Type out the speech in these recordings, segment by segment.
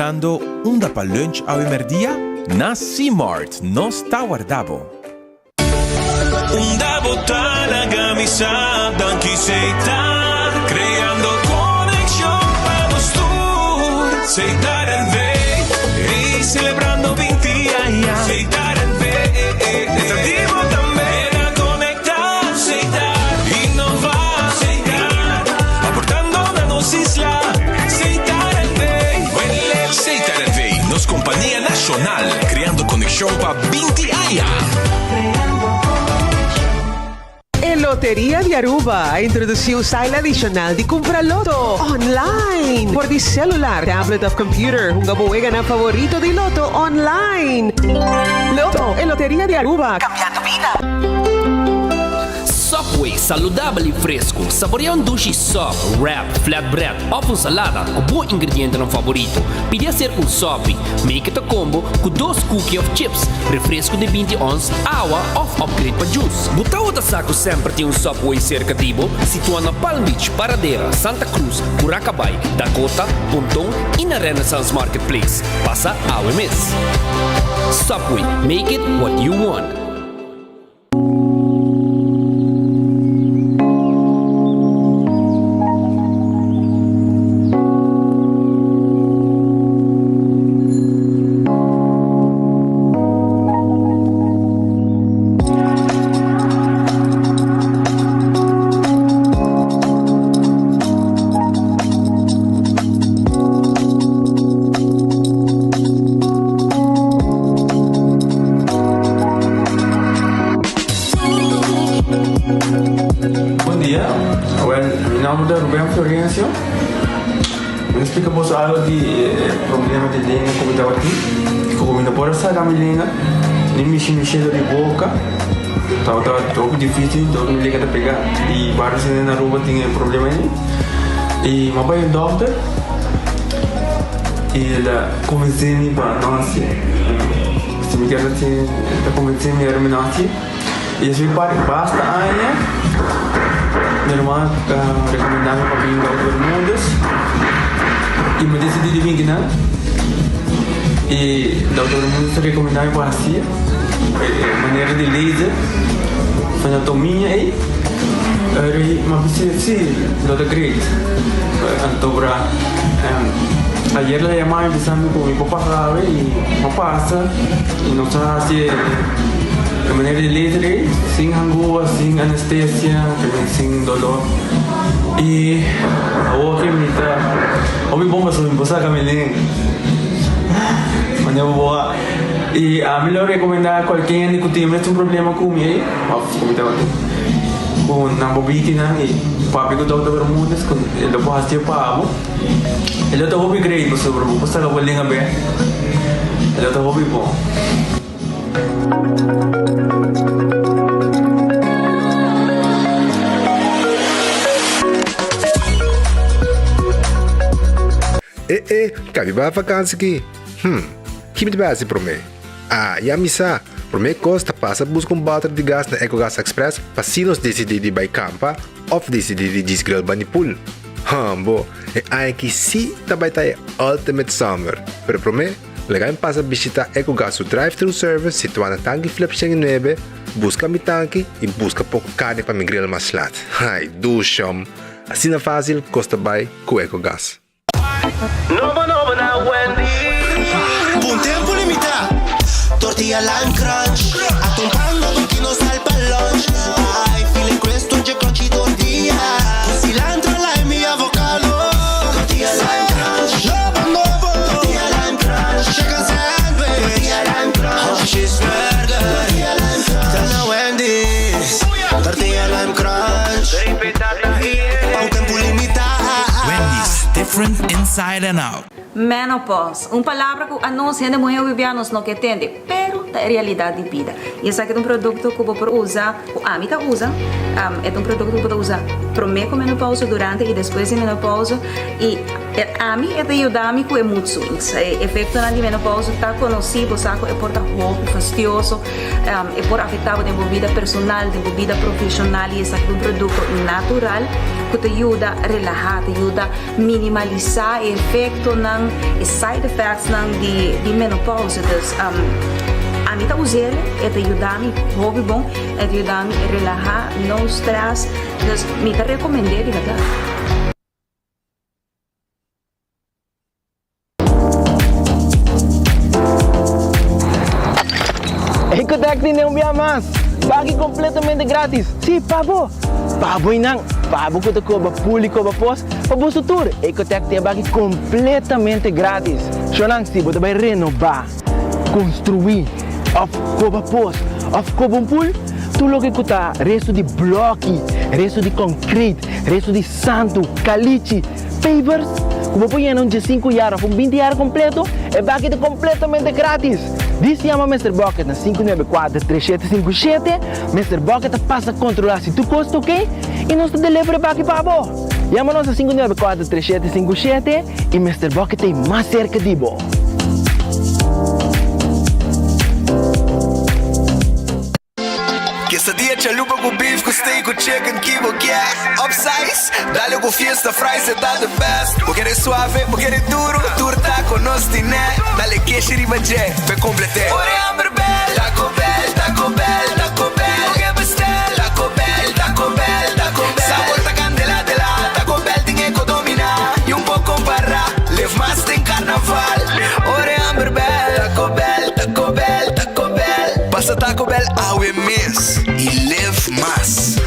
pensando onda para lunch ao meio-dia? Na C-Mart, nós está guardado. Onda botana camisa, danki seita, creando conexión para os tour. Seitar el vey, e celebrando 20 años. Seitar el vey, estativo também a conectar. Seitar, inovar, seitar, aportando na nossa isla. Seitar el vey, Seitar el vey, nos companhia nacional, criando conexão para 20 anos. Lotería de Aruba introduziu o style adicional de comprar loto online por de celular, tablet of computer. Un gabuega na favorito de loto online. Loto e Loteria de Aruba, cambiando vida. Subway, saudável e fresco. Saboreia sushi soft, wrap, flatbread ou uma salada com bom ingrediente no favorito. Pide ser um sopi. Make it a combo com 2 cookies of chips, refresco de 20 ons, água ou upgrade para juice. Butaw da saco sempre tem um Subway cerca de Ibo, situado na Palm Beach, Paradera, Santa Cruz, Curacabai, Dakota, Pontong e na Renaissance Marketplace. Passa a OMS. Subway, make it what you want. Explicamos algo de problema de língua como estava aqui. Como não pode sair a minha língua, nem mexer de boca. Estava muito difícil, todo mundo liga a pegar. E vários na rua tinham problema aí. E meu pai é doutor. E ele convenceu-me para nós. Se me quer assim, ele convenceu-me a terminar assim. E eu fui para basta aí. Minha irmã recomendava para vir ao Bermudas. E me decidi de vir aqui, e o doutor muito recomendava para assim, maneira de laser, anatomia aí, mas sim, doutor Greg, antobra, ayer le llamaba empezando con mi papá grave y no pasa, y nos hace de maneira de laser, sin angúa, sin anestesia, sin dolor. E a outra me tá. Ouvi bomba sobre me passar camelinho. Mas eu vou. E a melhor recomendar qualquer que tem um problema comigo, como estava com na bobitina e papi que estava para muitas, com ele pode fazer pavo. Ele estava bem great sobre o passar a bolinha bem. Ele estava bem bom. Cabe ba vakansie aqui? Que me deve para mim? Já me sa. Para mim costa passa buscar balde de gás na EcoGas Express para se nós decidir de ir campa ou decidir de desgrill banipul. Bo, aqui sim também tá Ultimate Summer. Pero para mim, legal passa visitar EcoGas o drive-thru service situado na tanque flip 9, busca mi tanque e busca pouco carne para me grill mais lat. Ai, ducham. Assim na fácil, costa bem com EcoGas. Nova na Wendy. Por tempo limitado. Tortilla lime crunch. Accompagnando con chi non sta al lunch. Ai, file questo c'è crunchy tortilla. Cilantro, lime e avocado. Tortilla lime crunch. Nova. Tortilla lime crunch. Chicken sandwich. Tortilla lime crunch. Cheeseburger. Tortilla lime crunch. Sta Wendy's. Tortilla lime crunch. Pa' un tempo limitato. Wendy's, different inside and out. Menopause, palavra que a nós ainda mulher vivianos não que entende, pero é realidade de vida. E esse aqui é produto que eu vou usar, a mim usa, é produto que eu vou usar para mim com menopausa durante e depois de menopausa e a mim é de ajudar-me com mood swings. O efeito na menopausa está conhecido, saco é por roupa fastidioso, é por afetar a vida personal, a vida profissional e esse aqui é produto natural que te ajuda a relaxar, te ajuda a minimalizar o efeito na nang side effects nang di menopausa. Dus a mim tá usando, é te ajudar me hobby bom, é te ajudar me relaxar, não stress. Dus me tá recomendando de verdade. Ecotec tem um mais. Pague completamente grátis. Sim, pabo. Pabo inang. Pabo ko ko ba público ba pos. Pabo sutur. Ecotec tem pague completamente grátis. Shonang si bota vai renovar, construir, of coba pos, of coba pool. Tu lo que kuta resto de bloque, resto de concrete, resto de santo, caliche, pavers. Como põe um de 5 anos, um 20 anos completo, é pague completamente grátis. Diz chama Mr. Bucket na 594-3757. Mr. Bucket passa a controlar se tu custa ok e nós te delivery aqui para você. Chama-nos a 594-3757 e Mr. Bucket tem mais cerca de você. Quesadilla, chalupa com beef, com steak, com chicken, kibo, yeah. Upsize, dale com fiesta, fries, é tá the best. Vou querer suave, vou querer duro, turta com nós tiné. Dale queijo e ribajé, pe complete. Ore Amber Bell, Taco Bell, Taco Bell, Taco Bell. O que bestel, Taco Bell, Taco Bell, Taco Bell. Sabor ta candela de la, Taco Bell tem que dominar. E pouco para, live mais tem carnaval. Ore Amber Bell, Taco Bell, Taco Bell, Taco Bell. Passa Taco Bell, awe miss. E live más.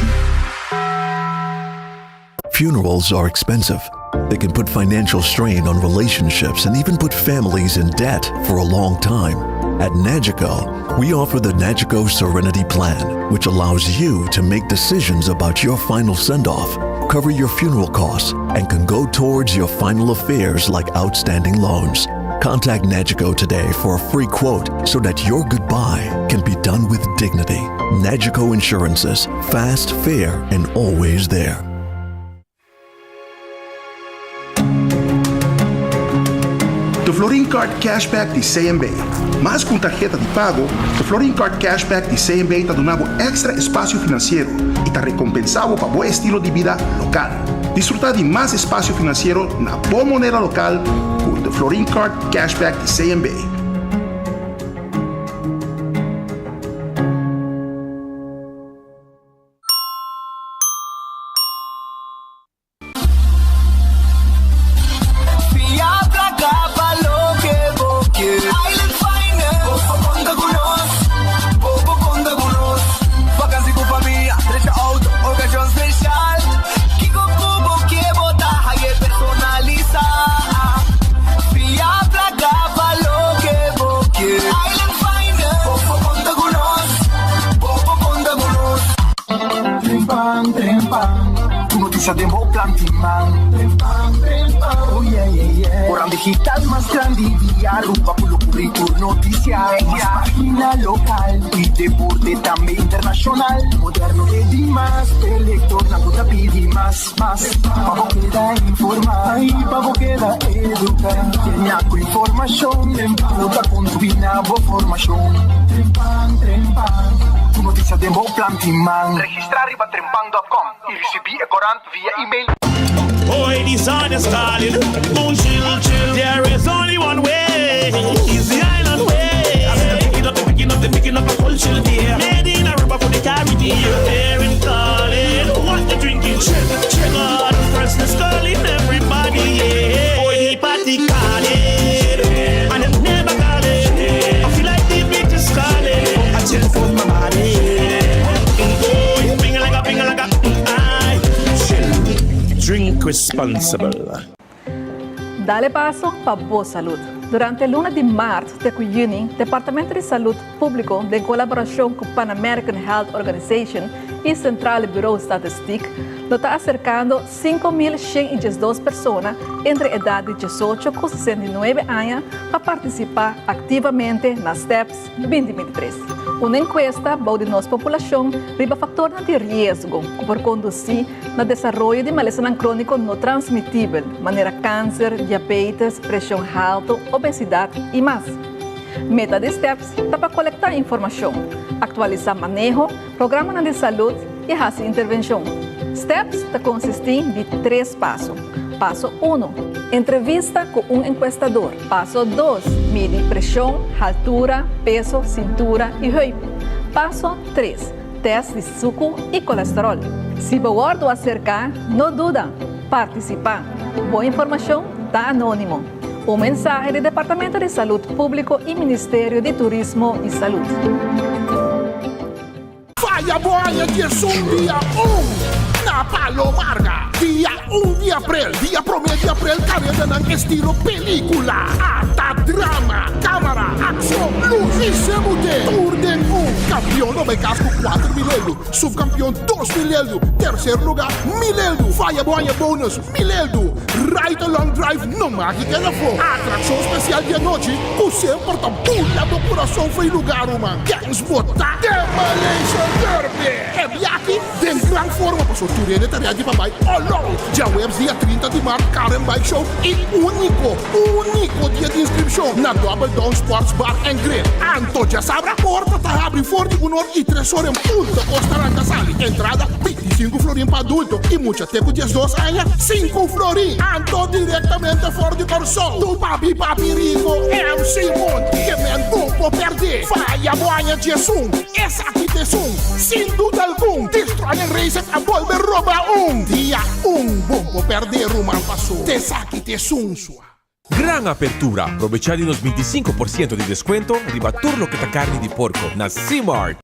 Funerals are expensive. They can put financial strain on relationships and even put families in debt for a long time. At Nagico, we offer the Nagico Serenity Plan, which allows you to make decisions about your final send-off, cover your funeral costs, and can go towards your final affairs like outstanding loans. Contact Nagico today for a free quote so that your goodbye can be done with dignity. Nagico Insurances. Fast, fair, and always there. The Florin Card Cashback de CMB. Mas com tarjeta de pago, the Florin Card Cashback de CMB te donava extra espaço financeiro e te recompensava para bom estilo de vida local. Disfrutar de mais espaço financeiro na boa moneda local com the Florin Card Cashback de CMB. Demo plantiman oh yeah, yeah, yeah. Orang digital más grande vía rumba por lo currículo noticias más página local y deporte también internacional moderno de más elector na puta pidi más pavo queda informar y pavo queda educar tiene con información puta combina bo formación trempan tu noticia demo plantiman registrar riba trempan.com y recibir corant via email. Boy, this on is calling. Don't chill. There is only one way. It's the island way. They're picking up a culture there. Made in a rubber for the Caribbean. They're in calling. What they drinking? Check out the freshness calling everybody. Yeah. Boy, the party calling. And it never calling. I feel like the beat is calling. I chill for my body. Boy, ping like a. Drink responsible. Dale paso para boa saúde. Durante el lunes de março de junho, o Departamento de Saúde Público, em colaboração com o Pan American Health Organization e Central Bureau de Estatística, está acercando 5.112 pessoas entre a idade de 18 e 69 anos para participar ativamente nas STEPS 2023. Uma encuesta de nossa população riba fatores de risco por conduzir no desenvolvimento de malestar crônico não transmitível, maneira câncer, diabetes, pressão alta, obesidade e mais. Meta de STEPS está para coletar informação, atualizar manejo, programa de saúde e fazer intervenção. STEPS está consiste de 3 passos. Paso 1. Entrevista con un encuestador. Paso 2. Mide presión, altura, peso, cintura y heup. Paso 3. Test de suco y colesterol. Si abordo acerca, no duda. Participa. Boa informação está anônimo. Um mensagem do Departamento de Saúde Público e Ministério de Turismo e Saúde. Falla boia de dia 1 na Palomarga. Dia 1 de abril. Dia 1 de abril, carrega ng estilo pelikula. Ata drama, câmara, ação, luz e semude. Tour de 1. Campeão no may casco 4 mileldo. Subcampeão 2 mileldo. Terceiro lugar, mileldo. Falla boia bônus, mileldo. Ride along drive no mágica na flor. Atração especial de noite. O sempre tá pula do coração foi lugar, uma. Queres botar? Demolition Derby. É viagem de grande forma para sortur de tarefa de papai. Já webs dia 30 de março, Karen Bike Show e único dia de inscrição na Double Down Sports Bar and Grill. Anto já sabe, a porta está abre forte 1 hora e 3 horas em punta Costa Sali. Entrada 25 florim para adulto e muita tempo de 2 anos 5 florim. Anto diretamente fora de Corsol. Do papi rico é o Simon que me bom por perder. Vai a boia de Sum, essa aqui de Sum. Sem dúvida algum, destrói em race a volver roubar Dia 1, bom por perder uma passou. Te saque te sunsua. Gran apertura. Aprovechar unos 25% de descuento riba turno que ta carne di porco na C-Mart.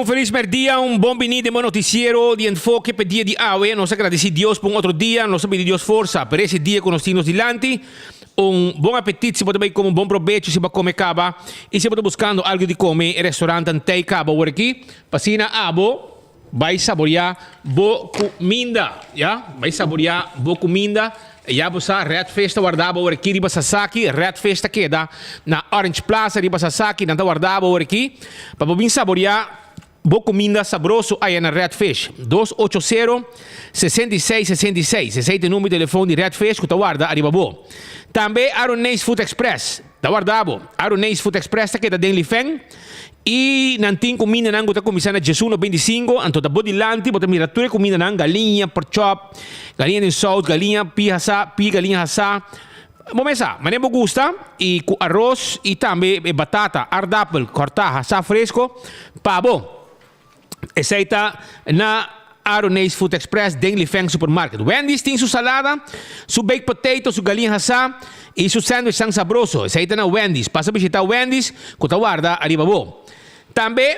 Un feliz día, un buen venir de noticiero de enfoque para día de hoy. Nos agradecemos a Dios por un otro día, nos pedimos Dios fuerza para ese día que nos tiene delante. Un buen apetito, se puede comer un buen provecho, se puede comer caba. Y se puede buscando algo de comer, el restaurante Antei Caba por aquí. Pasina abo, vai saborear boa comida, ya? Vai saborear boa comida. Ja, bosa Red Festa guardava por aqui, riba Sasaki, Red Festa queda na Orange Plaza, riba Sasaki, nanta guardava por aqui. Para bem saborear boa comida sabroso aí na Red Fish. 280-6666. Esse é o número de telefone de Red Fish que tu guarda arriba bo. Também Aronês Food Express. Da guardavo. Aronês Food Express que da Denli Feng. E não tem comida não que está começando a Jesus no 25. Então da bodilante, bota miratura comida não, galinha, pork chop, galinha de salt, galinha galinha assá. Momesa, mas não gosta e com arroz e também batata, ardapple, cortada, assá fresco, pavo. Aceita na Aronês Food Express, Denli Feng Supermarket. Wendy's tem sua salada, seu baked potato, sua galinha assá e seu sanduíche são sabroso. Aceita na Wendy's. Passa a visitar Wendy's, que tu guarda arriba bo. Também,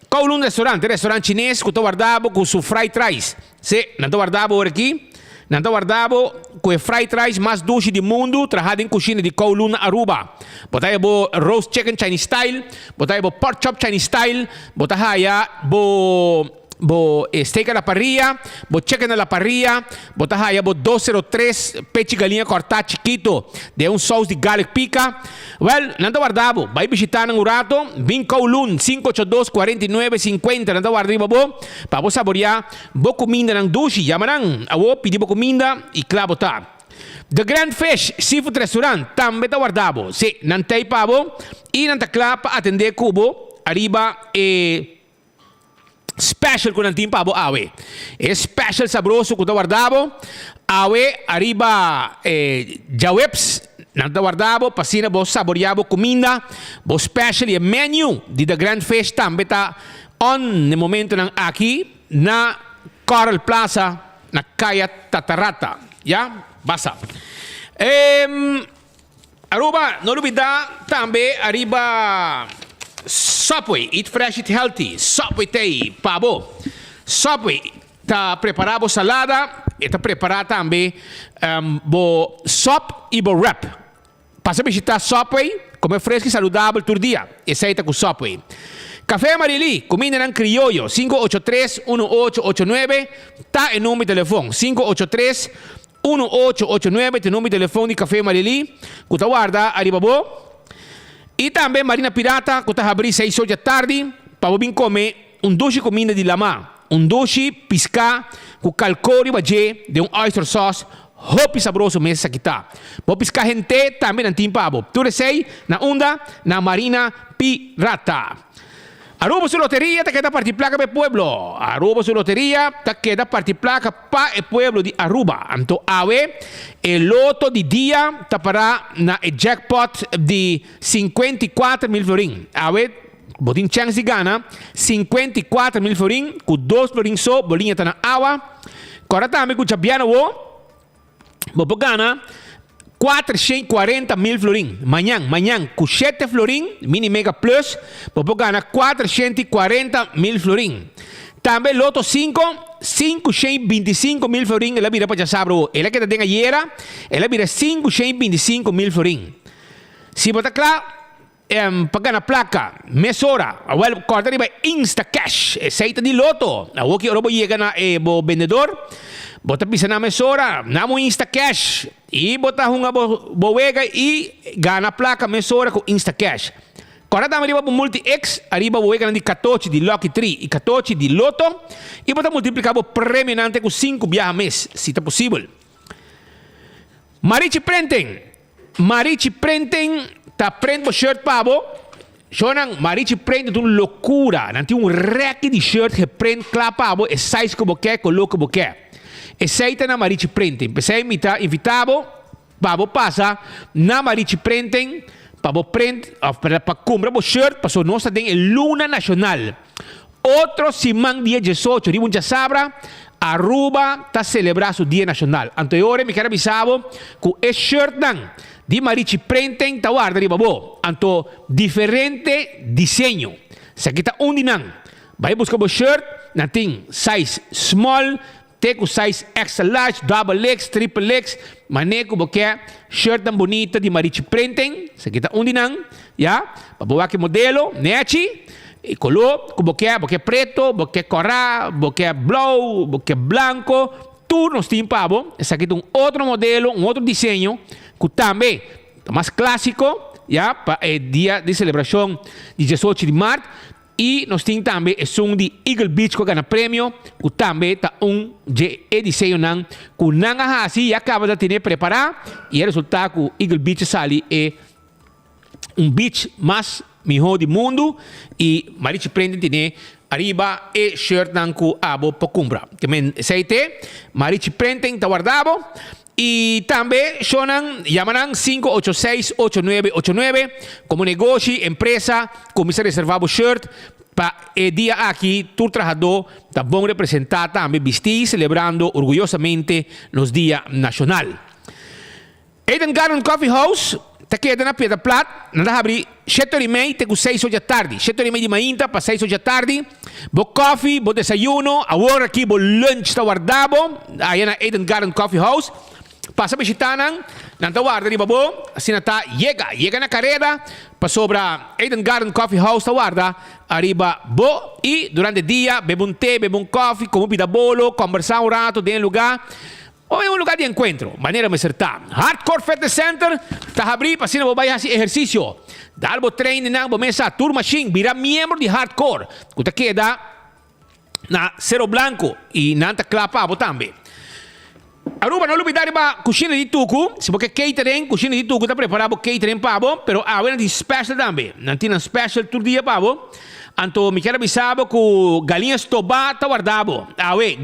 Kowloon restaurante chinês, que tu guardava com seu fried rice. Se, não tu guardava por aqui, não tu guardava com o fried rice mais doce do mundo, trabalhado em cozinha de Kowloon Aruba. Botava bo roast chicken Chinese style, botava bo pork chop Chinese style, botava bo bo steak a la parrilla, bo chicken a la parrilla, bo tahaya bo 203 peche galinha cortado chiquito de un sauce de garlic pica. Well, nanda guardabo, vai visitar ng Urato, Bin Kowloon 582-4950, nanda guardaba bo, para bo saborear bo comida ng dushi, yamanang, awo pidi bo comida e clavo ta. The Grand Fish Seafood Restaurant também está guardado. Se não tem pavo e não está claro para atender cubo, arriba special com não tem pavo awe. É special sabroso com está guardado. Awe arriba jaweps não está guardado. Passina bo saboreado comida, bo special e menu de The Grand Fish também está on no momento aqui na Coral Plaza na Caia Tatarata. Ya, basta. Aruba, não olvidar também arriba Subway, Eat Fresh, Eat Healthy. Subway tem pavo. Subway está preparado salada, está preparado também bo sop e bo wrap. Passa a visitar Subway, comer fresco e saudável todo dia. Esse aí está com Subway. Café Marili, comida ng criollo, 583-1889, está em nome de telefone, 583-1889, tem nome de telefone de Café Marili, que está guarda, arribabo. E também Marina Pirata, que está abrir 6 horas da tarde, para vir comer duche comida de lama, duche pisca, com calcori baje, de oyster sauce, hopi sabroso mesa aqui tá. Vou piscar gente também não tem pavo. Tu sei, na onda, na Marina Pirata. Aruba su loteria te queda partir placa para el pueblo. Aruba su loteria te queda partir placa para el pueblo de Aruba. Anto ave el loto de día te para na el jackpot de 54.000 florin. Ave botin chance de gana 54.000 florin con 2 florin so bolinha ta na agua. Agora também com chabiano bo gana 440.000 florin. Manhã, com 7 florin, mini mega plus, vou ganhar 440.000 florin. Também loto 525.000 florin, ela vira para já saber, ela que tem ayer, ela vira 525.000 florin. Se botar claro, para ganhar placa, mesora, agora corta riba Insta Cash, aceita de loto, agora que eu vou chegar na vendedor, bota pisa na mesora, namo Insta Cash, e bota uma boega e gana placa mesora com Insta Cash. Agora dá arriba para multi-X, arriba boega de 14 de Lucky 3 e 14 de Loto, e bota multiplicar o prêmio com 5 viajes mês, se está possível. Marichi Prenten, tá prende o shirt pavo, Jonan, Marichi prende uma loucura, não tem rack de shirt que prende claro pavo, é size que você quer, coloca que você quer. Aceita na Marichi Printing. Empecé a invitado, para passa na Marichi Printing, para print, para comprar o shirt, para so nossa tem Luna Nacional. Outro semana dia 18, ribu já sabra, Aruba está celebrando seu dia nacional. Anterior, me quero avisar que esse shirt de Marichi Printing está guarda riba bo. Anto diferente desenho. Se aqui está dinan. Vai buscar o shirt, não tem size small, Teco size extra large, double X, triple X, maneco porque shirt tão bonita de Marichi Printing, se kita dinan, ya, para que modelo, nechi, e color, porque preto, porque corá, porque blue, porque blanco, tudo nos tem pavo, esse aqui tem outro modelo, outro desenho, que também é mais clássico, ya, para o dia de celebração de 18 de março. E nós temos também o som de Eagle Beach que ganha prêmio, que também está edição que não assim acaba de ter preparado e o resultado que o Eagle Beach sali é beach mais melhor do mundo e Marichi Prende tem arriba e shirt que abo para comprar. Também aceite, Marichi Prende está guardado. E também llamarán 586-8989 como negócio, empresa, começa a reservar o shirt para o dia aqui, tu trabajador está bom representar também vestir, celebrando orgulhosamente nos dias nacional. Eden Garden Coffee House, está queda na Pedra Plat, nada abrir 7h30 até 6 horas da tarde, 7h30 de manhã para 6 horas da tarde, bo coffee, bo desayuno, agora aqui bo lunch está guardado, aí na Eden Garden Coffee House. Passa a visitar Nanta guarda riba bo, assim tá llega na carrera, para sobra Eden Garden Coffee House tá guarda, arriba bo e durante o dia bebe um té, bebe um coffee, como pida bolo, conversar um rato dentro do lugar. Ou é um lugar de encontro, maneira de acertar. Hardcore Fitness Center, tá abrir para cima, vai fazer exercício. Dá o treino, não, vamos a tour machine, vira membro de Hardcore. Kuta queda na Cerro Blanco e nanta clapa também. Aruba, não olvidar a cozinha de tuco. Se você catering, cozinha de tuco está preparado catering pavo, pero a de special também. Não tem special todo dia pavo. Anto me quero avisar que galinhas tobá está guardado.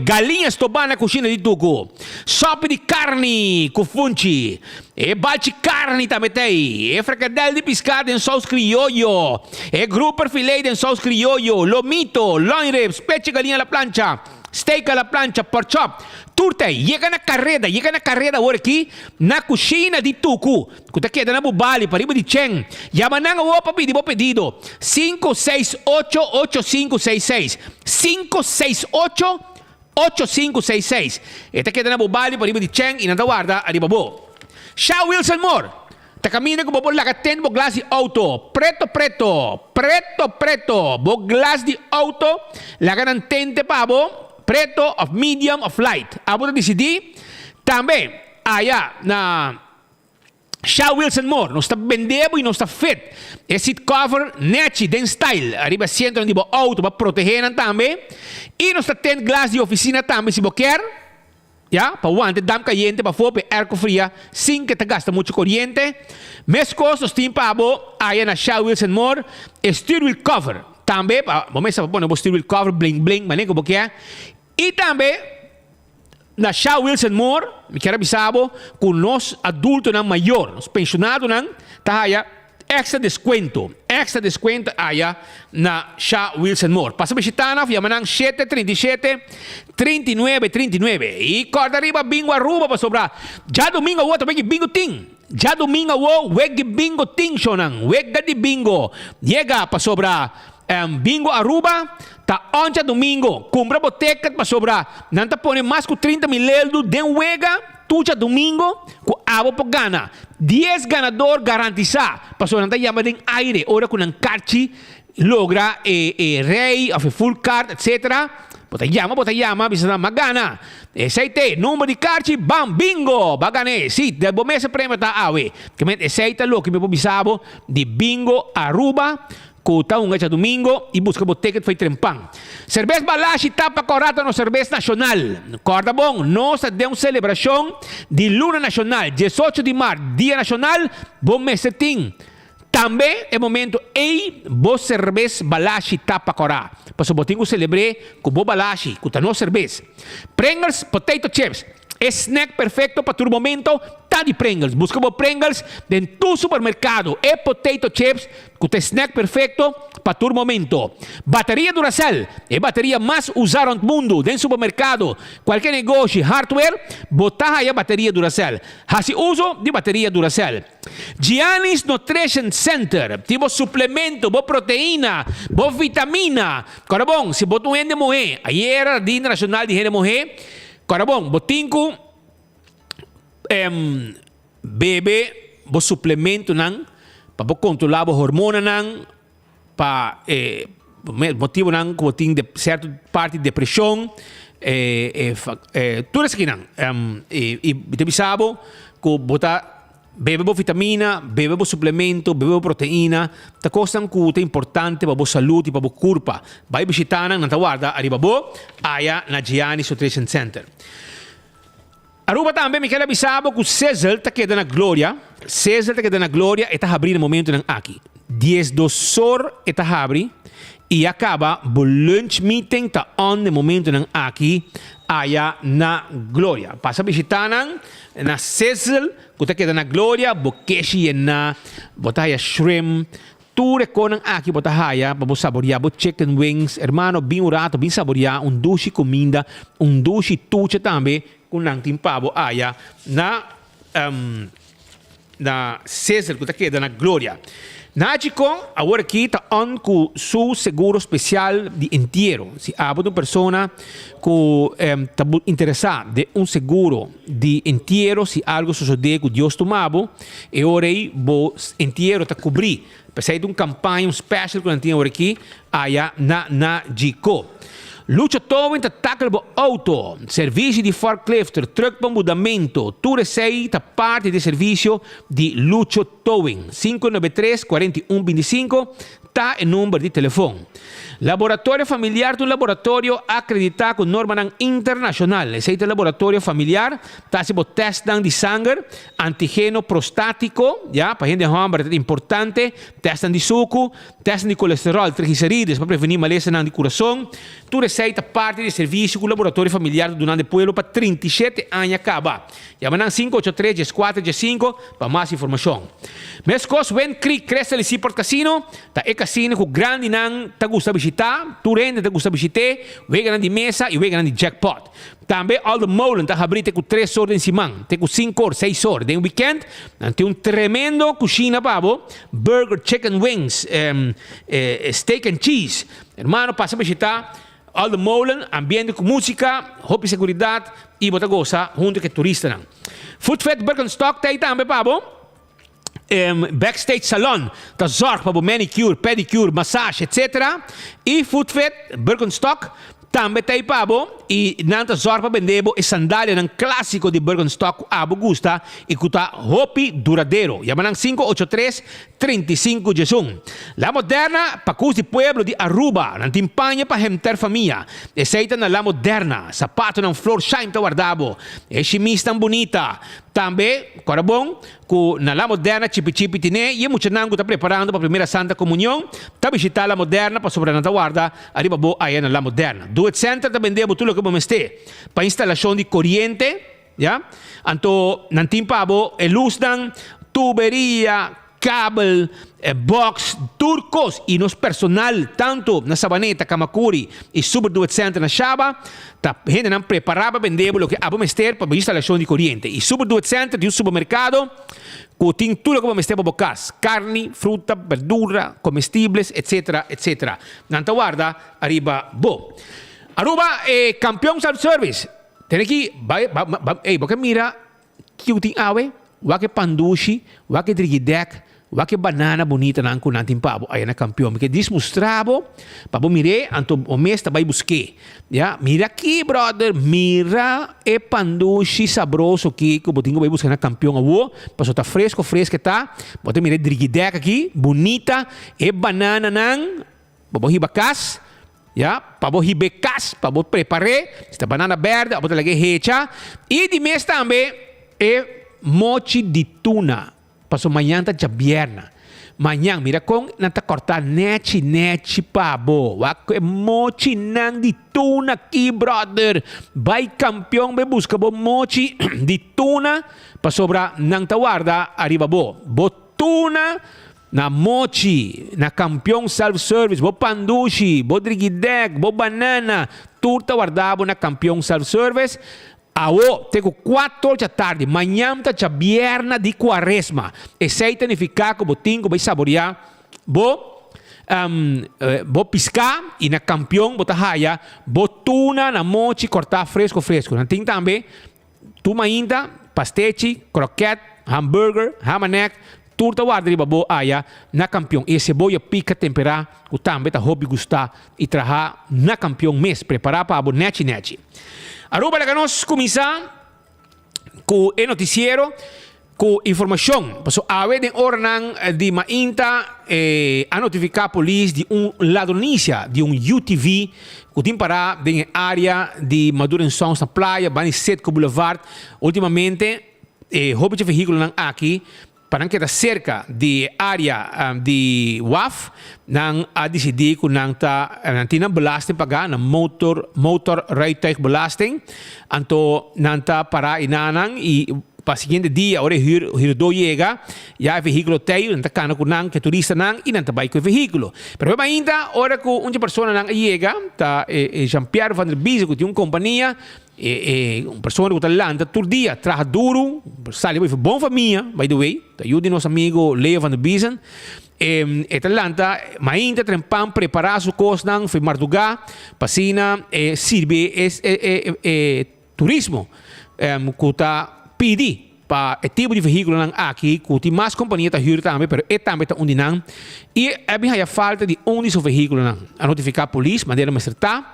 Galinhas tobá na cozinha de tuco. Sopa de carne com funchi. E balde carne também tem. E fricadel de pescado em sauce criollo. E grouper filé em sauce criollo. Lomito, loin ribs, peche galinha à plancha. Steak à la plancha, pork chop. Turte, chega na carreira agora aqui, na cozinha de Tucu. Kuta queda na Bubali, para riba de Cheng. Yamanang o papi, vou pedido. 568-8566. 568-8566. Esta queda na Bubali, para riba de Cheng, e na guarda, arriba bo. Shaw Wilson Moore. Ta camina ko bo lakaten bo glass de auto. Preto. Bo glass de auto. Laganan tente pabo. Preto, of medium, of light. Abo na decidir. Também, na Shaw Wilson Moore, não está vendendo e não está fit. É seat cover, net, den style. Arriba centro de auto para proteger também. E não está tendo glass de oficina também, se você quer. Para o ante, dam caliente, para fora, air fria, sem que te gasta muito corriente. Mes costos, tem para na Shaw Wilson Moore, steering wheel cover. Também, vamos pôr o steering wheel cover, bling, maneira como é. E também, na Shaw Wilson Moore, me quero avisar que nós adultos não maior, nós pensionados não, tá aí extra desconto aí na Shaw Wilson Moore. Passa a visitar, chaman 737-3939. E corda arriba, bingo arruba para sobrar. Já domingo o outro, bingo ting. Já domingo o weg bingo ting, shonan. Wega de bingo. Chega para sobrar. Bingo Aruba, tá ontem domingo, compra boteca para sobrar, não tá põe mais que 30 mil euros de wega, tuja domingo, com água para gana, 10 ganador garantizar, para sobrar, não tá chamando em aire, ora com um carti, logra rei, of full card, etc. Bota llama, bisa magana. Aceite, número de carti, bam, bingo, bagane, sì, del bomese premio tá awe, que me aceita lo que me bisabo de bingo Aruba. Kuta un gacha domingo e busca boteca foi trempang. Cerveza Balashi tapa corata no cerveza nacional. Corda bom, nós temos celebração de Luna Nacional, 18 de março, Dia Nacional, bom mesetim. Também é momento bo cerveza Balashi tapa corá. Passo botinho celebre com bo Balashi, kuta no cerveza. Pringles potato chips. Snack perfeito para todo momento, tá de Pringles. Busca por Pringles em tu supermercado. É potato chips, com o snack perfeito para todo momento. Bateria Duracell, é bateria mais usada no mundo, dentro do supermercado. Qualquer negócio, hardware, botar aí a bateria Duracell. Faz uso de bateria Duracell. Giannis Nutrition Center, tipo suplemento, boa proteína, boa vitamina. Agora bom, se botar um rende morrer, aí era Dia Nacional de Rende morrer. Agora bom, botinco bebe bo suplemento nan para controlar o hormona nan para motivo nan que botin de certa parte de depressão tudo isso aqui nan e te bisabo que botar bebe bo vitamina, bebe bo suplemento, bebe bo proteína, ta coisa que é importante para a saúde e para a corpo. Vai visitar nan ta guarda arriba bo aya na Giannis Nutrition Center. Aruba também me quero avisar que o César está quedando na glória. César está quedando na glória e está abrindo no momento aqui. 10 de sor está abrindo e acaba o lunch meeting está on no momento aqui aya na glória. Passa a visitar na César que está quedando na glória, boquechi na botaya shrimp. Tu reconan aqui botar raia para você saborear chicken wings, hermano, bem urato, bem saborear duche comida, duche tuche também com nantim pavo na César que está aqui na glória. Nagicon, agora aqui está on com seu seguro especial de inteiro. Se há uma pessoa que está interessada em seguro de inteiro, se algo suceder com Deus tomado, e agora aí o inteiro está cobrir. Precisa de uma campanha, special que nós temos aqui, aí na Nagico. Lucha Towing está tackle auto, serviço de forklift, truck para mudamento, tu receita parte do serviço de Lucha Towing. 593-4125 está o número de telefone. Laboratório familiar do laboratório acreditado com norma internacional. Esse laboratório familiar está se testando de sangue, antígeno prostático, já, para gente é importante, testam de suco, testam de colesterol, triglicerídeos para prevenir maleza de coração. Tu receita parte do serviço com o laboratório familiar do Nande Pueblo para 37 anos acaba. Chama 583-14-5 para mais informação. Mescos, ven cresce ali por casino, tá é casino com grande não tá gusta visitar, tu rende tá gusta visitar, vega de mesa e vega de jackpot. Também all the molen tá abrindo com 3 horas em cima, tem com 5 horas, 6 horas. De weekend, tem tremendo cozinha pavo, burger, chicken wings, steak and cheese. Hermano, passa a visitar all the molen, ambiente com música, roupa e segurança e bota goza junto com turista. Food Fed Birkenstock tá aí também pavo. Backstage salon, da zorg para manicure, pedicure, massage, etc. E Food Fit, Birkenstock, também tem pabo e nanta zorg para vender e sandália um clássico de Birkenstock abo gusta e custa hopi duradeiro. Llaman 583-35-11. La Moderna, pacus de pueblo de Aruba, nan timpanha para remter família. Aceita na La Moderna, sapato ng floor shine ta guardabo. E chimista bonita. Também, agora bom, com na La Moderna, chipi-chipi tine, e muito nango está preparando para a primeira Santa Comunhão, está visitando La Moderna para sobrar na guarda, arriba boa aí na La Moderna. Do Center também deu tudo o que vamos ter, para instalação de corrente, já? Então, não tem pabo, luz dan, tuberia, cable, box, turcos e nos personal, tanto na Sabaneta, Kamakuri e Super Duet Center na Shaba, tá gente não preparava vender o que vamos ter para a instalação de corrente. E Super Duet Center de um supermercado, que tem tudo que vamos ter para casa, carne, fruta, verdura, comestíveis, etc, etc. Nanta guarda, arriba, bo. Aruba, campeão self-service. Tem aqui, porque mira, que eu tenho ave, wake pandushi, wake drigidek, wake banana bonita na anco natin pabo ay na campeão, porque diz mostrabo pabo mire anto o mês tá vai busque, ya mira aqui brother, mira e pandushi sabroso que o botinho vai buscar na campeão awo, passo tá fresco tá, bote mire drigidek aqui, bonita e banana nang pabo hibakas. Ya, pabo hibekas, pabo prepare, esta banana verde, pabo lagi hecha, e de mês também mochi de tuna. Passo manhã tá já bierna. Manhã, mira com nanta cortar nete pabo. Mochi nang de tuna aqui, brother. Vai campeão, me busca bo mochi de tuna. Pa sobra nang tawarda, arriba bo. Bo tuna na mochi, na campeão self-service, bo pandushi, bo drigidek, bo banana. Turta guardavo na campeão self-service. Awo, tenho 4 horas da tarde, manhã tá já bierna de quaresma. E sei significa que o botinho vai saborear, bo piscar e na campeão bota raia, bo tuna na mochi cortar fresco. Não tem também, tuma ainda, pastete, croquete, hambúrguer, hamanek, turta guarda riba bo aya na campeão. E cebola pica temperar, o também tá hobby gostar e trabalhar na campeão mês, preparar para o neti. Aruba la nós começar com o noticiero com informação. Passo a ver de ornan de mainta a notificar a polícia de ladronícia de UTV que tem para na área de Madureção na praia, Bani Setco Boulevard. Ultimamente, roubo de veículo aqui para que está cerca de área de WAF, nang decidir que não tem belasting pagar na motor rijtuigbelasting, anto não está para inanang e para o seguinte dia, ora hirdo chega, já o veículo tem, não está cano com que turista não e não está vai com o veículo. Pero ainda, ora que uma pessoa não chega, tá Jean-Pierre Van der Biesen, que tem uma companhia, uma pessoa que está lá, todo dia, trabalha duro, sai para bom família, by the way, ajuda nosso amigo Leo Van der Biesen, Atlanta, mainda trempam preparar su cosnan, foi marduga, pasina, sirve turismo, kuta pidi pa tipo de veículo nang aqui, kuti mais companhia ta huur também, pero também ta undi nang, e abi haya falta de undi su veículo nang, a notificar a polícia, maneira mais certa,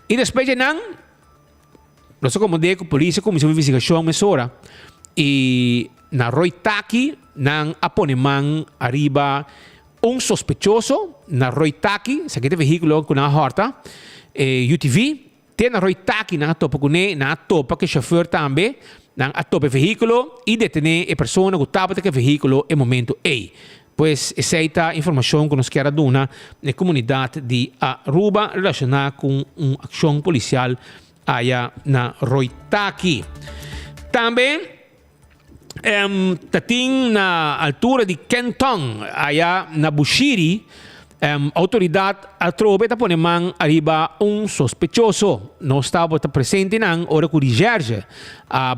e depois de nang, nós acomodamos com a polícia, comissão de investigação, mesora, e na Roitaki, nang aponeman arriba sospechoso, na Roitaki, sa kita veículo com na horta, UTV, na Roitaki, na topa com na topa que chauffeur também, na topa veículo, e detener a pessoa que estava com o veículo em momento A. Pois essa é a informação que nós queremos dar na comunidade de Aruba relacionada com uma ação policial aí na Roitaki. Também, tating na altura de Kenton, allá na Bushiri, autoridade atrobe ta pone man arriba sospechoso. Não estava presente nang ora que dirige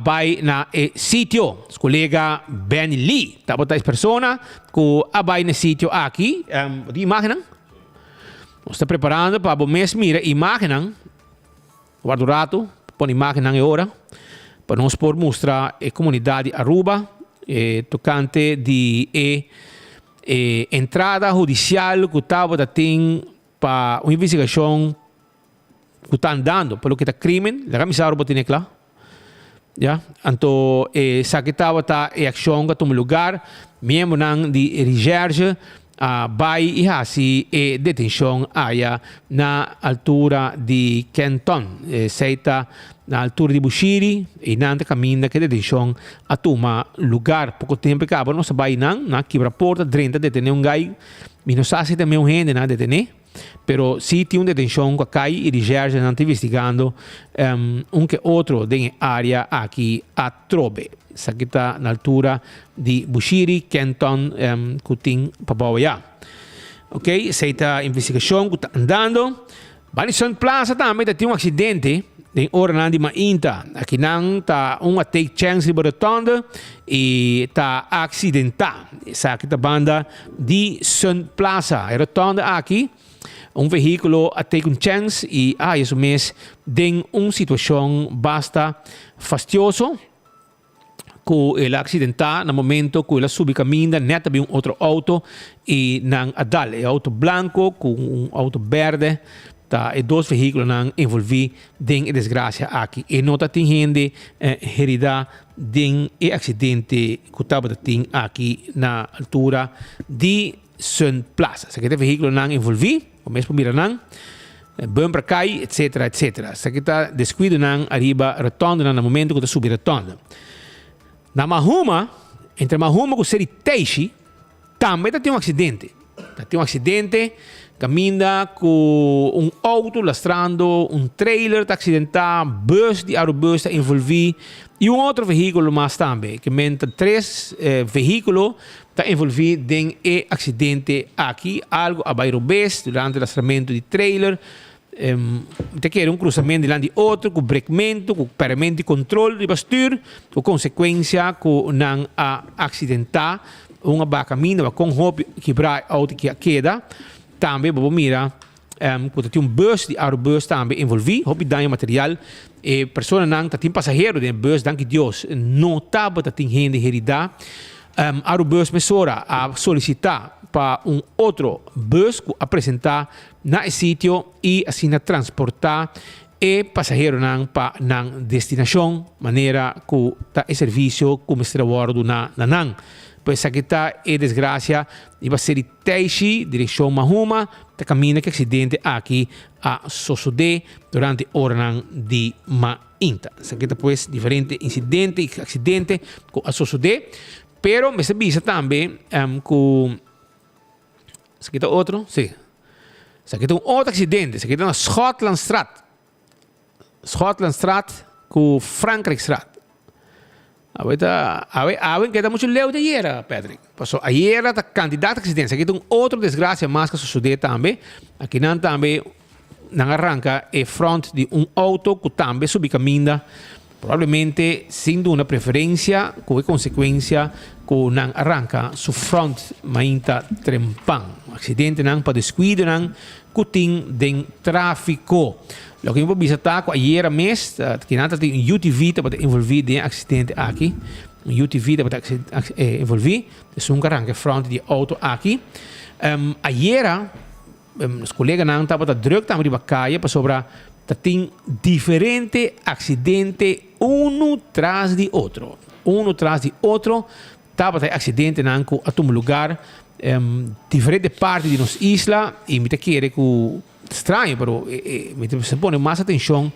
vai na sítio. Os colega Ben Lee, estava tais persona que vai na sítio aqui. De imagem, nós está preparando para o mês mira imagem, guarda o rato, põe imagem agora, para nós por mostrar a comunidade Aruba, tocante de entrada judicial que estava para uma investigação que está andando pelo que está crime, a camisa Aruba tem lá, já, então essa que estava a ação que toma lugar, membro de recherche vai e assim detenção aí na altura de Kenton, seita na altura de Bushiri e nante caminho que detenção a tomar lugar pouco tempo que agora não se vai na quebra porta dentro detener gai e não sabe se também gente na detener pero se tem detenção que cai e recherche não investigando que outro de área aqui a trobe. Essa aqui está na altura de Bushiri, Kenton, Kuting, Papawaya. Ok? Essa é a investigação que está andando. Banison Plaza também tem um acidente em hora de Mainta. Aqui não está take chance de rotonda e está acidentado. Essa aqui está a banda de Sun Plaza. A rotonda aqui. Veículo a take chance e isso mesmo tem uma situação bastante fastidiosa. Que ele acidentado no momento que ele subiu caminho, neta havia outro auto e não adal, auto branco com auto verde, tá, e dois veículos não envolvidos em desgraça aqui. E não tem gente herida em acidente que estava aqui na altura de Sun Plaza. Se aquele veículo não envolvido, o mesmo mira não, bumper cai, etc, etc. Se aquele descuido não arriba rotonda no momento que está subindo rotonda. Na Mahuma, entre Mahuma e o Seriteishi, também tem um acidente. Tem um acidente, caminha com auto lastrando, trailer está acidentado, bus de aerobus está envolvido e outro veículo mais também. Que mente três veículos está envolvido em acidente aqui, algo a aerobus durante o lastramento de trailer. Te quer cruzamento de outro, com brequemento, com paramento de controle de bestuur, com consequência que não acidentar, uma caminho, com roupa quebrar auto que queda, também vamos mirar, quando tem bus de aerobus também envolvido, roupa dano material, e pessoa não tem passageiro de bus, danke Deus, não estava tem gente herida, aerobus mesora a solicitar para outro bus que apresentar na sítio e assim transportar e passageiro para na destinação, maneira que tá o serviço como extraordo na nan. Pois aqui está a desgraça e vai ser Teishi, direção Mahuma, tá caminho que acidente aqui a suceder durante a hora de Mainta. Aqui está pues diferente incidente e acidente que a suceder, pero me se visa também que aqui está outro, sim. Aqui tem outro acidente. Aqui está na Schotlandstraat. Schotlandstraat com Frankrijkstraat. Agora que está muito leu de ayer, Patrick. Passou ayer a quantidade de acidentes. Aqui tem outro desgraça mais que sucedeu também. Aqui não também não arranca a front de auto que também subiu caminho Probabilmente sendo una preferencia come conseguenza con nan arranca su front mainta trempan. Accidente nan pa descuido nan kuting den traffico. Lo che mi bisogna ieri mes che nata un UTV per involvere in accidente aqui. Un UTV per involvere su un arranca front di auto aqui. Ieri os collegas nan tava da druk tam riba caia pa sobra tem diferente acidente uno tras de outro. Tava tem acidente nanco a um lugar diferente parte de nossa isla e me te querer que estranho, pero me te se pone mais atenção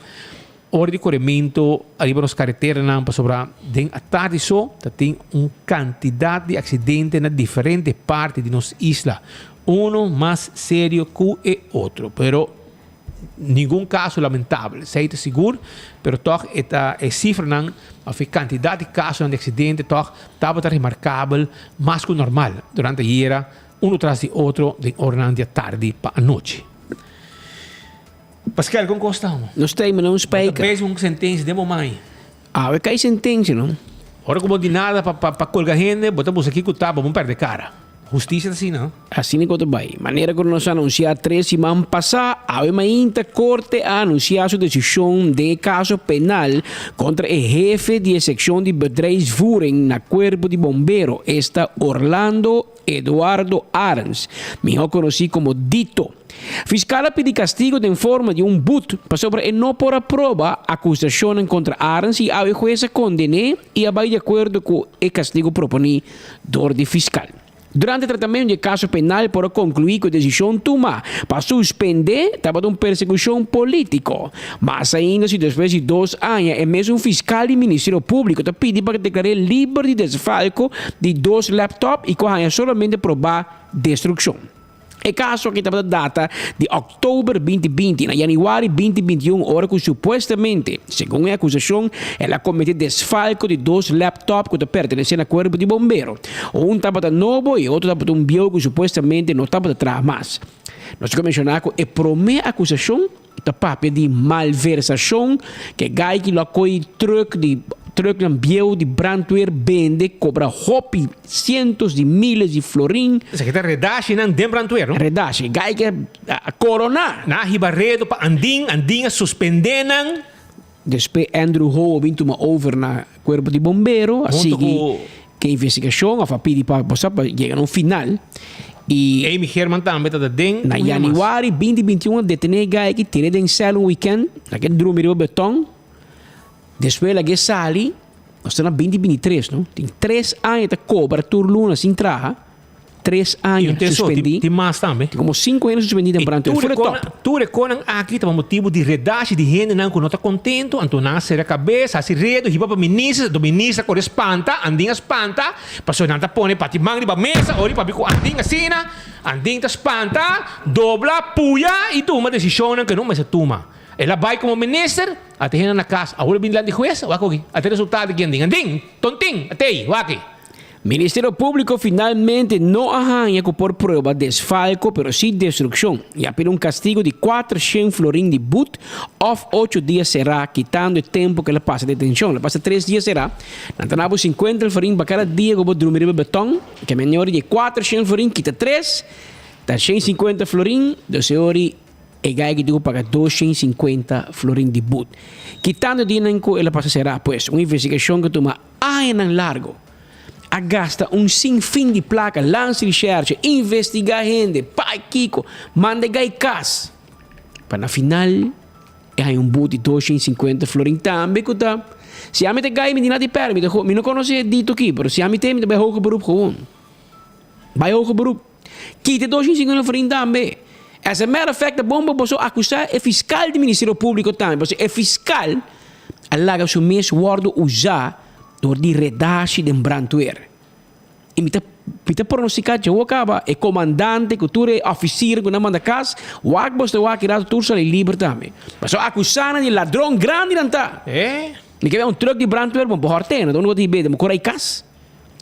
hora de corrimento arriba nos carreteras nan pa sobra den a tarde só tem quantidade de acidente na diferente parte de nossa isla. Uno mais sério que o outro, pero nenhum caso lamentável, sei seguro, pero toch é cifra não, a quantidade de casos de acidente toch estava remarcável, mais que normal durante a year, um tras de outro, de hora de tarde para a noite. Pascal, como gostamos? Nós temos não spijker. Mesmo sentença de mamãe. We krijgen sentença, não? Ora como de nada para colgar gente, botamos aqui que tá, vamos perder cara. Justiça assim, não? Assim é que vai. Maneira que nós anunciamos 3 semanas passadas, a ainda corte a anunciar sua decisão de caso penal contra o jefe de secção de bedrijfsvoering na Corpo de Bombeiro, esta Orlando Eduardo Arns, mejor conhecido como Dito. Fiscal pede castigo em forma de boot para sobre não por a prova acusação contra Arns e a jueza condené e a vai de acordo com o castigo proponido do fiscal. Durante o tratamento de caso penal, para concluir que a decisão tomada para suspender estava uma perseguição política. Mas ainda, se depois de 2 anos, é mesmo um fiscal e Ministério Público te pediu para declarar livre de desfalco de 2 laptops e que somente provar destruição. O caso que estava da data de outubro 2020 a januário 2021, hora que supostamente, segundo a acusação, ela cometeu desfalco de 2 laptops que pertencem ao Corpo de Bombeiro. Um estava novo e outro estava viejo que supostamente não estava atrás mais. Nós mencionamos que a primeira acusação é papel de malversação, que gai que locoi truck viejo de brandweer vende, cobra hopi cientos de miles de florim. Essa que está redache não tem brandweer, não? Redache, gai que corona. Na ribarredo pa anding a suspendenan. Depois Andrew Ho vinha uma over na Corpo de Bombeiro, assim que a investigação a pedi para chegar no final. E Amy Herman também está dentro. Na januário 2021 detenei gai que tirei de céu um weekend, naquele drumiro beton. Depois ela sali, nós estamos em 2023, não? Tem 3 anos de cobra, turluna, sem traja. 3 anos suspendi. Tem mais também. Tem como 5 anos suspendido em Branco. Tu reconan aqui tem um motivo de redache de gente não está contento, então não será cabeça, se redo, riba para ministra, do ministra com espanta, andinha espanta, passou não tá pone para timang riba mesa, ori para bico andinha sina, andinha espanta, dobla, puya e toma decisão que não mais se toma. Ela vai como minister, até na casa, agora vem lá de juez, wako até resultado que anding, tonting, até waki. Ministério Público finalmente não arranha por prova desfalco, pero sim destruição. E apela castigo de 400 florim de boot, of 8 dias será, quitando o tempo que ela passa de detenção. Ela passa 3 dias será. Nantanabo 50 florim para cada dia como dormir de beton, que é menor de 400 florim, quita 3, dá 150 florim, 12 horas. E gai que digo paga 250 florim de boot. Quitando o dinheiro que ela passa será, pues, uma investigação que toma anos largo. A gasta sinfim de placa, lança research, investigar gente, pai Kiko, manda gai cas. Para na final, há boot de 250 florim também que tá. Se a mim te gai me dá de permite, me não conhece dito aqui, mas se a mim tem me vai hoger beroep gewoon. Vai hoger beroep. Quite 250 florim também. As a matter of fact, a bomba posso acusar o fiscal do Ministério Público também, porque o fiscal alaga o mesmo word usar door die redatie de brandweer. E me te pronosticar que eu acaba é comandante, que tu é oficial, que não manda casa, o acbos de wak irá tu sale livre também. Mas o acusana de ladrão grande não tá. Me quer truck de brandweer, bom, por hortena, não vou te ver, mas corre cas.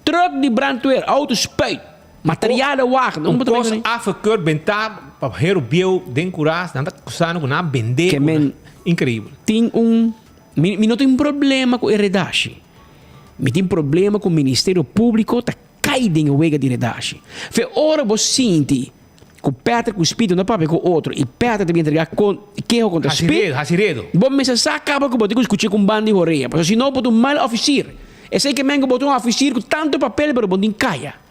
Truck de brandweer, auto spui. Materialen wagen. Een kost afgekeurd bent daar op heel veel denkuras. Dan dat kost ook naar bende. Incrível. Tem Mi não tem problema com heredagem. Mi tem problema com o Ministério Público tá caidem o wega de heredagem. Fe ora você sente que o Peter com o espírito não papai com outro e Peter também entregar com que é contra o espírito. Hasiredo. Bom, mas se acaba com o botico escutar com bando de roreia, porque senão botou um mal oficial. É sei que mengo botou um oficial com tanto papel para botar caia.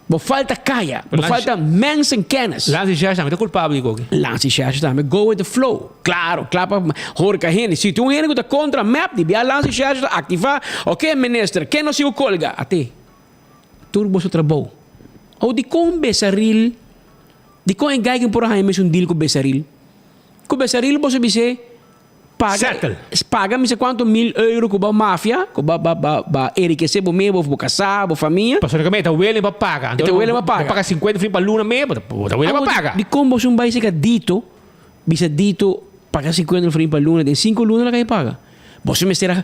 Bo falta caia, bo falta mensen kennis. Lance Scherz também é culpável de Lance Scherz também go with the flow. Claro, para hoor que gente, se tu ene que contra map, de bia Lance Scherz ativar, ok, minister, quem não se o colga até. Turbo seu trabalho. Ou de com besaril, de com engaigem por aí mesmo deal com besaril. Com besaril você dice paga me sei quanto €1.000 com a máfia, com a enriquecer o meu, vou casar, vou família. Passou que meta o ele para pagar. Então o ele para pagar. Paga 50 fim para luna mesmo, o ele para pagar. De como você vai ser dito, bisa dito pagar 50 fim para luna, tem 5 lunas que paga. Você me será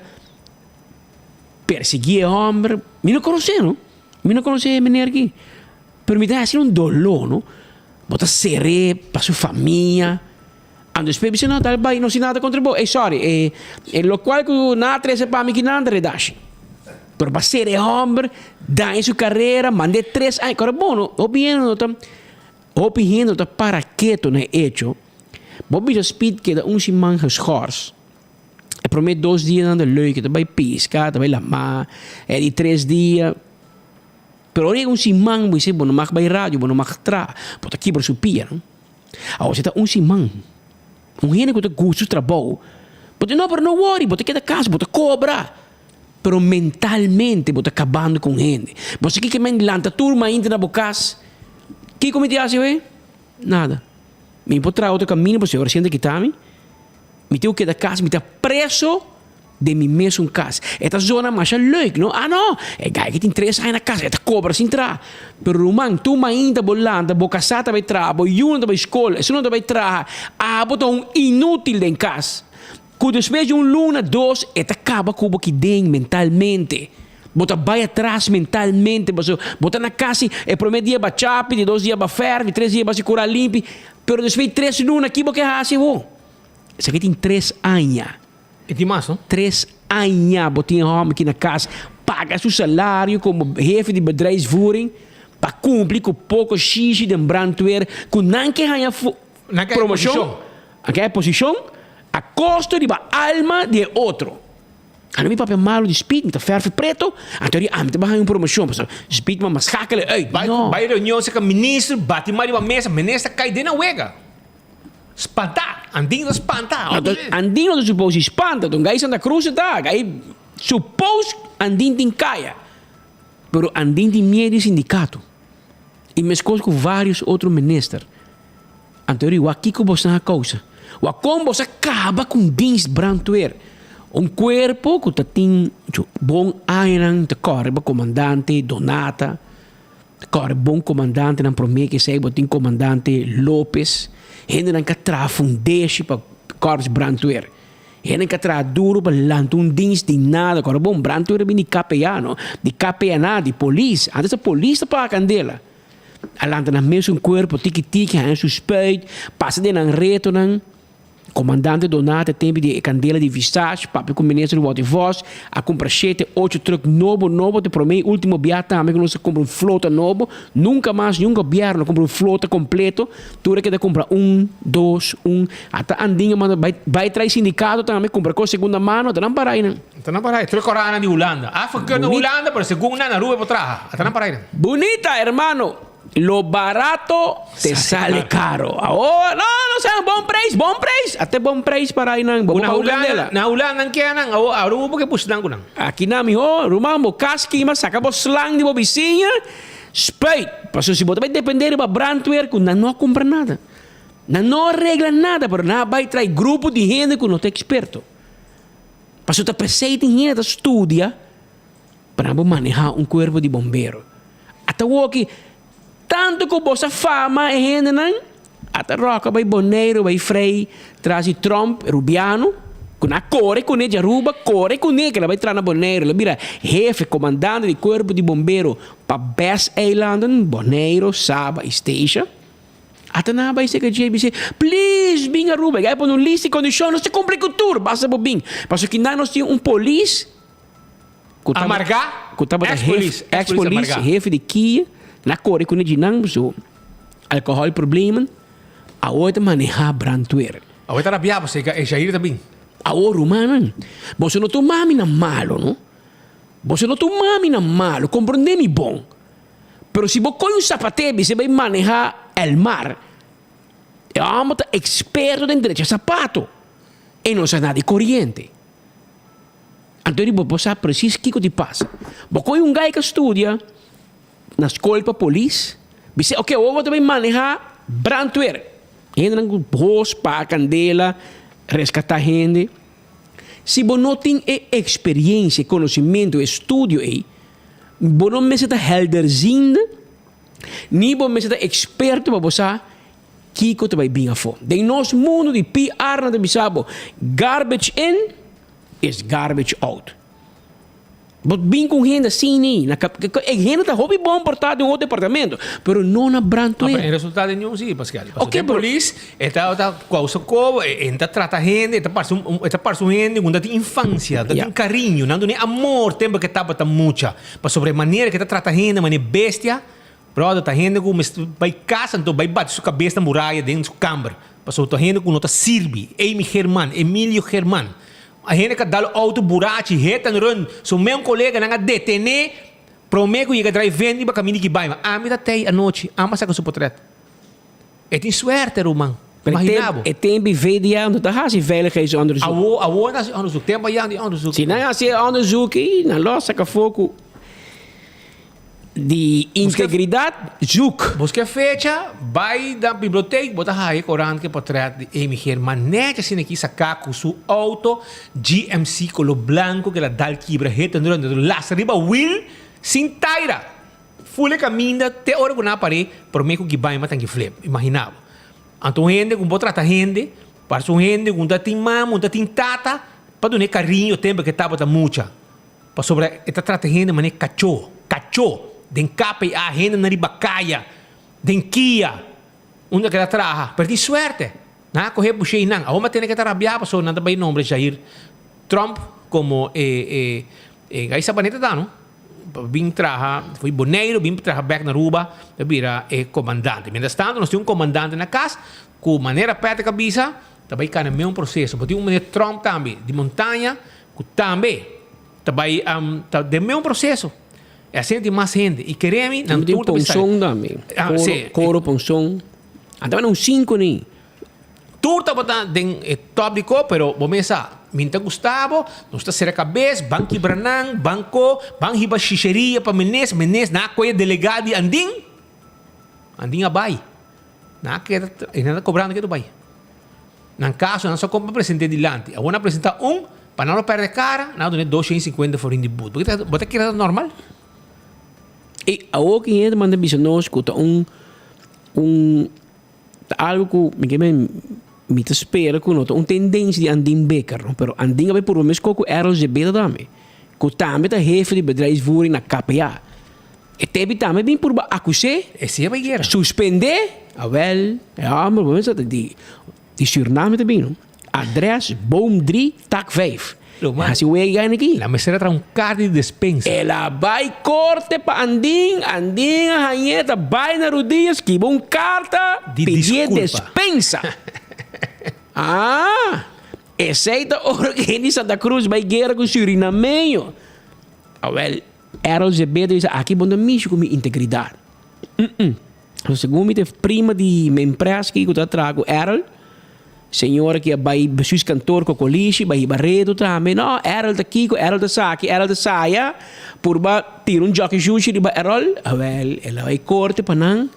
perseguir homem, me não conhece, não? Me não conhece menino aqui. Pero me dá assim dolor, não? Bota seré para sua família. Ando specie no tal bai non si nada contribuo sorry lo cual que na 13 para mim que nada redache pero para ser hombre da em sua carreira mande 3 anos agora bom opinião tá para que tu não hecho Bobby já speed que da simang geschors promet 2 dias anda leuk dat bij pesca dat bij lama de 3 dias pero ora simang você bom não mag bij rádio bom não mag tra bota aqui para supia não você tá simang gente que tem gosto de trabalho. Porque não, pero não worry, você quer da casa, você cobra. Pero mentalmente, você acabando com gente. Você que me lanta turma ainda na bocas. Que comete assim, ué? Nada. Me encontrar outro caminho, você agora sente que tá, me tenho que da casa, me tá preso de mim mesmo casa. Esta zona mais leuk, não? Ah, não. É gai que tem 3 anos na casa, esta cobra sem entrar. Pero rumang, tu ainda bolanda, boca sata vai tra, bo yunda vai escola, isso não vai tra. Ah, botou inútil em casa. Quando depois de luna, 2, esta acaba com o que tem mentalmente. Bota vai atrás mentalmente, bota na casa, é primeiro dia ba chapi, de 2 dias ba ferro, de 3 dias ba se curar limpo. Pero depois 3 luna, aqui boca assim, vô. Isso aqui tem 3 anos. E tem mais, não? 3 anos, botinha homem aqui na casa, paga seu salário como chefe de bedrijfsvoering, para cumprir com pouco xixi de brandweer, com não que ganha promoção, aquela posição, a custo de alma de outro. Ano mi papel malo de speed, met verf preto, en toen die te gaan een promotion, dus speed maar schakelen uit. Bij reunião se que ministro bate mais uma mesa, ministro cai dentro na wega. Espantar, andinho espantar. Andinho não supôs espanta, então gai Santa Cruz tá, gai supôs andinho tem caia, pero andinho tem medo de sindicato. E me escolho com vários outros ministros. Então aqui que você na causa, o como você acaba com dienst brandweer. Corpo que tem bom airan, te corre comandante Donata, te corre bom comandante na promete que sei botin comandante Lopes. Hende dan katra fundeshi pa korps brandweer. Hende katra duro pa lantun dienst di nada. Kora bom brandweer bin di KPA, no? Di KPA di police. Antes a police pa candela. Alanta na mesmo corpo tiki-tiki, han suspeito. Passa de nan reto nan. Comandante Donata tempo de candela de vistage, papi com ministro do de voz, a comprar 7, 8 truck novo, te promete último biata, também que nós compra flota novo, nunca mais, nunca biar, compra flota completo, tu que compra 1, 2, 1, até andinha, mano, vai trazer sindicato também, compra com segunda mano, tá não parai, né? Tá não parai, troca corana de Holanda. Ah, foi que na Holanda, pero segunda na rua por trás, tá não parai. Bonita, hermano. Lo barato te sale caro. Oh, no sea bom preço. Até bom preço para aí nang. Na Holanda que nang, aru porque pusdan ko nang. Aqui na mi rumamo kaski mas saca bo slang de bo vizinha. Speit. Paso si bota vai depender ba brandweer que não compra nada. Não arregla nada, pero na vai trai grupo de gente que não é experto. Paso ta preceita em gente estudia para manejar corpo de bombeiro. Até o que tanto que você fama é gente não até roca vai boneiro vai frei traz Trump rubiano com a core com ele aruba core com ele que ela vai entrar na boneiro ela vira jefe comandante de corpo de bombeiro para Bass Island boneiro Saba Station Até na vai ser que JBC, please, bem Aruba, aí põe lista de condições, não se cumpre com tudo, basta por bem. Mas que nós temos polícia, Amargar? Ex-polícia, chefe de Kia, na Coreia, com o dinam, so, alcohol problema, a outra manejar brantuer. A outra rabiava, você é Jair também. A outra humana, você não toma mina malo, não? Você não toma mina malo, compreende-me bom. Pero se você põe sapateiro, você vai manejar o mar. É uma experto em direito de sapato. E não sabe nada de corrente. Então, você sabe preciso o que te passa. Você põe um gajo que estuda na escola para polícia. Você ok, eu vou também manejar brantuer. Entra com voz, pá, candela, resgatar gente. Se você não tem experiência, conhecimento, estudo aí, você não me está helderzindo, nem você está experto para você, que você vai bem a fome. Em nosso mundo de PR, nós sabemos, garbage in is garbage out. Mas bem com gente assim, né? A gente está hobby bom portado em outro departamento, mas não na branco. Mas resultado nenhum, sim, Pascal. Ok, a polícia está com o socorro, está tratando gente, está passando gente, não tem infância, não tem carinho, não tem amor, tempo que está para muita. Mas sobre a maneira que está tratando gente, a maneira bestia, brother, está gente que vai casa, então vai bater sua cabeça na muralha dentro da sua câmara. Mas está gente que não está sirve, Emílio Germán. A gente que dá o auto buraco, reta no run, so meu colega não detene, prometo que vai vender para caminho que vai, mas a mim até a noite, ama saca seu portreto. É tem suerte, Roman. Imaginava. É tempo vedia, não tá assim velho que é onderzoek. A onderzoek, tempo aí onderzoek. Se não é assim onderzoek, na loja que foco de integridade, zoek. Busca fecha, vai da biblioteca, bota aí corante que portreto de Amy Germán, neta assim aqui sacar com seu auto GMC color branco que ela dá o quebra reta no laço riba wheel sem taira. Fule caminha até hora que não aparece, por meio que vai matar que flip, imaginava. Então gente com botar trata gente, para sua gente com tem mama, tem tata, para donar carinho tempo que estava da mucha. Para sobre esta trata gente mané cachorro. Den capa a gente na ribacaia, den Kia, onde que ela traja, perdi suerte. Na correr puxei não, a uma tem que trabalhar, só nada bem nome Jair Trump como aí sabaneta dá, não? Bim traja, foi boneiro, bim traja back na Aruba, vira comandante. Mientras tanto, nós temos comandante na casa, com maneira perto cabeça, também cá no mesmo processo. Mas tem maneira Trump também, de montanha, que também, também do mesmo processo. É assim de mais gente. E queremos... Não tem pensão também. Coro, pensão. Então não 5 nem. Turta botar den tópico, pero vamos pensar. Minta Gustavo, não está ser a cabeça, banco Ibranang, banco hiba xixeria para Menes na coisa delegado de Andin abai. Na que ainda cobrando que do bai. Num caso, não só como presidente de lante. Eu vou apresentar para não perder cara, não donar 250 for in the boot. Porque bota que era normal. E a outra que gente manda bicho escuta algo que me espera com tendência de Andin Becker, não? Pero Andin vai por o mesmo que era o GB também. Que também tá jefe de bedrijfsvoering na KPA. E teve também bem por acusar, suspender, wel, ja, maar we weten die Suriname também, não? Adres boom 3 tak 5. Assim o aí aqui. La mesera trae card de despensa. Ela vai corte para Andin a ranheta vai na rodillas que carta de despensa. Aceita hora que em Santa Cruz vai guerra com o Surinameño. Well, era o GB diz aqui bom micho com minha integridade. O segundo me prima de minha empresa que eu trago Errol. Senhora que vai Jesus cantor com coliche, vai barreto também. Não, Errol da Kiko, Errol da Saki, Errol da Saia. Por ba tira jockey juice de Errol. Well, ela vai corte para não.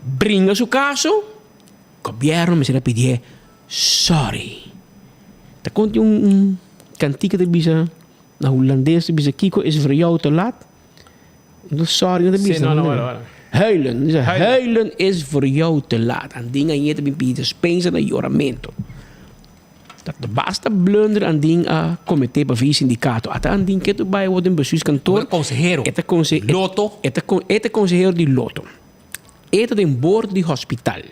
Brinca seu caso. Governo me será pedir sorry. Tá conta cantiga de bisa na holandês de bisa Kiko is voor jou te laat. Sorry na de bisa. Não. Huilen is voor jou te laat. En dingen aan je te bieden spensen naar juramento. Dat de basta blunder aan dingen a comité para sindicato. Até aan dingen que bij worden bestuurskantoor. Consejero. Loto. Este consejero de loto. Este de board de hospital.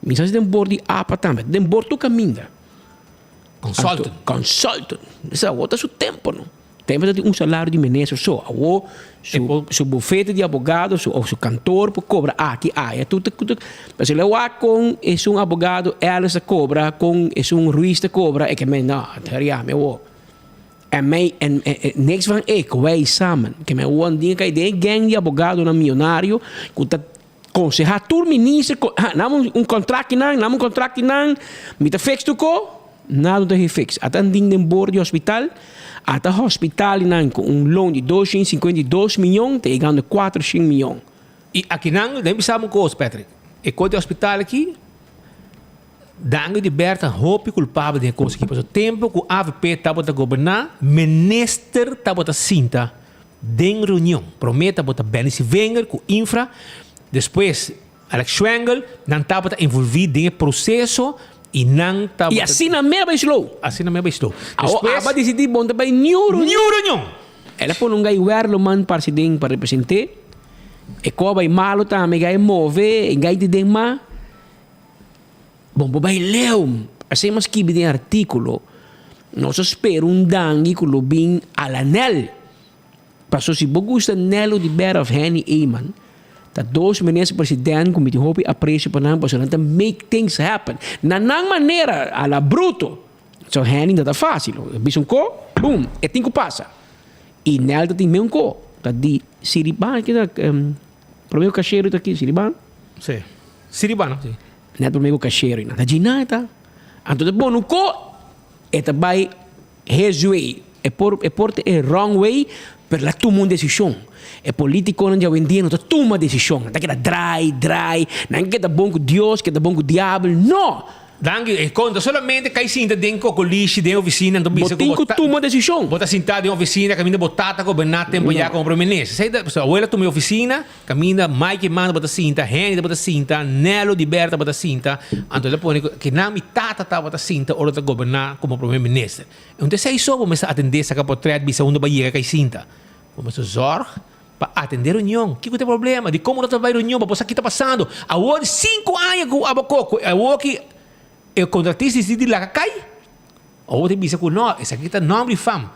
Misa se den bordi apa também. Den bordo caminha. Consultant. Consultant. Isso é outra seu tempo, não? Tempo de salário de ministro só. Ou seu bufete de advogado, ou seu cantor, por cobra aqui, é tudo. Mas ele é com um advogado, ela se cobra, com um juiz de cobra, é que me não, teria me en niks van ik, wij samen. Que me one ding que de gang de advogado na milionário, que tá aconselhar tur ministro, nam contrato nan, mit fix tu ko, nada de fix. Atan ding den bord de hospital, ata hospital nan com loan de 252 milhões, te ganhando 400 milhões. E aqui não, nem precisamos coisa, Patrick. E quando o hospital aqui, dango de Berta, roupa culpável de coisa aqui. Porque o tempo que o AVP estava a governar, minister estava a cinta, den reunião. Prometa botar Benice Wenger com infra. Depois, Alex Schwengel, não estava envolvido em processo e não estava... E assim na mesma slow. Assim na mesma slow. Depois... A decidir bom também new reunião. Ela põe um gai werloman para se den para representar. E coba e malo também gai move, e gai de den ma. Bom, vai leu. Assim mas que tem artículo. Nós espero dangue que lo bin alanel. Passou se bogusta nelo de Bear of Henny Eman. Dat 2 minister-president com o hopi aprecio para não para make things happen. Na maneira a la bruto. So Henny dat é fácil. Bisum ko, boom, e tinko passa. E nel dat tem mesmo ko. Dat di Siriban que da primeiro caixeiro aqui Siriban. Sim. Siriban, sim. Net primeiro caixeiro na ginata. Anto de bonu ko eta by his way. E porta é wrong way per la tomar uma decisão. É político não já vendia, não toma decisão. Não queda dry, não queda bom com Deus, queda bom com o diabo, não. Dangue, conta solamente que sinta dentro com lixo dentro oficina, então bisa que toma decisão. Bota sentado em oficina, caminha botata com benar tempo já como primeiro-ministro. Sei da, a abuela toma oficina, caminha Mike manda bota cinta, Henry bota cinta, Nelo de Berta bota cinta, então depois que na mitata tá bota cinta, ora tá governar como primeiro-ministro. Então sei só como essa atender essa capotret bisa onde vai chegar cinta. Como essa zorg para atender reunião. Que tem problema? De como não vai reunião, para você que está passando. A hora 5 anos com a bococo, a hora que o contratista decide lá cai. A hora bisa com nós, essa aqui está nome de fama.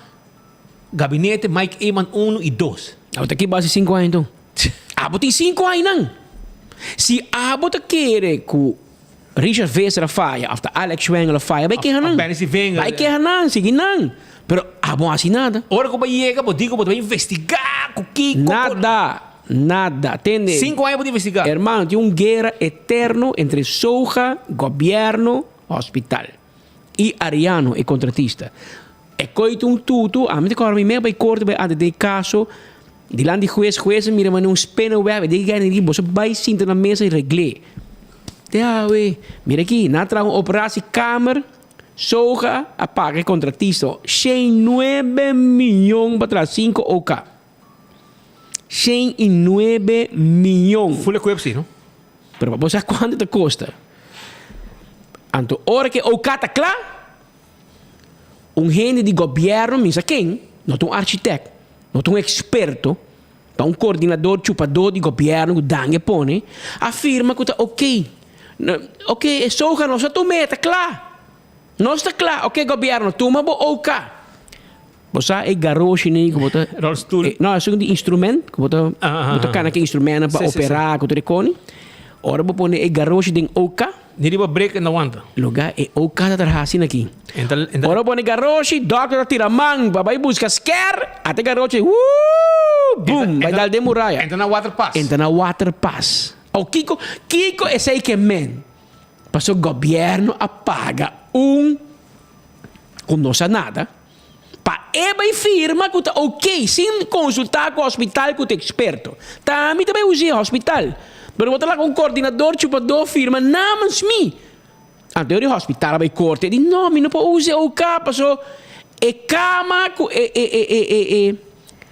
Gabinete Mike Eman 1 e 2. A hora aqui base 5 anos então. A hora tem 5 anos não. Se a hora quer que Richard Vesera faia, after Alex Schwengel faia, vai que não. Vai que não, sigue não. Pero bom assim nada. Ora como chega, digo, vai investigar com Kiko. Nada. Entende? 5 anos para investigar. Hermano, tem guerra eterno entre Soja, governo, hospital. E Ariano, e contratista. E coito tudo, a mim de cor, me vai corte, vai de caso, de lá de juez, mira, mas não spena web, de ganhar de você vai sentar na mesa e regle. Mira aqui, na trago operação câmara. Soja apaga contratista 109 milhões para trás 5 OK. 109 milhões. Full equipment, não? Pero você sabe quanto te custa? Então, hora que OK está claro, gente de governo, misa quem? Não é arquiteto, não é experto, para coordenador, chupador de governo, dangue pone, afirma que está OK. OK, Soja não se toma, está claro. Não está claro, ok, governo, toma OK. Você é garagem, né? Não, é um instrumento, você can aquele instrumento para operar, que você reconhece. Ora, você põe é garagem de OK. Não vai break na wanta. Lugar é OK da trabalhar aqui. Ora, põe garagem, doctor tira mão, vai buscar scare, até garagem, boom, vai dar de muralha. Entra na water pass. O Kiko é sei que man. Mas o governo apaga como não sabe nada, para ele firma que está OK, sem consultar com o hospital que é experto. Também usa o hospital. Mas você lá com o coordenador, chupador, firma, não, mas me. A teoria do hospital vai corte, ele não, não pode usar o capa, só é cama,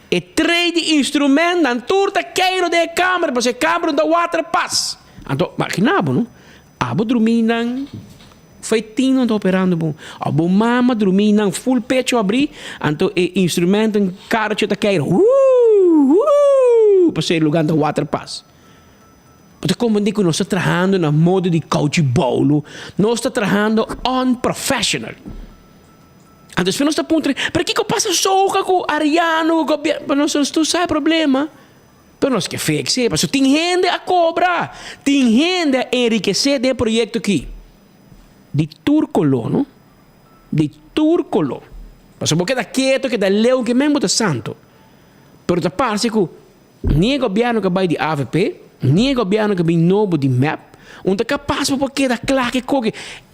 é trade instrumento, não turta queiro de câmera, para ser câmera da water pass. Então, imaginava, não? Abo dormir não, feitinho não está operando bom. Abo mama dormir não, full pecho abrir, então é instrumento em cara que está queiro, para ser lugar da water pass. Porque como digo, nós estamos trabalhando na modo de coach bolo, nós estamos trabalhando unprofessional. Então, se nós estamos por que passa só com o Ariano, o governo, nós não sabe problema. Pero nós que fixe, porque tem gente a cobrar, tem gente a enriquecer de projeto aqui. De Turcolo, de Turcolo. Mas porque da quieto, que da leu, que mesmo da santo. Pero da parte que nem o governo que vai de AVP, nem o governo que vai novo de MAP, onde capaz porque da claro que o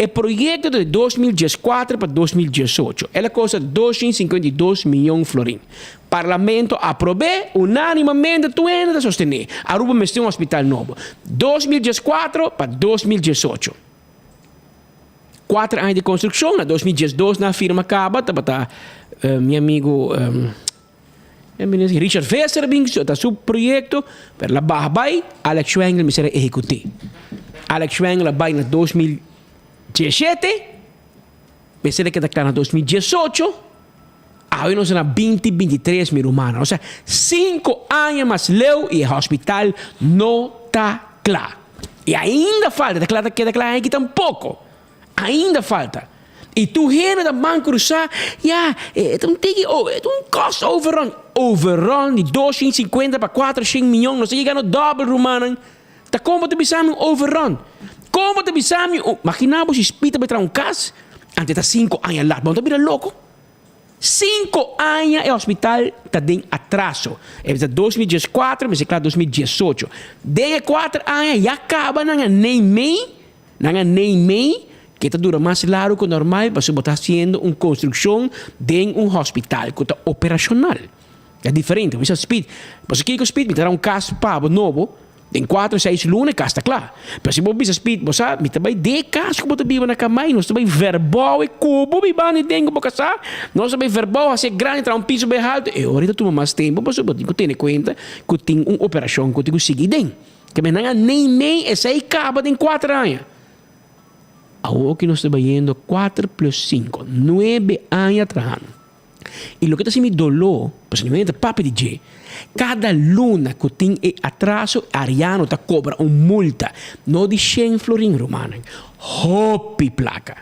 projeto de 2014 para 2018, ela custa 252 milhões de florins. Parlamento aprovou unanimemente tuendo de sostener. Aruba me tem um hospital novo. 2014 para 2018. 4 anos de construção, na 2012 na firma acaba, meu amigo Richard Vesserbing, está seu projeto, para la Bahabay, Alex Schwengel me será executivo. Alex Schwengel vai na 2017, me será que está na 2018, aí nós na 2023 mil humanos. Ou seja, 5 anos mais leu e o hospital não está claro. E ainda falta, declara que aqui tampouco. Ainda falta. E tu gente da banco cruzar, é um cost overrun. Overrun de 250 para 400 milhões, não sei chegando dobro romano. Tá como te bisame um overrun? Como te bisame imaginamos se espita para um caso, antes de 5 anos lá, vamos virar louco. 5 anos o hospital está em atraso. É 2014, mas é claro 2018. De 4 anos já acaba, não é nem meio, que está dura mais largo que o normal, para você estar fazendo uma construção de um hospital que está operacional. É diferente. Você speed, você quer que o speed me terá um caso para novo, em 4, 6 lunes, cá está claro. Mas se você speed, você me também de caso que você vive na cama, nós também verbal e cubo, me vai nem tenho para casar, nós também verbal, assim grande, entrar um piso bem alto, e ahorita toma mais tempo, mas você tem conta que tem uma operação que você seguir dentro. Que me não nem meio, essa aí acaba em 4 anos. Agora que nós estamos indo 4 plus 5, 9 anos trabalhando. E o que está sendo dolor, principalmente papi DJ, cada luna que tem atraso, Ariano está cobra uma multa, não de 100 florins romano, hopi placa.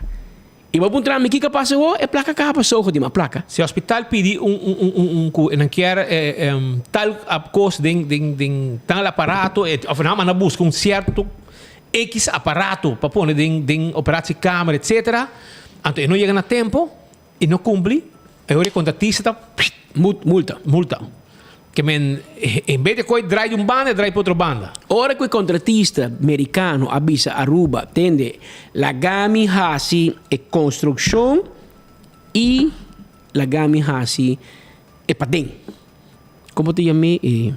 E vou perguntar me que passa hoje, é placa que passou de uma placa. Se o hospital pedir não quer tal coisa de tal aparato, afinal man busca certo X aparato para pôr de operação de câmera, etc. Então, não chega a tempo e não cumpre. Agora o contratista multa. Que em vez de coisa drai de uma banda, drai para outra banda. Ora que o contratista americano avisa Aruba, tende la gami hasi e construção e la gami hasi e padem. Como te chamei?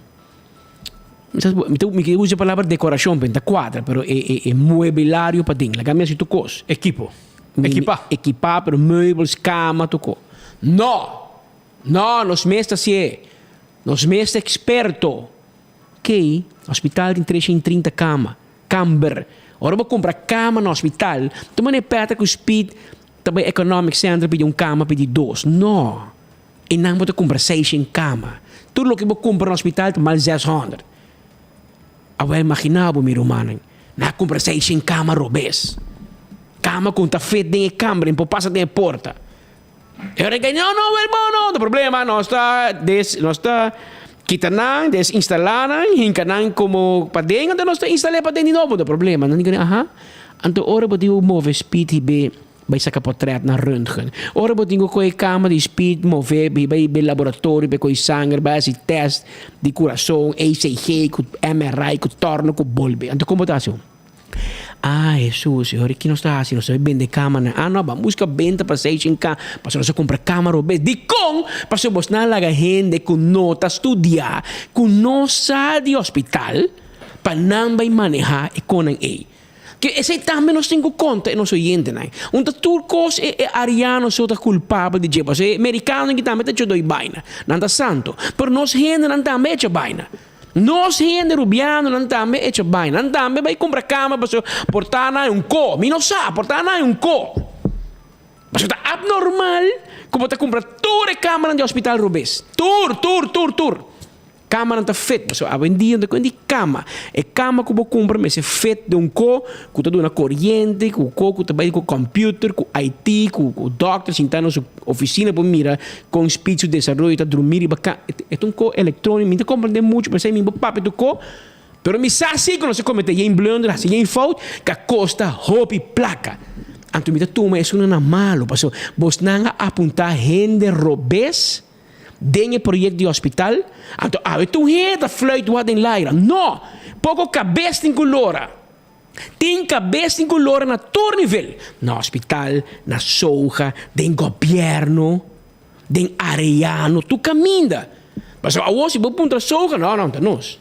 Me usa a palavra decoração, penta quadra, pero é mobiliário para dentro. La gama se tocou. Equipar, pero meubles, cama, tocou. Não, nós mestres assim é. Nós mestres experto. Que hospital tem 330 cama, camber. Ora vou comprar cama no hospital. Também é perto que o speed, também economic center pede cama, pede 2. Não. E não vou comprar 6 cama. Tudo o que vou comprar no hospital tem mais 600. Eu imaginava, meu irmão, na conversação cama robês. Cama com feita dentro da câmara, não passa dentro da porta. Eu digo, não, problema, nós está quitando, desinstalando, encanando como para dentro, então nós está instalando para dentro de novo, não problema. Não digo, então, ora, eu digo, move speed e vai sacar portrait na röntgen. Ora, eu digo, com a câmera de speed, move, vai para laboratório, vai com sangue, vai fazer teste de coração, ECG, com MRI, com torno, com bolbe. Então, como está assim? Jesus, ora, que não está assim, não sabe vender câmera. Não, vamos buscar venda para 6 em cá, para você comprar câmera, de com, para você mostrar a gente que não está estudando, que não sai de hospital, para não vai manejar e com ele. Que esse também nós temos conta e nós oyentes, né? Turcos e arianos são culpáveis de jeito. Porque americanos que também têm dois vaina, não está santo. Mas nós gente não também é vaina. Nós gente rubiano não também é vaina. Não também vai comprar cama para portar na co. Me não sabe portar na co. Mas está abnormal como está comprar toda a cama de hospital rubês. Tour. cama não tá feita. So, hoje em dia, não tem cama. É cama que você compra, mas é feito de co, que está dando corrente, que está bem com computer, com IT, com o doctor, se está na sua oficina, para mirar, com espírito de desenvolvimento, está dormir e bacana. É um co eletrônico, me compra muito, mas é meu papo do co. Pero me sa assim que não se comete em blunder, assim em fault, que custa roupa e placa. Anto me da tuma é isso não é malo, passo. Você não apontar gente robês dentro do projeto de hospital. Anto tu gente fluit wat in laira. Não, pouco cabeça em colora. Tem cabeça em colora na todo nível, no hospital, na soja, den governo, den areano, tu caminha. Passo a você vou ponta soja, não, nós.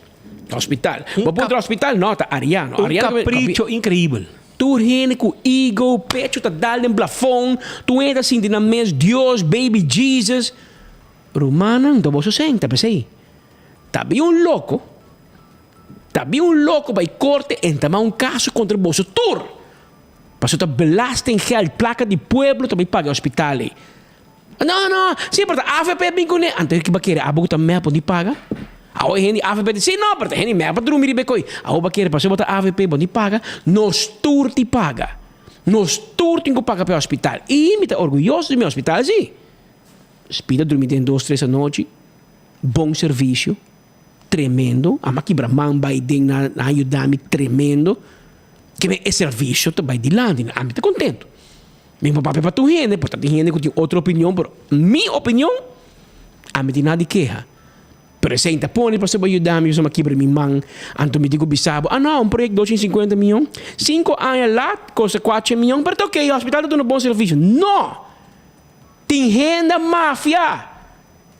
Hospital. Vou hospital, não, tá Ariano. Capricho incrível. Tu rende com ego, pecho tá dando em plafond, tu entra assim na mesa, Deus, baby Jesus. Romana, então você senta, pensei. Tá bem um louco vai corte e tomar um caso contra o bolso tur. Passou tá belasta em geld, placa de pueblo, também paga hospital. Não, sim, porque a AFP bem com ele. Antes que vai querer, a boca também pode pagar. Ao gente AVP diz, não, porque gente me para dormir bem. Ao baqueira passou botar AVP bom paga, nos turti paga. Nos turti que paga para o hospital. E me tá orgulhoso do meu hospital, sim. Espira dormir dentro 2-3 da noite. Bom serviço. Tremendo. A maquibra man vai na ajudar-me tremendo. Que é serviço vai de lá, a mim tá contento. Meu papai para tu gente, portanto gente que tem outra opinião, mas minha opinião, a mim tem nada de queixa. Presenta, põe para você ajudar-me, eu aqui para minha mãe. Anto me digo bisabo, não, um projeto de 250 milhões. 5 anos lá, custa 4 milhões, mas ok, o hospital está dando bom serviço. Não! Tem renda máfia.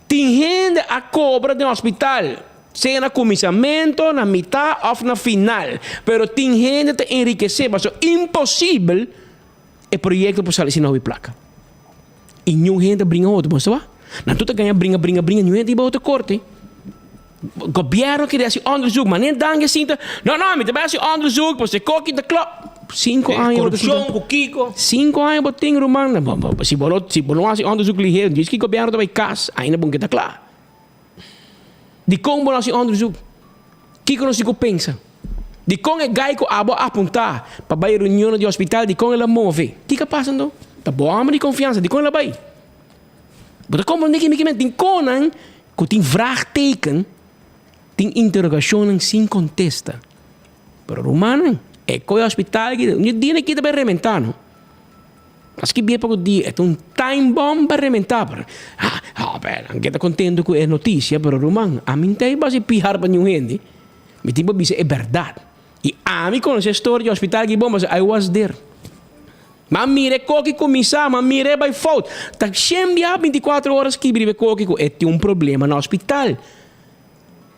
Tem renda a cobra do hospital. Seja na comissamento, na metade ou na final. Pero tem renda te enriquecer, mas é impossível o projeto para sair sem placa. E nenhum renda brinca outro, mas vai? Não tu ganha brinca, nenhum renda e outra corte. Governo que desse onderzoek, maar niet dan gezien. Nou, met de beste onderzoek, was de kok in de klop. 5 anos. Corrupção, com Kiko. 5 anos, wat ting, Roman. Se não há onderzoek liggen, diz que o governo vai casa, ainda bom que está claro. De como não se onderzoek. Kiko não se pensa. De como é gaico abo apontar para a reunião de hospital, de como ela move. O que está passando? Tá boa de confiança, de como ela vai. Mas como não é que conan, que tem vraagteken. Tem interrogação sem contesta. Pero Romano, é que o hospital que não tem que te rementar, não? Mas que bem pouco dia, é um time bomb para rementar. Pera, não está contento com a notícia, pero Romano, a mim tem base pijar para nenhum gente. Me tipo dizer é verdade. E a mim conhece a história do hospital que bom, mas I was there. Mas mire coque começar, mas mire by fault. Tá sempre 24 horas que vive coque, é um problema no hospital.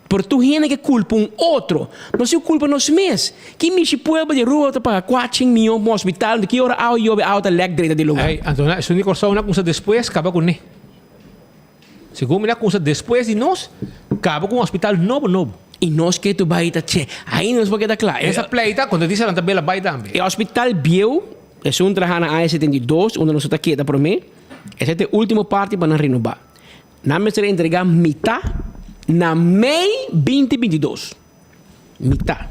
Por tu gente que culpa outro, não se culpa nós mesmos. Que me se pueblo de rua para 4 milhões no hospital, de que hora eu auto leg direita de lugar. Hey, Antônio, se não cortar uma coisa depois, acaba com ele. Se como uma coisa depois de nós, acaba com um hospital novo. E nós que tu vai estar, aí nós vamos estar claro. Essa pleita, quando diz a tabela vai também. O hospital Biel, é um trabalho na AE72, onde nós estamos aqui para mim. Essa é a última parte para renovar. Nós vamos entregar metade na Mei 2022. Metade.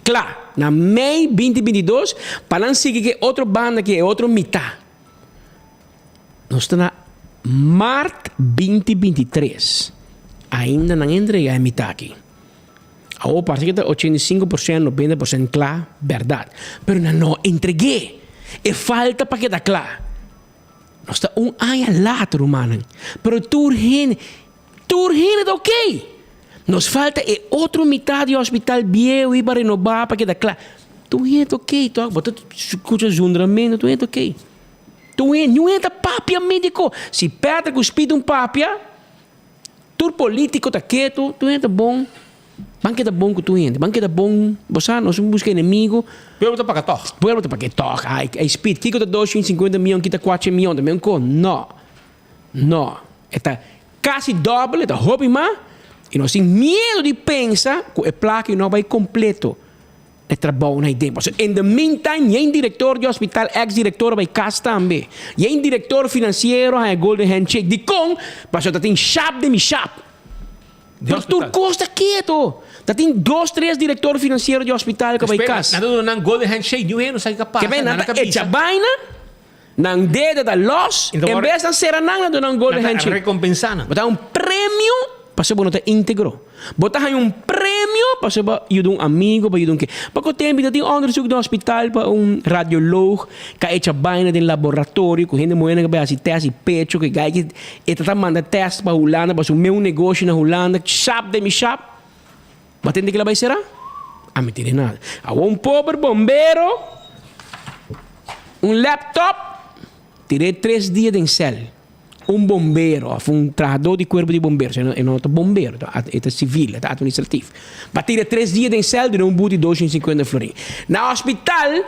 Claro, na Mei 2022, para não seguir que outra banda que é outra metade. Nós estamos na Março 2023. Ainda não entregamos a metade aqui. Agora parece que está 85%, 90% claro, verdade. Mas não entreguei. E falta para que está claro. Nós estamos ano later, mano. Mas tu gente é ok. Nos falta outra metade do hospital Biel e para renovar para que está claro. Tu gente é ok. Tu escuta juntamento, tu gente é ok. Tu gente não é papia médico. Se perde com o espírito papia, tu político está quieto, tu gente é bom. Banqueta bom com tu gente, banqueta bom, você não busca inimigo. Pueblo tá para tocar. Pueblo tá para tocar. Ai, speed, que tá 250 milhões, que tá 4 milhões, também com não. Está quase doble, está roupa mais, e nós temos medo de pensar que a placa não vai completo. É trabalho na ideia. In the meantime, tem diretor de hospital, ex-diretor vai casa também. Tem diretor financeiro, a Golden Handshake, de com, mas tem chap de mi chap. Pero tu costa quieto. Dat tem 2, 3 diretor financiero de hospital que vai casa. Nada do golden handshake, não sabe capaz. Que vem nada echa vaina, nang deda da loss, em vez de ser nang do nang golden handshake. Recompensando. Botar prêmio para ser bonita íntegro. Botar prêmio para ser um amigo, para que. Porque tem um onderzoek do hospital para radioloog que echa vaina do laboratório, que gente moeda que vai fazer teste de pecho, que gai que está mandando teste para Holanda, para o meu negócio na Holanda, chap de mi chap. Batendo que ela vai ser? Me tira nada. Pobre bombeiro, laptop, tirei 3 dias em cel. Bombeiro, trabajador de corpo de bombeiros, é não bombeiro, é civil, é administrativo. Mas tirei 3 dias em cel, de boot de 250 florins. Na hospital,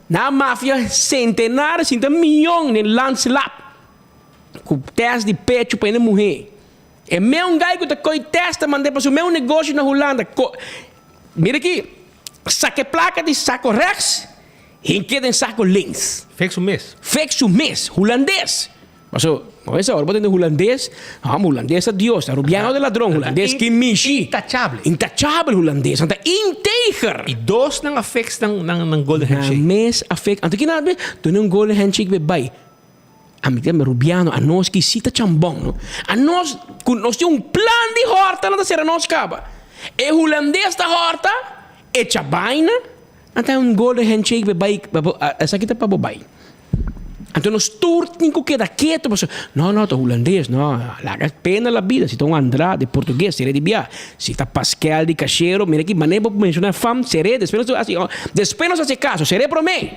na máfia, centenares, 50 milhões de lancelap, com teste de pecho para ele morrer. É meu gai que coi testa mandei para o meu negócio na Holanda. Mira aqui, saque placa de saco Rex, e queda em saco links. Fexo mês, holandês. Mas essa hora botando holandês, holandês é Deus, rubiano de ladrão, holandês que michi. Intachable holandês, anta integer. E 2 não afex ng golden handshake. Mês afex, anta que nada, tu não golden handshake be bai. A mim também rubiano, a nós que cita chambão, no? A nós temos plan de horta, não será nós caba. E holandês da horta, e chabaina, então golden handshake be bai, essa aqui tá para bai. Então nós turtinho queda quieto, não, tô holandês, não, larga pena a vida, se tá Andrade, português, seré de bia, se tá Pascal de Cachero, mira aqui, mané para mencionar fam, seré, después nos hace caso, seré para mim.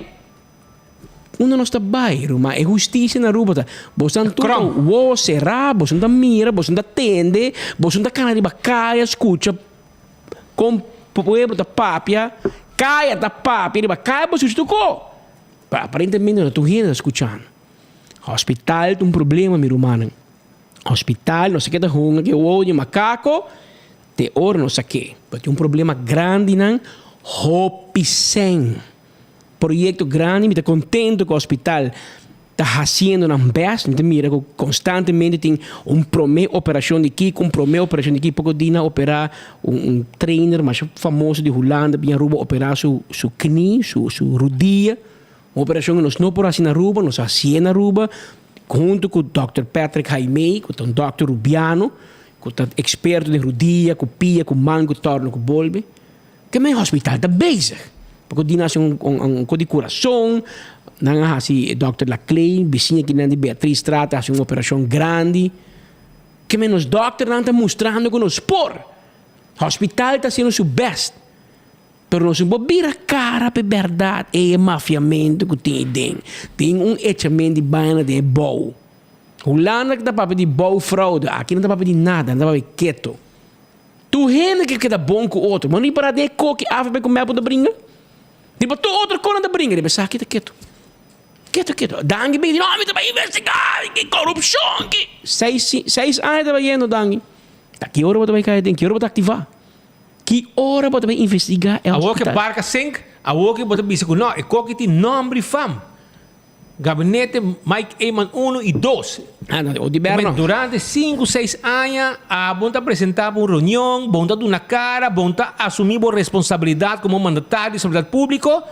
Uno não está bairro, mas é justiça na rua. Você não está o será, você não mira, você não atende, você não cana de bacaia, escuta, com pueblo da papia, caia da papia, de bacaia, você escutou. Aparentemente não estou escutando. Hospital tem problema, meu irmão. Hospital, não sei o que da runga, que o olho macaco, te hora não sei o que. Tem problema grande, não? Hopicen. Projeto grande, me está contento que o hospital está fazendo na best, me mira que constantemente tem primeira operação de aqui, com primeira operação de aqui, pouco dina operar trainer mais famoso de Holanda, bem ruba operar seu knie, sua rodilha, uma operação que nós não por assim na ruba, nós assim na ruba, junto com o Dr. Patrick Jaime, que é um Dr. Rubiano, que é experto de rodilha, com pia, com mango, torno, com bolbe, que é hospital está bezig. Porque di nasi ang de coração, nang si Dr. Laclay, vizinha que de Beatriz trata assim uma operação grande, que menos doctor não está mostrando que nos por. Hospital está sendo seu best, pero não se pode vir a cara para verdade é mafiamento que tem dentro. Tem echamento de baina de bom. Holanda que dá para de bom fraude, aqui não dá para de nada, não dá para quieto. Tu gente que queda bom com outro, mas não para de coque, ave para comer para brinca. Tipo, tu outro coisa da brinca, ele pensa, quieto. Dangue bem, não, me vai investigar, que corrupção, que... 6 anos estava indo, Dangue. Que hora você vai cair dentro? Que hora você vai ativar? Que hora você vai investigar? A que barca 5, a que você vai dizer, não, é que tem nome fam. Gabinete Mike Eman 1 e 2. Durante 5, 6 anos, a bonta apresentava uma reunião, bonta de uma cara, bonta assumir a responsabilidade como mandatário de seguridade pública.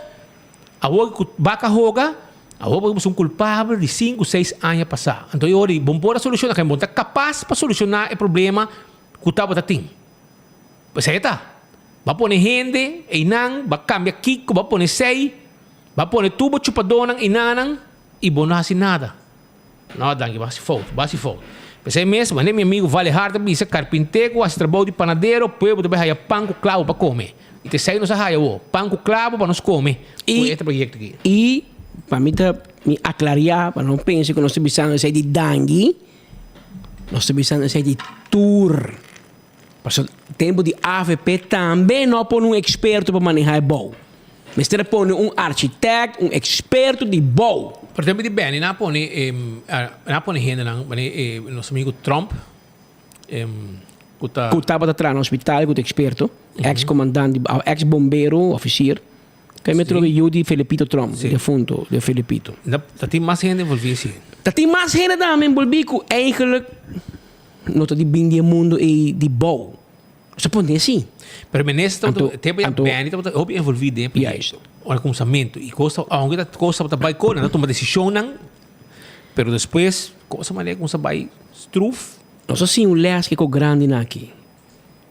A que vaca roga, a que são culpáveis de 5, 6 anos passados. Então, eu vou pôr a solução, que bonta capaz para solucionar o problema que estava tendo. Pois é, tá. Vai pôr gente, e não, vai cambiar kiko, vai pôr 6, vai pôr tubo chupador e não. E bom não assim nada. Não, Dangue, base fogo. Pensei mesmo, mas nem meu amigo Vale Harta, bisa carpinteiro, faz trabalho de panadeiro, povo também raia pão com clavo para comer. E te sai nos raia, pão com clavo para nós comer. E este projeto aqui. E, para mim, me aclarar, para não pensar que nós estamos pensando em de Dangue, nós estamos pensando em de tour. Porque tempo de AVP também não põe um experto para manejar bom. Mas você põe arquiteto, experto de bom. Por exemplo, de bem, não põe gente, nosso amigo Trump, que estava atrás no hospital, que é experto, ex-comandante, ex-bombeiro, oficial, que me trouxe eu de Felipito Trump, defunto de Felipito. Tem mais gente envolvida, sim. Tem mais gente também envolvida, eigenlijk, não está de bem de mundo e de bom. Você pode assim. Pero menesta tempo ya bem, então hobby envolvido em o pensamento e coisa aonde coisa para vai com, não toma decisão não. Pero depois coisa maneira como vai struf. Nós assim um les que é grande aqui.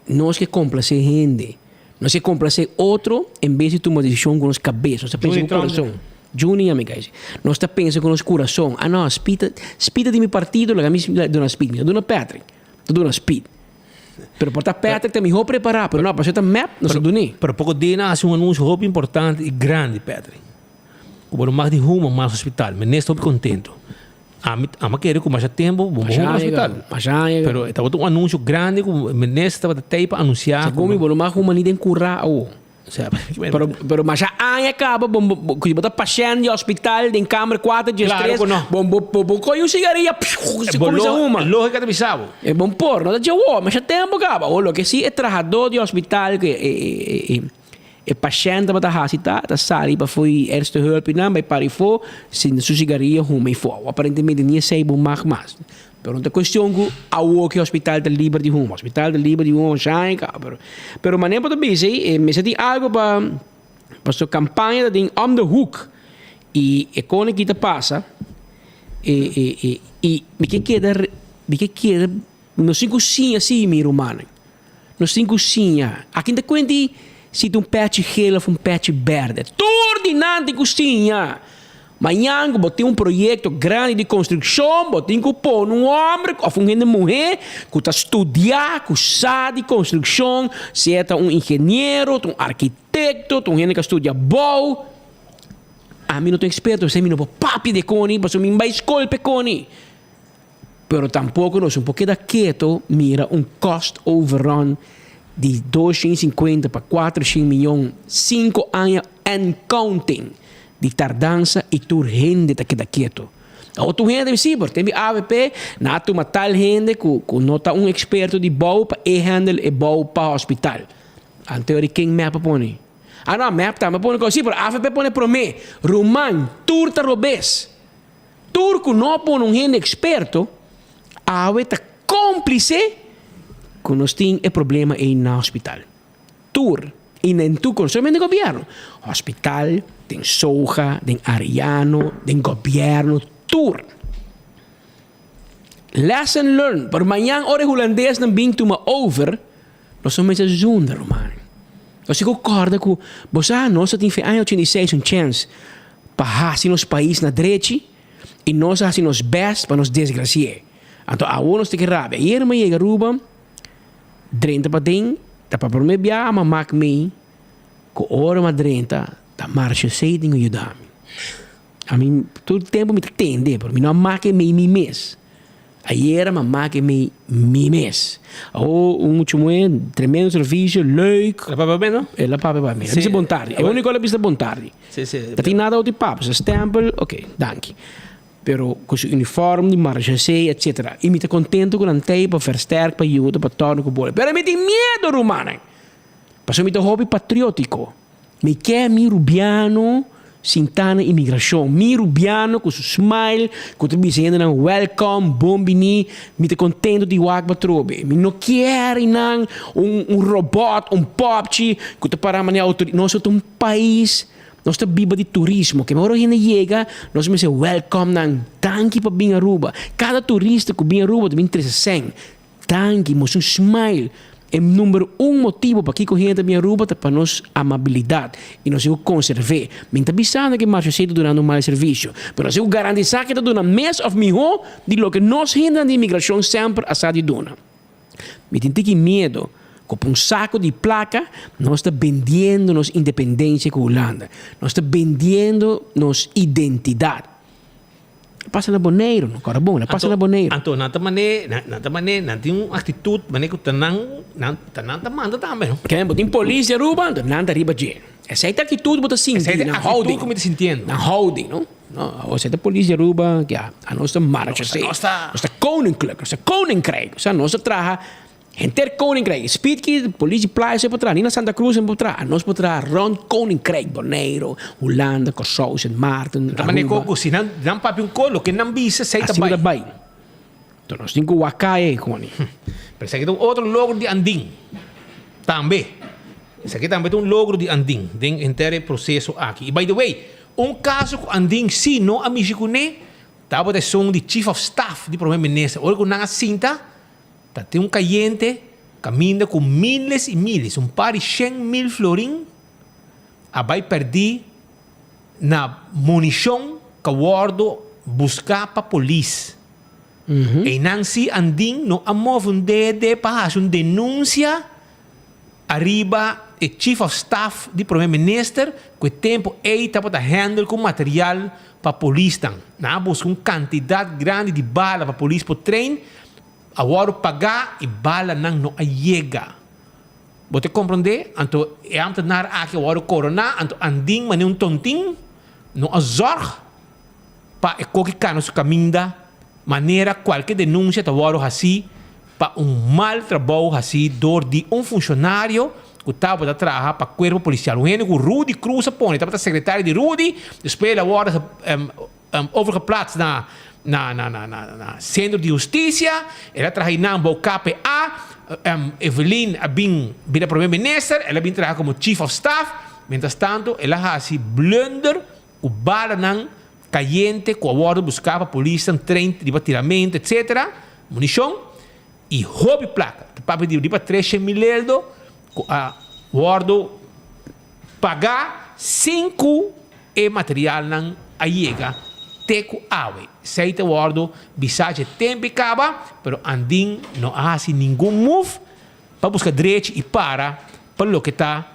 Nós que complacer gente. Nós que complacer outro em vez de tomar decisão com os cabeças. Nós pensa com o coração. Juni, amigos. Nós está pensando com os coração. Ah não, spita de meu partido, la camisa de uma speed, de uma Patrick, de uma speed. Pero para Patrick também vou preparar, pero não, para você map, não se duni. Pero pouco dia hace um anúncio muito importante e grande, Patrick. O mais de rumo mais hospital, mas neste estou contento. A querer com mais tempo, vamos ao hospital. Pero estava um anúncio grande, neste estava até para anunciar. Como vou mais uma nem curar ou. Pero mas já acaba, que botar paciente no hospital, em câmara 4 dias 3, bom coi cigaria, se começa uma. Lógica de bisavo. É bom por, não já mas já tempo acaba. O lo que sim é trabajador de hospital que é paciente para a cita, tá sali para foi erste hulp não, vai para fo, se sua cigaria rumo e fo. Aparentemente nem sei bom mais. Pero não é questão que que o hospital de Liberty Home, hospital de Liberty Home já é caro. Pero maneira para dizer, me senti algo para sua campanha de on the hook e quando que te passa e me que queda nos 5 sim assim meu mano. Nos 5 sim. Aqui te quindi se um patch gelo ou um patch verde. Tudo de cozinha. Amanhã vou ter projeto grande de construção, vou ter que pôr homem ou uma mulher que está estudando, que sabe de construção, se é engenheiro, arquiteto, gente que estuda bom. A mim não estou experto, eu não vou papi de coni, mas eu me vai escolher coni. Pero tampouco nós pouco da quieto mira cost overrun de 250 para 400 milhões, 5 anos and counting. De tardança e tu gente está quieto. Ou tu gente sim, porque tem AVP, na tu tal gente que não está experto de bom para handle e bom para o hospital. Anterior quem mapa põe? Ah não, map tá, mas põe assim, porque AVP põe para mim, Roman, tur tá robês. Turco não põe gente experto, a está cúmplice que nós temos problema aí no hospital. Tur, e nem tu conhecimento do governo. Hospital, tem soja, tem ariano, tem governo, tudo. Lesson learned. Por amanhã, hora holandês não vem toma over, nós somos a zonder, mano. Nós se concorda com, você nós temos 86 chance para fazer nos países na direita e nós fazemos nos best para nos desgraciar. Então, a nós tem que rabia. E ele me chega ruba, 30 para dentro, tá para mim bia, a mamãe me, com hora mais 30, tá marcha sei tem que ajudar. A mim todo tempo me entende, por mim não marca me mês. Aí era mamãe que me mês. Ou muito muito tremendo serviço, leuk. La papa bem, não? Ela papa vai bem. É bom tarde. É único que ela bom tarde. Sim, sim. Não tem nada outro papo, se stempel, ok, danke. Pero com o uniforme de marcha sei, etc. E me tá contento com antei para versterk, para ajuda, para tornar com bola. Pero me tem medo, Romana. Passou me tem hobby patriótico. Me quer mi rubiano sintana imigração. Mi rubiano com seu smile, com o dizendo não welcome, bombini, me te contento de wag batrobe. Me não quer não robot, popchi, que te para maneira autoridade. Nós somos país, nós estamos viva de turismo. Que agora gente chega, nós me dizer welcome não, danke para vir a Aruba. Cada turista que vem a Aruba tem 300. Danke, mas smile. É número 1 motivo para que a gente me Aruba para nós amabilidade e nós eu conservar. Me está pensando que mais cedo durante um mau serviço, mas nós eu garantizar que está dando mais ou melhor de lo que nós gente de imigração sempre a de dona. Me tem que medo com saco de placa nós está vendendo nos independência com Holanda, nós está vendendo nos identidade. Passa na boneiro, não cara bom, passa na boneiro. Então, nada maneira, não tem uma atitude, maneira que não manda também. Quem botem polícia Aruba, não tá riba de. Essa é a atitude bota sim, na holding, como te sentindo. Na holding, não? Não, essa é a polícia Aruba, que a nossa marcha, nossa koninklijk, nossa koninkrijk, nossa traha. Enter Koninkrijk, speed que politie plaatsen para trás, nem na Santa Cruz para trás, nós para trás, rond Koninkrijk, Bonaire, Holanda, Curaçao, Sint Maarten, Aruba. Mas nem se não papi colo que não visa sei também. Então nós temos que Wakai Koni. Parece que tem outro logo de Andim. Também. Isso aqui também é um logro de Anding, dentro inteiro processo aqui. E, by the way, caso que Anding, se não a Michicuné, estava de som de Chief of Staff de Primeiro-Ministro. Olha que na cinta, tem um cliente caminha com miles e miles, par de 100.000 florin, vai perder na munição que o guardo buscar para a polícia. E não se Anding não amove um DD para fazer uma denúncia arriba o Chief of Staff de Primeiro-Ministro, que o tempo ele estava a handle com material para a polícia. Não busca uma quantidade grande de bala para a polícia para o trem, agora pagar e bala não chega. Você compreende? Então, é antes de aqui agora corona, então Anding mas um tontinho, não a zorg para qualquer cano seu caminho da maneira qualquer denúncia agora assim para mal trabalho assim dor de funcionário que estava a trabalhar para o corpo policial. O único Rudy Cruz põe, estava secretário de Rudy, depois agora overgeplaatst na Centro de Justiça, ela trabalha na KPA, Evelyn bin a Primeiro-Ministro, ela bin trabalhar como Chief of Staff, mientras tanto, ela faz blunder, o bala não caliente, que agora buscava a polícia, trem de batiramento, etc., munição, e hobby placa. Para pedir para 300.000 a guardo pagar 5 e material não chega. Teco awe. Seita guardo bisage tempo acaba, pero Anding não faz nenhum move para buscar direito e para o que está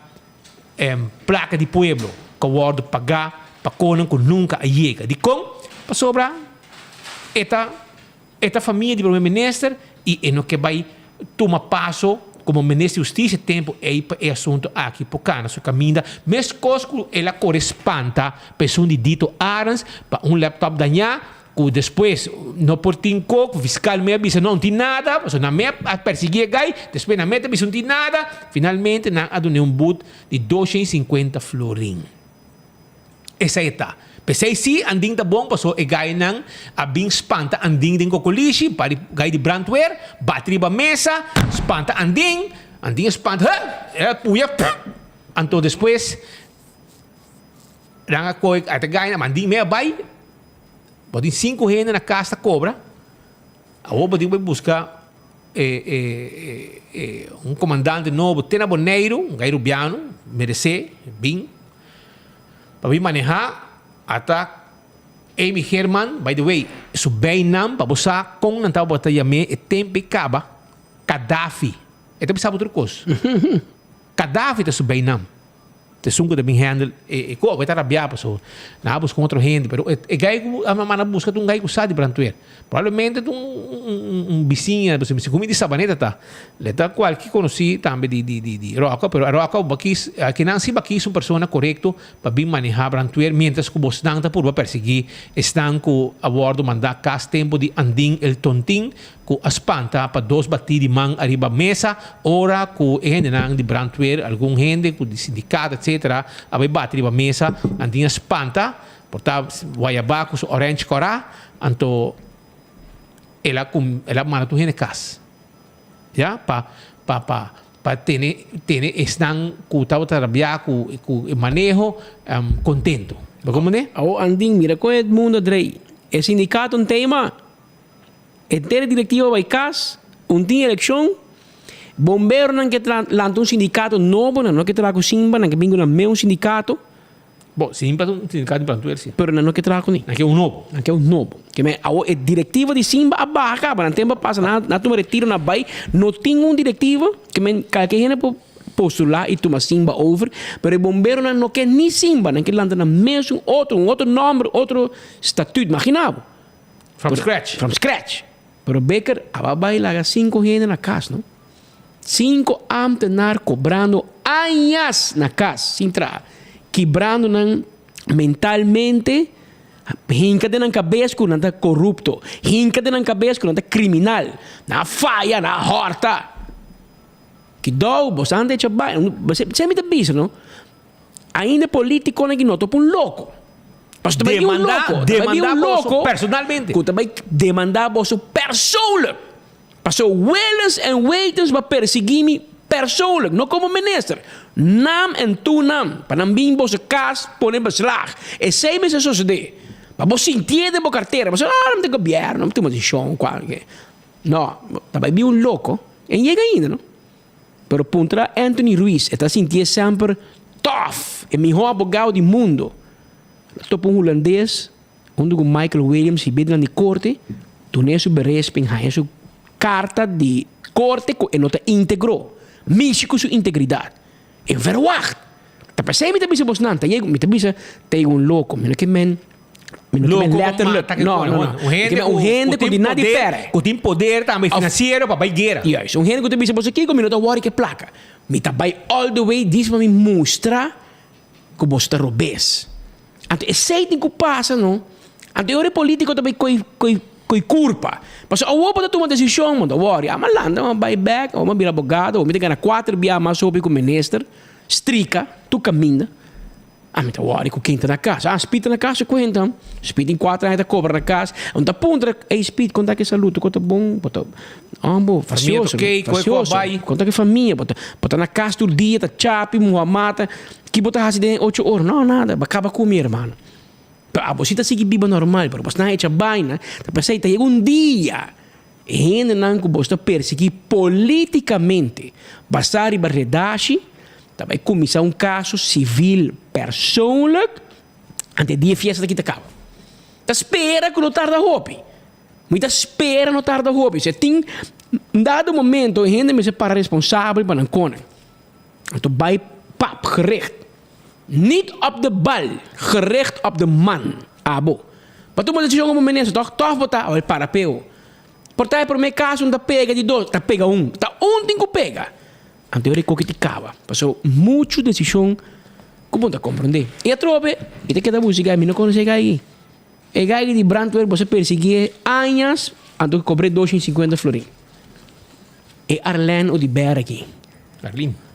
placa de pueblo que guardo pagar para conan que nunca chega. De com para sobra esta família de Primeiro-Ministro e no que vai tomar passo como ministro de Justiça, tempo é assunto aqui por cá, na sua caminha. Mas coisa que ela corresponde a pessoa de dito Arans, para laptop danhar, que depois, no portinho, o fiscal me avisa, não tem nada, porque na minha perseguir gai, depois na minha avisa, não tem nada, finalmente, na adonei boot de 250 florin. Essa aí está. Pensei se Anding tá bom, passou e gai nang abing spanta Anding din kokolisi, pari gai de brandweer, bateri ba mesa, spanta Anding spanta, puya, anto depois, ranga koi até gai na Anding meia bai, botin 5 reais na casa cobra, a oba din vai buscar comandante novo, tena boneiro, gai rubiano, merece, bem, para vir manejar. Até Amy Herman, by the way, su bijnaam, para você, com não estava batalha me, é tempo acaba, Gaddafi. É também sabe outra coisa. Gaddafi é su bijnaam. Te sungo de bem handle, vai estar rabiar, pessoal. Na busca com outro gente, pero gai a mamãe busca um gai que sabe brantuer. Provavelmente vizinha, você me comida de sabaneta tá. Leta qualquer conheci também de Roca, pero a Roca bakis que não se bakis uma pessoa correto para bem manejar brantuer, mientras que você não tá por perseguir, estão com a bordo mandar cas tempo de Anding el tontin com a espanta para 2 batir de mão arriba mesa, ora com gente de brantuer, algum gente com de sindicato, etc. Abai bater arriba mesa, Anding espanta, portanto, guaiabá com orange corá, anto ela manda tu gente casa, já para ter estão com tal trabalhar com manejo contento. Como né? O Anding mira com o mundo drei. O sindicato tema inteira diretiva vai cas, dia eleição, bombeiro não que lança sindicato novo, não que traga com Simba, não que vinga no meu sindicato. Bom, Simba é sindicato de plantuer, sim. Pero não que traga com nem. Aqui é novo. Aqui é novo. Que a diretiva de Simba abaca, para não tempo passa na tua retiro na bai, não tem diretiva que qualquer gente postular e toma Simba over, pero o bombeiro não quer nem Simba, não que lança na mesmo outro nome, outro estatuto, imaginava. From scratch. Pero Becker, vai lá 5 gente na casa, não? 5 ambtenares cobrando anos na casa, sem entrar. Quebrando mentalmente, hinca de na cabeça que não está corrupto, hinca de na cabeça que não está criminal, na falha, na horta. Que dó, você anda de trabalho, você me dá bicho, não? Ainda político não é que não, tô um louco. Demandar louco personalmente. Que vai demandar você pessoa. Passou Wellens and Waiters para perseguir-me persoonlijk, não como minister. Naam en toenaam. Para não vir você casa, poner beslag. E 6 meses só se dê. Mas você entende a carteira. Você não tem governo, não tem uma decisão qualquer. Não, também vi louco. E chega ainda, não? Pero puntra Anthony Ruiz está sentindo sempre tough. É o melhor abogado do mundo. Top holandês, onde o Michael Williams se bebe na corte, tu não é sobre respeito, é sobre carta de corte e não te integrou. Mixe com sua integridade. E verwacht. Tapi saya minta bisa bos nanta, eu minta bisa tem louco, men que men letterlijk. Um gente que nada pere. Que tem poder também financeiro para vai guerra. Yes, um gente que tem bisa bos aqui, como não tá worry que placa. Mita vai all the way diz para me mostrar que bos está robês. Ante é sei que passa, não? Ante ore político também coi culpa. Mas a outra pode tomar decisão, mano, worry. A malanda, uma buyback, ou uma vira abogado, ou me ganha 4 bias mais sobre com o ministro, strica, tu caminha. Ah, me tá worry com quem está na casa. Ah, speed na casa, conta. Speed em 4 anos, cobra na casa. Onde aponta, ei, speed, conta que saúde, conta bom, bota. Ambo, facioso, conta que família, bota na casa todo dia, tá chapi, muamata, que bota assim de 8 horas, não, nada, acaba comer, mano. A você está seguindo vida normal, pero você não é essa vaina, tá pensando que chega dia, e gente não que você está perseguindo politicamente, passar e barredashi, vai começar um caso civil persoonlijk, ante dia festa daqui te acaba. Tá espera que não tarda hopi, muita espera não tarda hopi. Você tem dado momento, a gente me separa responsável para não conen. Então vai pap gericht. Niet op de bal, gericht op de man. Abo. Maar toen moet je jongen mensen toch botar o parapeu. Portai por me caso não pega de 2, tá pega 1. Tá tem que pega. Ante eu que te cava. Passou muito decisão como tá compreender. E a trope, e te queda música, me não consegue aí. E gai de Brandweer você perseguir anos, ante eu cobrei 250 florin. E Arlen o de Ber aqui.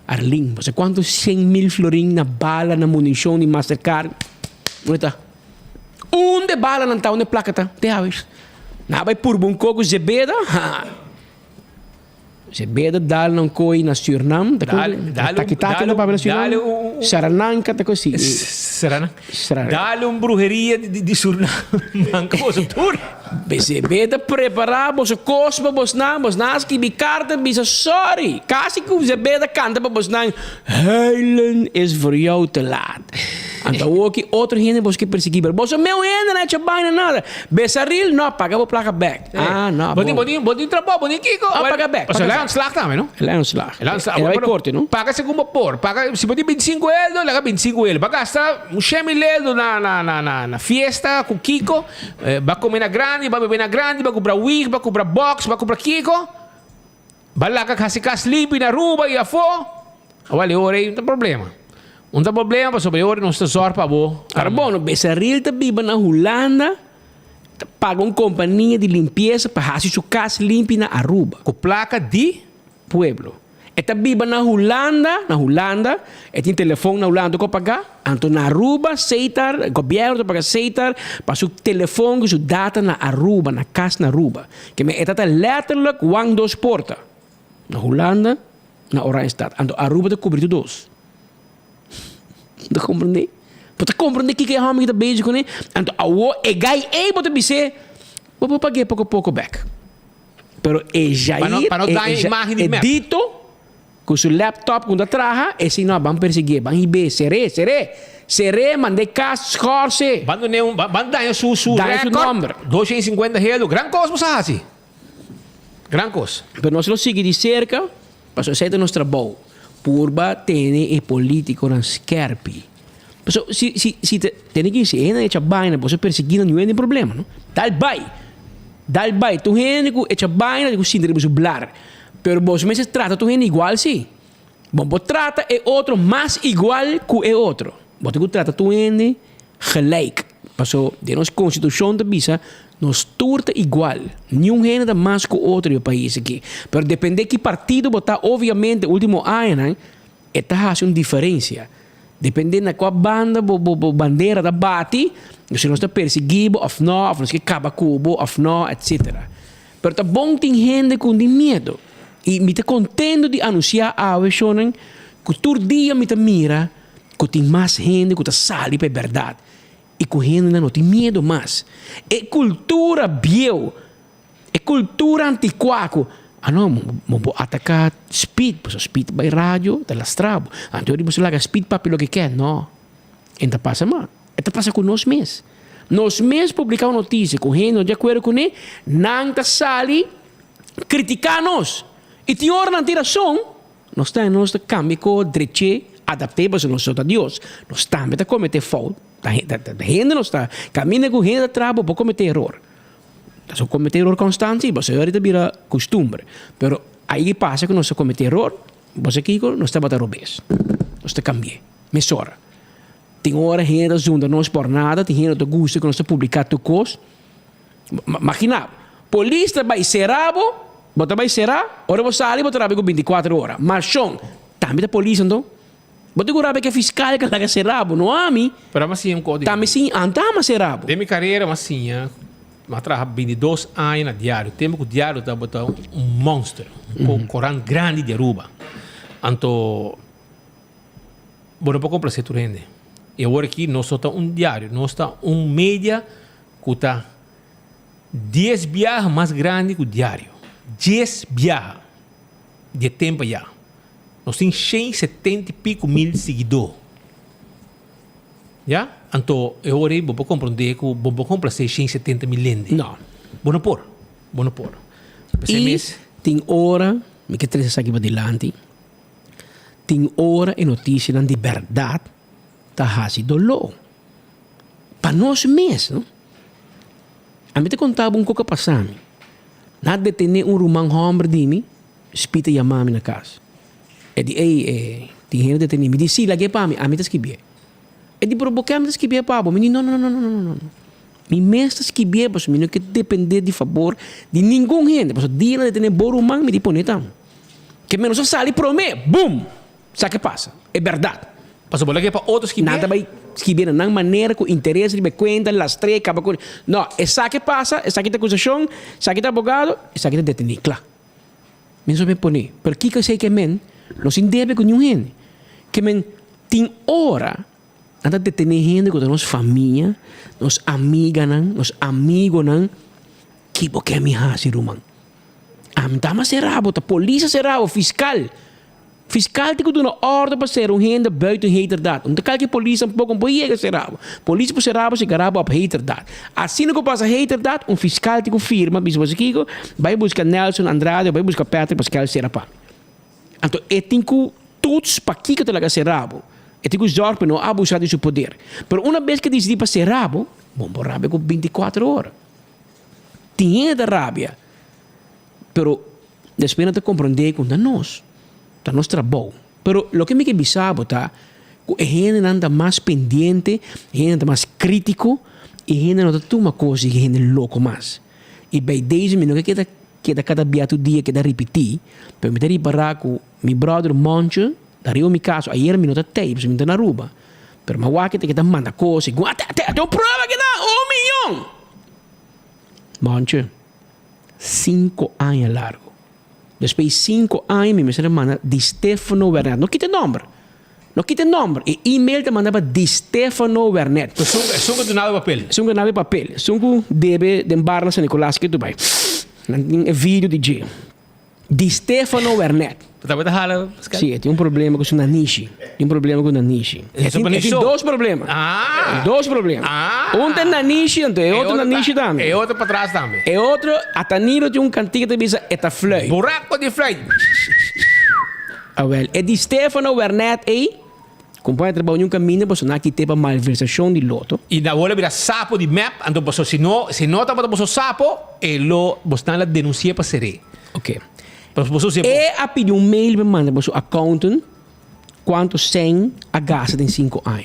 Arling, você quantos 100,000 florin na bala, na munição de Mastercard? Onde está? Onde bala não está? Onde placa está? Te aves. Na vai por bom coco Zebeda? Zebeda dal não coi na Suriname? Taki-taki no papel Suriname? Sarananca, tá coisa. Sarananca? Dale brujeria de Suriname. Manca você tur. Zebeda preparar você cospa bos nas que bicarta bisa sorry. Kasi que Zebeda canta para bos nan. Huilen is voor jou te laat. Então ook outro gente bos que perseguir. Bos meu ende na chabaina nada. Besaril no paga bo placa back. Ah, no. Bodin trabalho, bodin kiko. Paga back. Mas é um slag também, não? É um slag. Vai corte, não? Paga segundo por. Paga se botar 25 euros, lega 25 euros. Vai gastar um chemilelo na fiesta com Kiko. Vai comer na grande, vai beber na grande, vai comprar wig, vai comprar box, vai comprar Kiko. Vai lá com a limpa na ruba e a fo. Olha, ora não tem problema. Não tem problema, sobre ora não está só para você. Carbono, Besaril tá biba na Holanda. Paga uma companhia de limpeza para fazer sua casa limpa na Aruba. Com placa de pueblo. Eta biba na Holanda, e tem telefone na Holanda que pagar. Então na Aruba, aceitar, o governo paga aceitar, para seu telefone, sua data na Aruba, na casa na Aruba. Que me eta letterlijk wang 2 porta. Na Holanda, na Oranjestad. Então Aruba te cobre dois. Tá compreender? Você compreender que é a homem que está bezig com ele? Então é gai able to dizer, vou pagar pouco back. Pero é já para não dar imagem de dito com seu laptop quando traga, e se não vão perseguir, vão ir seré, mandei casa, escorce. Vão dar seu recorde, 250 euros, gran coisa você assim. Gran coisa. Pero nós lo sigue de cerca, para fazer nosso trabalho. Purba tem político na skerpi. So, se tem que ser ena echa baina, você perseguindo não tem problema, não? Dal bai, tu gente que echa baina de sindre você blar. Pero você me se trata tu gente igual sim. Bom, trata é outro mais igual que é outro. Você trata tu gente gelijk. Passo de nossa constituição de bisa nos turta igual. Nenhum gente da mais que outro país aqui. Pero depende de que partido botar, obviamente, último ano, né? Está fazendo diferença. Dependendo da qual banda, bandeira da bate, se nós está perseguido, ou não, se acaba cubo, ou não, etc. Pero tá bom tem gente com medo. E me te contento de anunciar a Shonen que todo dia me te mira que tem mais gente que te sale para a verdade. E que gente não tem medo mais. É cultura bio. É cultura antiquaco. Não, vou atacar speed. Porque speed vai rádio, da lastrabo. Então, você larga speed para o que quer. Não. Então passa mal. Então passa com nós mesmos. Nós mesmos publicamos notícia com gente de acordo com ele, não te sale criticar nós. E tem hora na tiração, nós estamos caminho com direito, adaptamos a nós a Deus. Nós estamos a cometer falta. A gente não está caminhando com gente de trabalho para cometer erro. Se cometer erro constante, você ahorita vira costume. Mas aí passa que nós cometer erro, você aqui nós estamos a robês. Nós estamos cambiando. Mesora. Tem hora gente junta nós por nada, tem gente que gosta que nós publicar tu coisa. Imagina, polícia vai ser rabo, bota vai ser rabo, ora você ali bota rabo com 24 horas. Marchão, também da polícia então. Bota com rabo que é fiscal que laga ser rabo, não há mi. Pero mas sim um código. Também sim, andamos ser rabo. De minha carreira, mas sim, mas trabalho 22 anos na diário. Tempo que o diário está botando um monstro, um corão grande de Aruba. Então, bom, não pode complacer tu rende. E agora aqui nós estamos um diário, nós estamos mídia que está 10 viagens mais grande que o diário. 10 viagens de tempo já. Nós temos 170 e pico mil seguidores. Já? Então, eu agora vou compreender que vou complacer 170 mil lentes. Não. Bom por. E tem hora, me que trazer aqui para adelante, tem hora e notícia de verdade. Tá hasi dolor. Para nós mesmos, não? A mim te contava um coisa passando. Nada de ter rumang homem de mim, espita e amar na casa. E de tem gente de ter me disse, lagi para mim, a mim te escrever. E de provocar me te escrever para mim, não. Me mestre escrever, mas me não quer depender de favor de nenhum gente. Mas dia de ter bom rumang, me de pone tam. Que menos só sai para mim, boom! Sabe o que passa? É verdade. Passou por aqui para outros que nada vai escrever na maneira que o interesse de conta, lastre, acaba com. Não, essa que passa, essa que tem acusação, essa que tem advogado, essa que tem detenido, claro. Men só me põe, por que eu sei que men, não se deve com nenhum. Que men tem hora, nada de detener gente com nossa família, nos amigas, nos amigos, que porque me hasi rumang. Amdama serabo, a polícia serabo, fiscal. Fiscal tem que dar uma ordem para ser gente buiten haterdade. Não tem que a polícia um pouco boiega serabo. Polícia por serabo se garabo a haterdade. Assim que passa haterdade, fiscal tem que firma, bispo aqui, vai buscar Nelson Andrade, vai buscar Patrick Pascal serapa. Então, tem que todos para que talaga serabo. Tem que usar para não abusar de seu poder. Mas uma vez que decidi para serabo, bom, rábia com 24 horas. Tem da rábia. Mas, depois de compreender com nós. Tá nosso trabalho. Pero lo que me que bisabo tá, a gente anda mais pendiente, a gente anda mais crítico, e a gente não tá uma coisa que a gente é louco mais. E bem, desde mim, não que queda cada beato dia que dá repetir, pero me dá reparar com meu brother Moncho, daria mi caso, ayer me não tá tapes, me tá na Aruba. Pero ma waki te que dá manda coisa, tem prova que dá 1 milhão. Moncho, 5 anos largo. Depois de 5 anos, me manda Di Stefano Wernet. Não quita nome. E e-mail te mandava Di Stefano Wernet. Sungo do nave papel. Sungo deve de embarna San Nicolás que tu vai. Vídeo de G. Di Stefano Wernet. Tá hala, sim, tem problema com o Nanishi. Tem dois problemas. Dois problemas. Um tem Nanishi, e outro Nanishi também. E outro para trás também. E outro, a Taniro tem cantiga que diz eta flui. Buraco de flui. É de Stefano Wernet aí. Companhia trabalho um caminho para sonar que teve malversação de loto. E na hora vira sapo de map, então se não tá para sapo, ele você la denuncia para ser. Ok. E a pedir mail me manda para o accountant quanto 100 a gasta em 5 anos.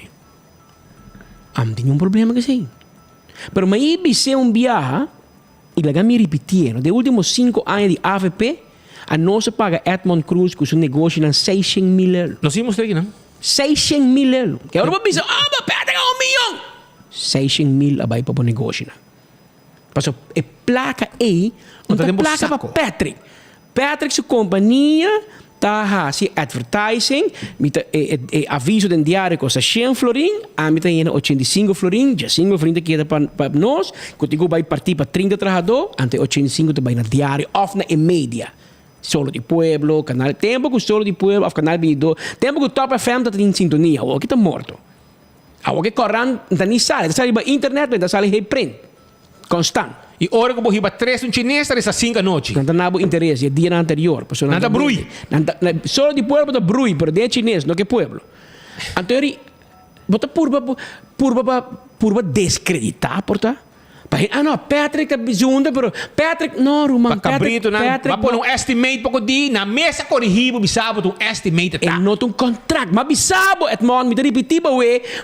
Tem problema que sim. Mas aí se viaja, e lá me repetindo, de últimos 5 anos de AVP, a nossa paga Edmond Cruz com seu negócio em 600 mil euros. Nós vimos aqui, não? 600 mil euros. Que agora pensa, mas perde 1 milhão. 600 mil a vai para o negócio. Passou, e placa aí, não tem placa para Patrick. Patrick sua companhia tá se advertising, aviso do diário custa 100 florin, a mim tá 85 florin, já 5 florin que para nós, contigo vai partir para 30 trabalhadores, ante 85 também na diário, off na media. Solo di Pueblo, canal tempo que Solo di Pueblo, of canal 22, tempo que Top FM tá em sintonia, o que tá morto. O que corran tá nem sale, tá sale ba internet, tá sale print. Constant. E hora que eu vou 3 um chinês, tá 5 noite. Não tá nabo interesse, é dia anterior. Não tá brui. Solo di Pueblo tá brui, pero de chinês, não que Pueblo. Então, bota purba descreditar, porta. Não, Patrick tá bizunda, pero Patrick, não, Roman. Patrick, vai pôr um estimate para o na mesa corrigido, bisabo, um estimate. É not um contrato, mas bisabo, Edmond, me tá repetindo,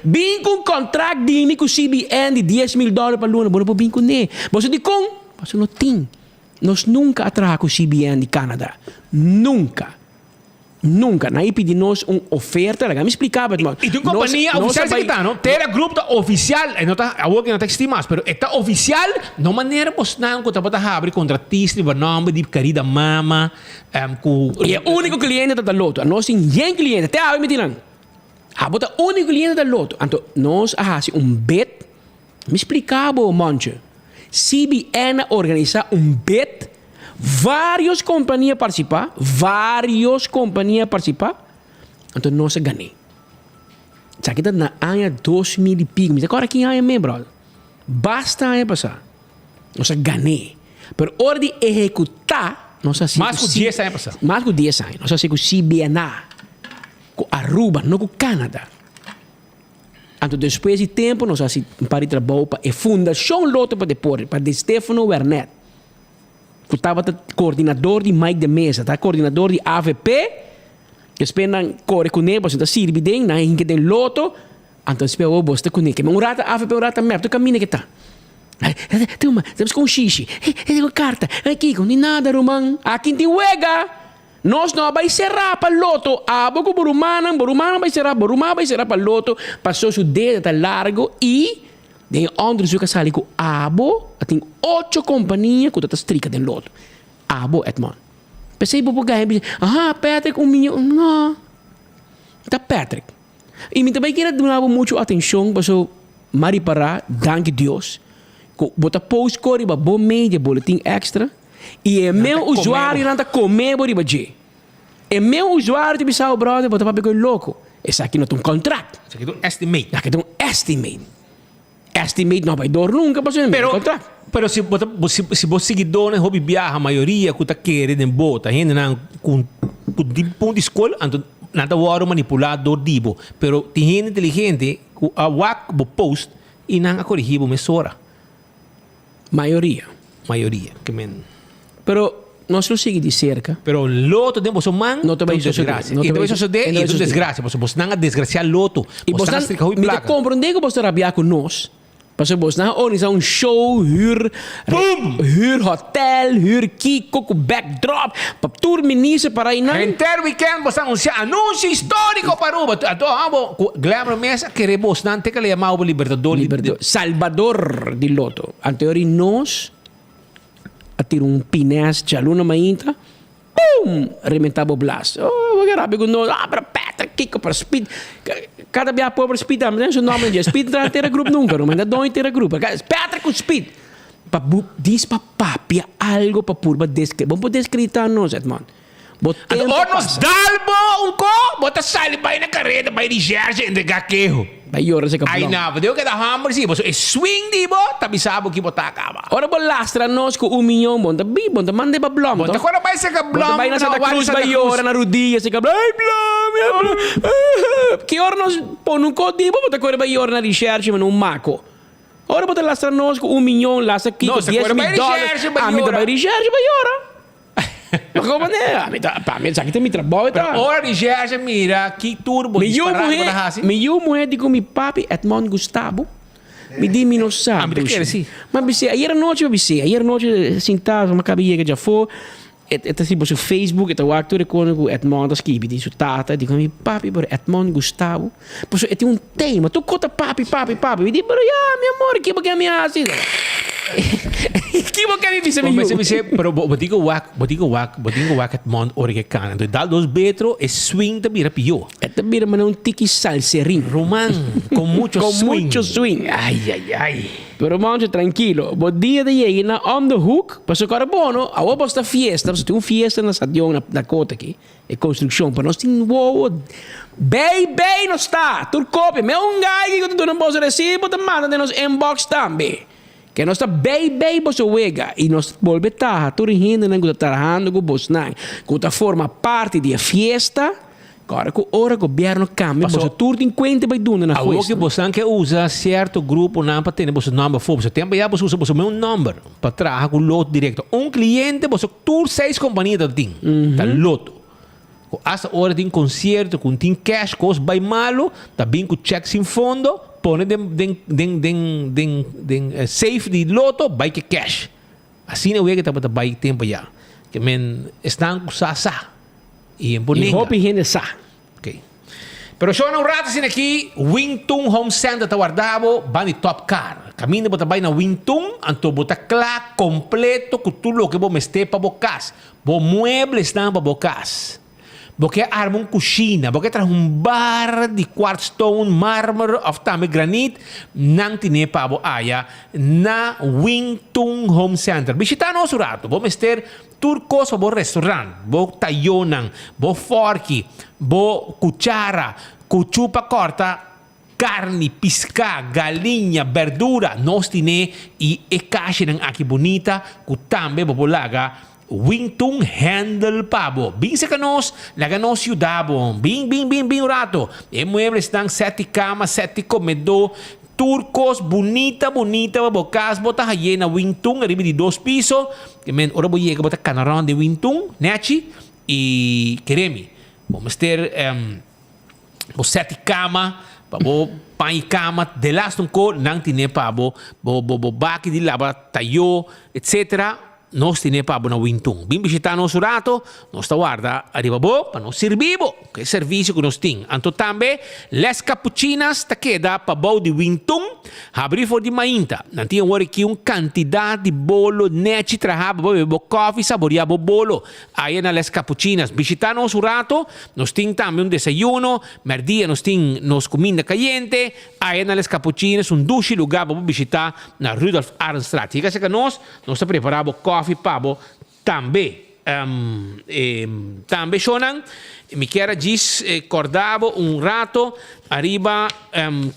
bem com contrato de com CBN de $10,000 para luna, bora bem com ne. Você de com, você não tem. Nós nunca atraca com CBN de Canadá. Nunca. Na IP de nós uma oferta, me explicava, Edmond. E tem companhia oficial que está, não? Tem grupo oficial, não tá, a work não tá estimas, pero está oficial, não maneira você não conta para abrir contratista de nome de querida mama, e é o único cliente da Loto, a nós tem 100 clientes, até a me tiram. A bota único cliente da Loto, então nós hacemos bet, me explicava, Monte. CBN organiza bet. Várias companhias participar, então nós ganhamos. Sabe que na ano 2000 e pico, mas agora aqui ano mesmo, brother. Basta ano passar. Nós ganhamos. Pero hora de executar, nós assim. Mais que 10 anos passar. Mais que 10 anos. Nós assim com CBNA, com Aruba, não com Canadá. Então depois de tempo, nós assim para trabalhar para a Fundação Loto para depois, para de Stefano Wernet. Eu estava coordenador de Mike de Mesa, tá? Coordenador de AVP, esperam corre com ele, você está sirve bem, na gente tem loto, então espero o bosta com ele, que um rata AVP, um rata merda, tu caminha que tá. Temos com xixi, com carta, aqui com nada, Roman, aqui tem uega. Nós não vai serrar para loto, boco Borumana vai serrar para loto, passou seu dedo tá largo e tem onderzoek sali com abo, tem 8 companhias que tá strica den loto. Abo Edmond. Pensei por ganhar, Patrick $1 milhão, não. Tá Patrick. E me também quero dar muito atenção para o Maripará, danke Deus. Bota post corre para bom media, boletim extra. E é meu usuário não tá comer por aí. É meu usuário de bisau brother, bota para pegar louco. Esse aqui não tem contrato. Esse aqui é um estimate. Aqui tem estimate. Estimate não vai dar nunca para ser contrato. Pero se você seguidores hobby viaja a maioria que tá querendo bota, gente não com ponto de escola, então nada o manipulador dibo, pero tem gente inteligente que a wak bo post e não a corrigir bo mesora. Maioria, que men. Pero nós não sigue de cerca. Pero loto de você man, não te vai desgraça. E depois isso de e desgraça, você não desgraciar loto. E você me tá compreendendo que você rabia com nós. Porque você não organiza show, huur hotel, huur Kiko, com backdrop, para tour ministro para aí não. Inter weekend você anuncia anúncio histórico para o Glamour Mesa que rebos não tem que lhe chamar o Libertador. Salvador de Loto. Anterior nós a ter pinés de aluna mainta, pum, rementava o blast. Oh, que rápido não, para Patrick, Kiko para Speed. Cada vez para Speed, mas não nome de Speed não ter grupo nunca, não, mas não ter grupo. Patrick com Speed. Diz para papi algo para purba descrever. Vamos descrever nós, Edmond. Nos dalbo um co, bota sali vai na carreira, vai de Jerge em gaquejo. Vai ora se capulão. Aí não, deu que da hammer sim, você swing di bo, tabi sabo que botar acaba. Ora bo lastra nós com $1 milhão, bonta mande ba blom. Bonta agora vai ser blom. Vai na Santa Cruz, vai ora na Rudia, se blom. Que ora nós pon um código, bonta agora vai ora na research, mas um maco. Ora bota lastra nós com $1 milhão, lastra aqui com $10,000. A mim vai research, vai ora. Como né? Para mim, sabe que tem meu trabalho, tá? Ora de Jerge, mira, que turbo disparado para raça. Me mulher digo mi papi Edmond Gustavo. Me di mi não sabe. Mas bisse, ayer noite sentado, uma cabinha que já foi. Eta tipo su Facebook, eta waktu com Edmond das kibi di su tata, digo mi papi por Edmond Gustavo. Pois é tem tema. Tu conta papi. Me di, "Bro, ya, meu amor, que porque me assim?" Kimo kami bisa pero botigo wak at mont orike kan. Então dá dos betro e swing da bira pio. Esta bira mana un tiki salserín. Roman con mucho swing. Mucho swing. Ay. Pero manche tranquilo. Bo dia de llegue na on the hook. Paso carbono. Awa basta fiesta. Paso tem fiesta na stadion na kota aqui. E construção. Para nós tem wow. Bem não está. Tu copia. Me un guy que tu não pode receber. Te manda de nos inbox também. Que nós está bem você wega. E nós volve tarra. Tu rindo na guta tarrando com bosnang. Guta forma parte da fiesta. Agora, ora o governo cambia, você tudo em conta vai dando na festa. Que você que usa certo grupo não para ter você número for, você tem já você usa você meu número para trabalhar com loto direto. Cliente você tour 6 companhias da tem, tá loto. Essa hora tem concerto, com tem cash, coisa vai malo, tá bem com cheque sem fundo, põe safe de loto, vai que cash. Assim é o que tá para vai tempo já. Que men estão com sasa. E hopi gente sa. Ok. Pero siya ng ratas aqui, Wingtung Home Center tawardabo, bani top car. Caminho bota bay na Wingtung, anto bota clá completo com tudo que vos meste para bocas. Bo muebles estão para bocas. Porque arma uma cozinha, porque traz bar de quartzstone, mármore, of também granite, não tem para bo aya na Wingtung Home Center. Visita nosso rato, vamos ter turcos para bo restaurante, bo tayonan, bo forky, bo cuchara, cuchupa corta, carne, pisca, galinha, verdura, nós tine e caixa ng aqui bonita, que também bo laga Wingtung handle pabo. Bing sa kanos, laganos yudabo. Bing rato. E muebles estão 7 camas, 7 comedor, turcos, bonita, babocas, bota hayena Wingtung, arriba de 2 pisos. Men, ora bo llega bota canarão de Wingtung, nechi, e queremi. Vamos ter 7 camas, pabo, pai cama, de last um cor, nang tine pabo, bo baki di laba, tayo, etc. Nós temos para na Wingtung. Bem visitar nosso rato, nós guarda arriba bo para nós servibo, que é serviço que nós temos. Anto também, les cappuccinas ta queda para bo de Wingtung, abrir for de mainta. Não tinha hora que quantidade de bolo nechi trahaba bo coffee saboreabo bolo. Aí na les cappuccinas. Visitar nosso rato, nós temos também desayuno, merdia nós temos comida caliente, aí na les cappuccinas duche lugar para visitar na Rudolf Arnstraat. Fica que nós preparamos coffee pabo também sonan mi chiara gis cordavo rato arriba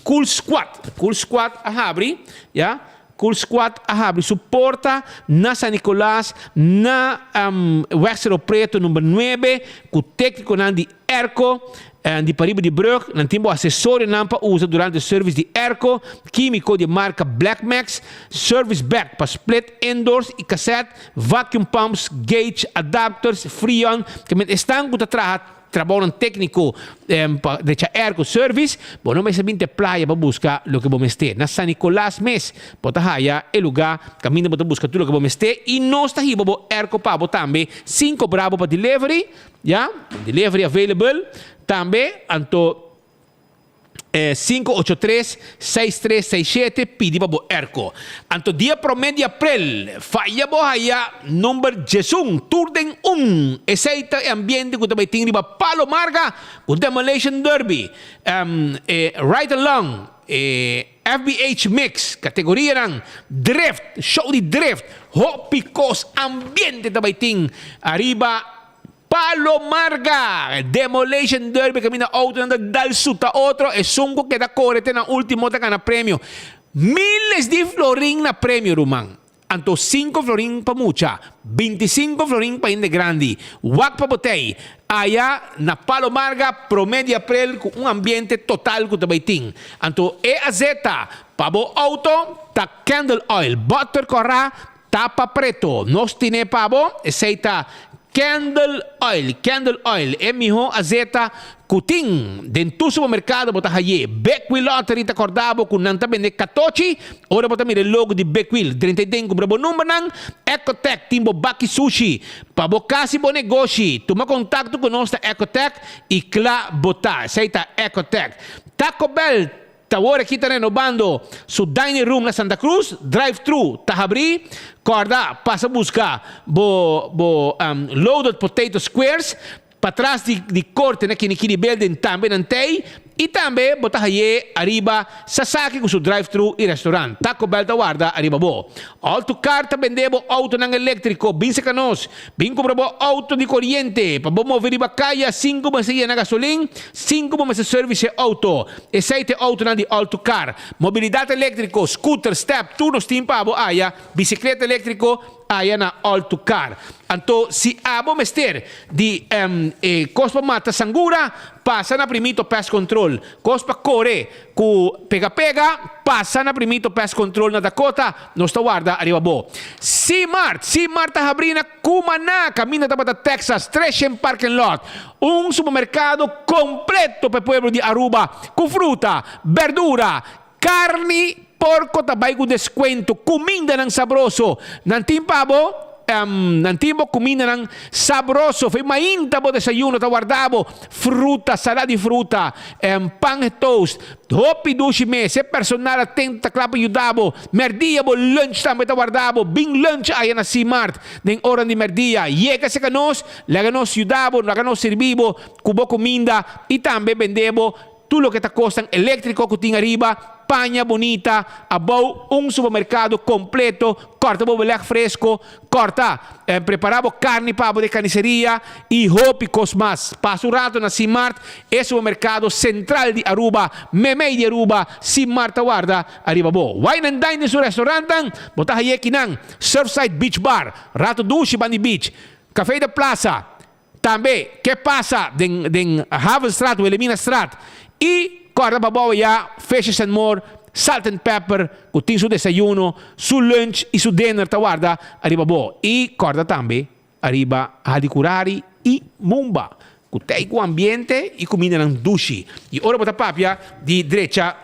cool squat a habri ya cool squat a habri supporta na San Nicolás na Wexero Preto número 9 com técnico di Erco di Pariba di Brug, non tempo accessorio nampa usa durante il service di Erco, chimico di marca Black Max, service back per split indoors e cassette, vacuum pumps, gauge, adapters, freon, che men estan con trabalho um técnico de Erco Service, bom, não mais sabinte playa para buscar o que vamos ter. Na San Nicolás mes, bota haya el lugar, caminho para buscar tudo o que vamos ter e nós está aqui para Erco Pabo também, 5 bravo para delivery, já, delivery available, também, anto 583-6367 pedi para Erco. Anto dia promedio April, falla bohaya number Jesung, turden Eseita e ambiente que também tem riba Palo Marga, com Demolition Derby, Right Along, FBH Mix, categoria ng Drift, show de Drift, Hopicos, ambiente também tem arriba Palo Marga, Demolition Derby, kami na auto na dal suta otro, e sungo que da correte na último ta na premio. Miles de florin na premio, Rumang. Anto 5 florin pa mucha, 25 florin pa inde grandi. Wak pa botei. Aya na Palo Marga, promedio April, com ambiente total ko tabaiting. Anto EAZ, pabo auto, ta candle oil, butter corra, tapa preto. Nos tine pabo, eseita Candle oil, miho azeta kuting dentro supermercado bota haye Beckwil Lottery ta cordavo con nanta bende 14 ora bota mire logo di Beckwil 35 bravo numero nang Ecotech timbo baki sushi pa bocasi bo negoci tuma contatto con nostra Ecotech e cla bota seita Ecotech Taco Bell Tawore kita renovando su dining room na Santa Cruz, drive-thru, tahabri, corda, passa buscar loaded potato squares, patras di corte na kinikini building tambe nantay, e também botar aí arriba sasaki com o drive-thru e restaurante. Taco Bell Tawarda arriba bo. Alto carta vendebo auto ng elétrico, bin sa kanos, bin comprabo auto de corriente, pa bo mover riba kaya 5 masaya na gasolina, 5 mas service auto. E 7 auto na di alto car. Mobilidade elétrico, scooter, step, turno stimpabo aya, bicicleta elétrico aya na alto car. Anto si abo mester di cospa mata sangura, passa na primito pest control. Cospa core ku pega-pega, passa na primito pest control na Dakota, nos tawarda arriba bo. C-Mart tahabrina kumana, camina tapata Texas, Tresham parking lot. Un supermercado completo per pueblo di Aruba, con frutta, verdura, carni, porco tabay con descuento, comida ng sabroso, nantimpabo, nantibo comida ng sabroso, fai mainta bo desayuno, taguardabo, fruta, salada di fruta, pan e toast, hopi dushi me, se personal atenta klapa yudabo, merdia bo lunch tambe taguardabo, bing lunch ay na C-Mart, ng oran di merdia, yeka se kanos, laganos yudabo, laganos servibo, kubo comida, e tambe vendebo, tulo que te costan eléctrico que tiene arriba, paña bonita, abou un supermercado completo, corta bobelag fresco, corta, preparabo carne pavo de carnicería y hopicos más. Paso rato na C-Mart, el supermercado central de Aruba, memei de Aruba, C-Mart tawarda, arriba bo. Wine and dine su restaurantan, botah yekinang, Surfside Beach Bar, rato dushi bandi beach, café de plaza, tambe, que pasa den Havenstraat, Wilhelmina Straat, e corda babaw ya, Fishes and More, Salt and Pepper, kutin su desayuno, su lunch e su dinner tawarda, arriba bo. E corda tambe, arriba Hadikurari e Mumba. Kutay ku ambiente e comida ng dushi. E ora bota papia di derecha,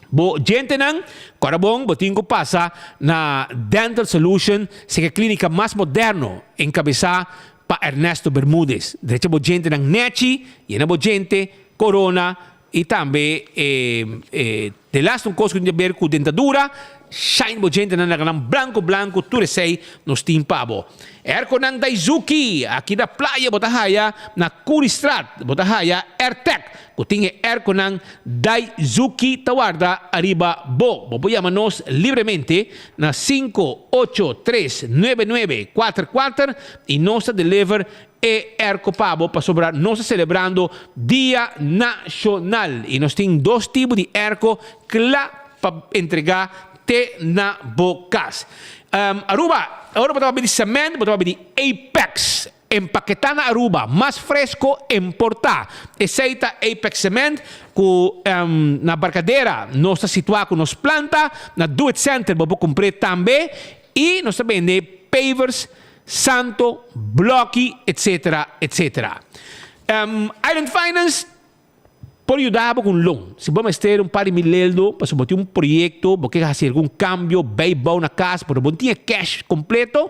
bo gente nang corabong boting ko pasa na Dental Solution, sa klinika mas moderno, encabeza pa Ernesto Bermudez. Derecha bo gente ng Nechi, yena bo gente Corona e também de last um coisa que tinha a ver com dentadura, shine bo gente na nang blanco, tudo sei nos timpabo. Erko nang Daisuki, aqui da praia botahaya, na Curistrat, botahaya, Airtech, que tinha erko nang Daisuki tawarda arriba bo. Boboyamanos livremente na 5839944 e nossa deliver e erco pabo para sobrar nós celebrando Dia Nacional e nós temos 2 tipos de erco para entregar te na bocas. Aruba, agora botava de cement, botava de Apex, empaquetada Aruba, mais fresco importar. Aceita Apex Cement que na barcadeira nós está situado com nos planta, na Do It Center vamos comprar também e nós também vende pavers, santo, blocchi, etc. Island Finance pode ajudar com loan. Se vamos ter par de milhão para subir um projeto, porque fazer algum cambio, bem-bom na casa, porque não tinha cash completo,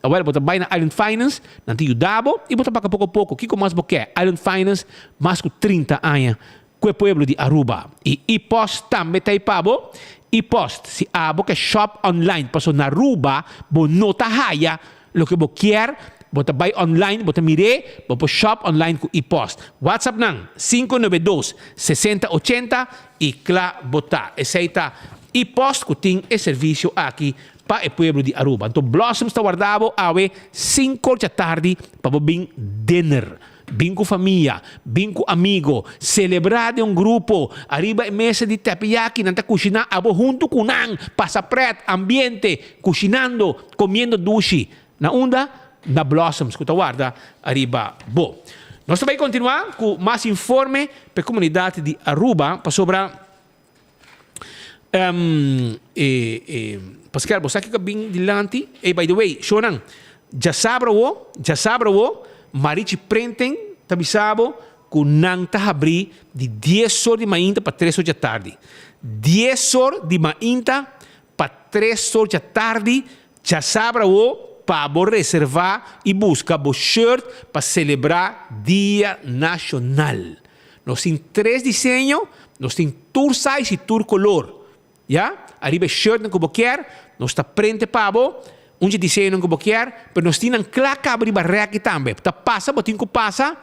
agora você vai na Island Finance, não te ajudava, e você paga pouco a pouco. O que mais você quer? Island Finance, mais de 30 anos, com o povo de Aruba. E post também tem pabo, e post, se abo que shop online, passou na Aruba, você não está haya, lo que você quer, você vai online, você mire, você shop online com e-post. WhatsApp nang 592-6080 e cla botar. Aceita e-post que tem esse serviço aqui para o povo de Aruba. Então, Blossoms está guardado awe 5 da tarde para vir dinner. Vim com família, vim com amigo, celebrar de grupo, arriba mesa de teriyaki, nanta cozinhar, abo junto com nang, passa preto, ambiente, cozinhando, comendo dushi. Na onda, na Blossoms, que guarda arriba bo. Nós também continuar com mais informe para a comunidade de Aruba, para sobrar Pascal, você que bem dilante, e by the way, Shonan, já sabra wo, marichi prenten, tabisabo, com nang tahabri de 10 horas de manhã para 3 horas da tarde. 10 horas de manhã para 3 horas da tarde, já sabra wo, para reservar e buscar o shirt para celebrar Dia Nacional. nós temos 3 desenhos, nós temos tour size e tour color. Já? Arriba shirt não como quer, nós está prende pabo, onde desenho não como quer, mas nós temos claca arriba reque também. Tá passa, botinho que passa